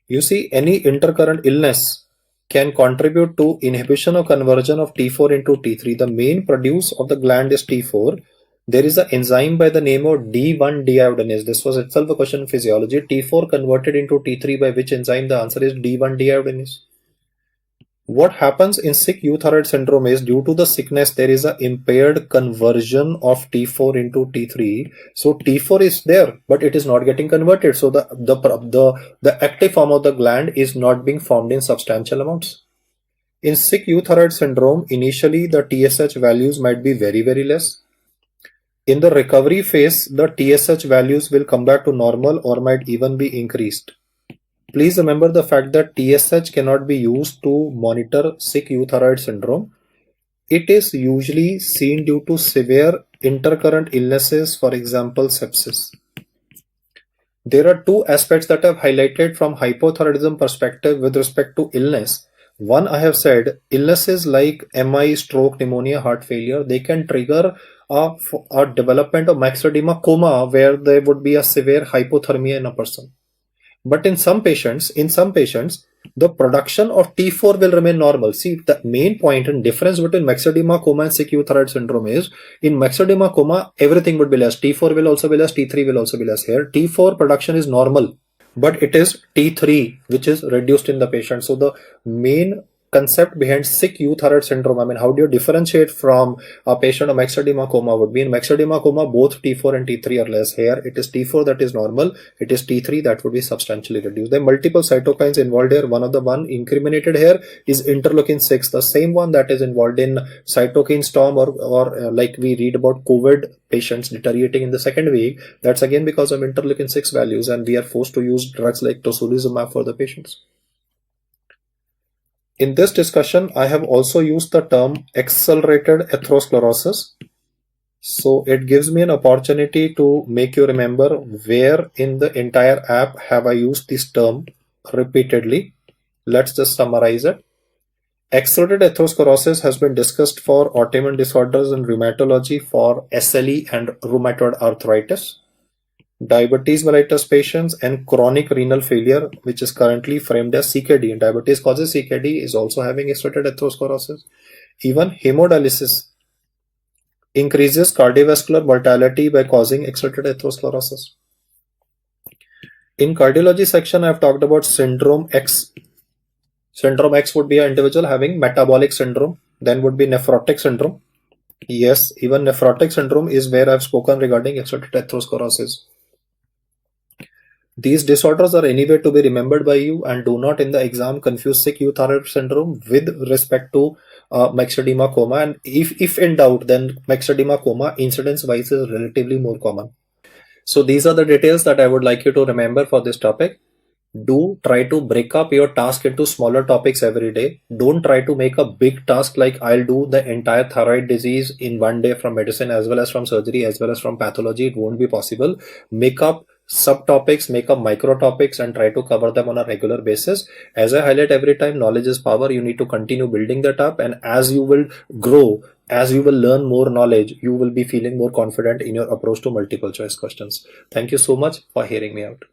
You see, any intercurrent illness can contribute to inhibition of conversion of T4 into T3. The main produce of the gland is T4. There is an enzyme by the name of D1 deiodinase. This was itself a question in physiology. T4 converted into T3 by which enzyme? The answer is D1 deiodinase. What happens in sick euthyroid syndrome is, due to the sickness, there is an impaired conversion of T4 into T3. So T4 is there, but it is not getting converted. So the active form of the gland is not being formed in substantial amounts. In sick euthyroid syndrome, initially the TSH values might be very, very less. In the recovery phase, the TSH values will come back to normal or might even be increased. Please remember the fact that TSH cannot be used to monitor sick euthyroid syndrome. It is usually seen due to severe intercurrent illnesses, for example, sepsis. There are two aspects that I've highlighted from hypothyroidism perspective with respect to illness. One, I have said, illnesses like MI, stroke, pneumonia, heart failure, they can trigger a development of myxedema coma where there would be a severe hypothermia in a person. But in some patients, the production of T4 will remain normal. See, the main point and difference between myxedema coma and sick euthyroid syndrome is, in myxedema coma, everything would be less. T4 will also be less, T3 will also be less. Here, T4 production is normal, but it is T3 which is reduced in the patient. So the main concept behind sick euthyroid syndrome? I mean, how do you differentiate from a patient of myxedema coma would be? In myxedema coma, both T4 and T3 are less. Here, it is T4 that is normal. It is T3 that would be substantially reduced. There are multiple cytokines involved here. One of the one incriminated here is interleukin 6, the same one that is involved in cytokine storm or like we read about COVID patients deteriorating in the second week. That's again because of interleukin 6 values, and we are forced to use drugs like tocilizumab for the patients. In this discussion, I have also used the term accelerated atherosclerosis. So it gives me an opportunity to make you remember where in the entire app have I used this term repeatedly. Let's just summarize it. Accelerated atherosclerosis has been discussed for autoimmune disorders and rheumatology for SLE and rheumatoid arthritis, diabetes mellitus patients, and chronic renal failure, which is currently framed as CKD. And diabetes causes CKD is also having accelerated atherosclerosis. Even hemodialysis increases cardiovascular mortality by causing accelerated atherosclerosis. In cardiology section, I have talked about syndrome X. Syndrome X would be an individual having metabolic syndrome. Then would be nephrotic syndrome. Yes, even nephrotic syndrome is where I have spoken regarding accelerated atherosclerosis. These disorders are anyway to be remembered by you, and do not in the exam confuse sick euthyroid syndrome with respect to myxedema coma. And if in doubt, then myxedema coma incidence wise is relatively more common. So these are the details that I would like you to remember for this topic. Do try to break up your task into smaller topics every day. Don't try to make a big task like I'll do the entire thyroid disease in one day from medicine as well as from surgery as well as from pathology. It won't be possible. Make up subtopics, make up micro topics, and try to cover them on a regular basis. As I highlight every time, knowledge is power. You need to continue building that up, and as you will grow, as you will learn more knowledge, you will be feeling more confident in your approach to multiple choice questions. Thank you so much for hearing me out.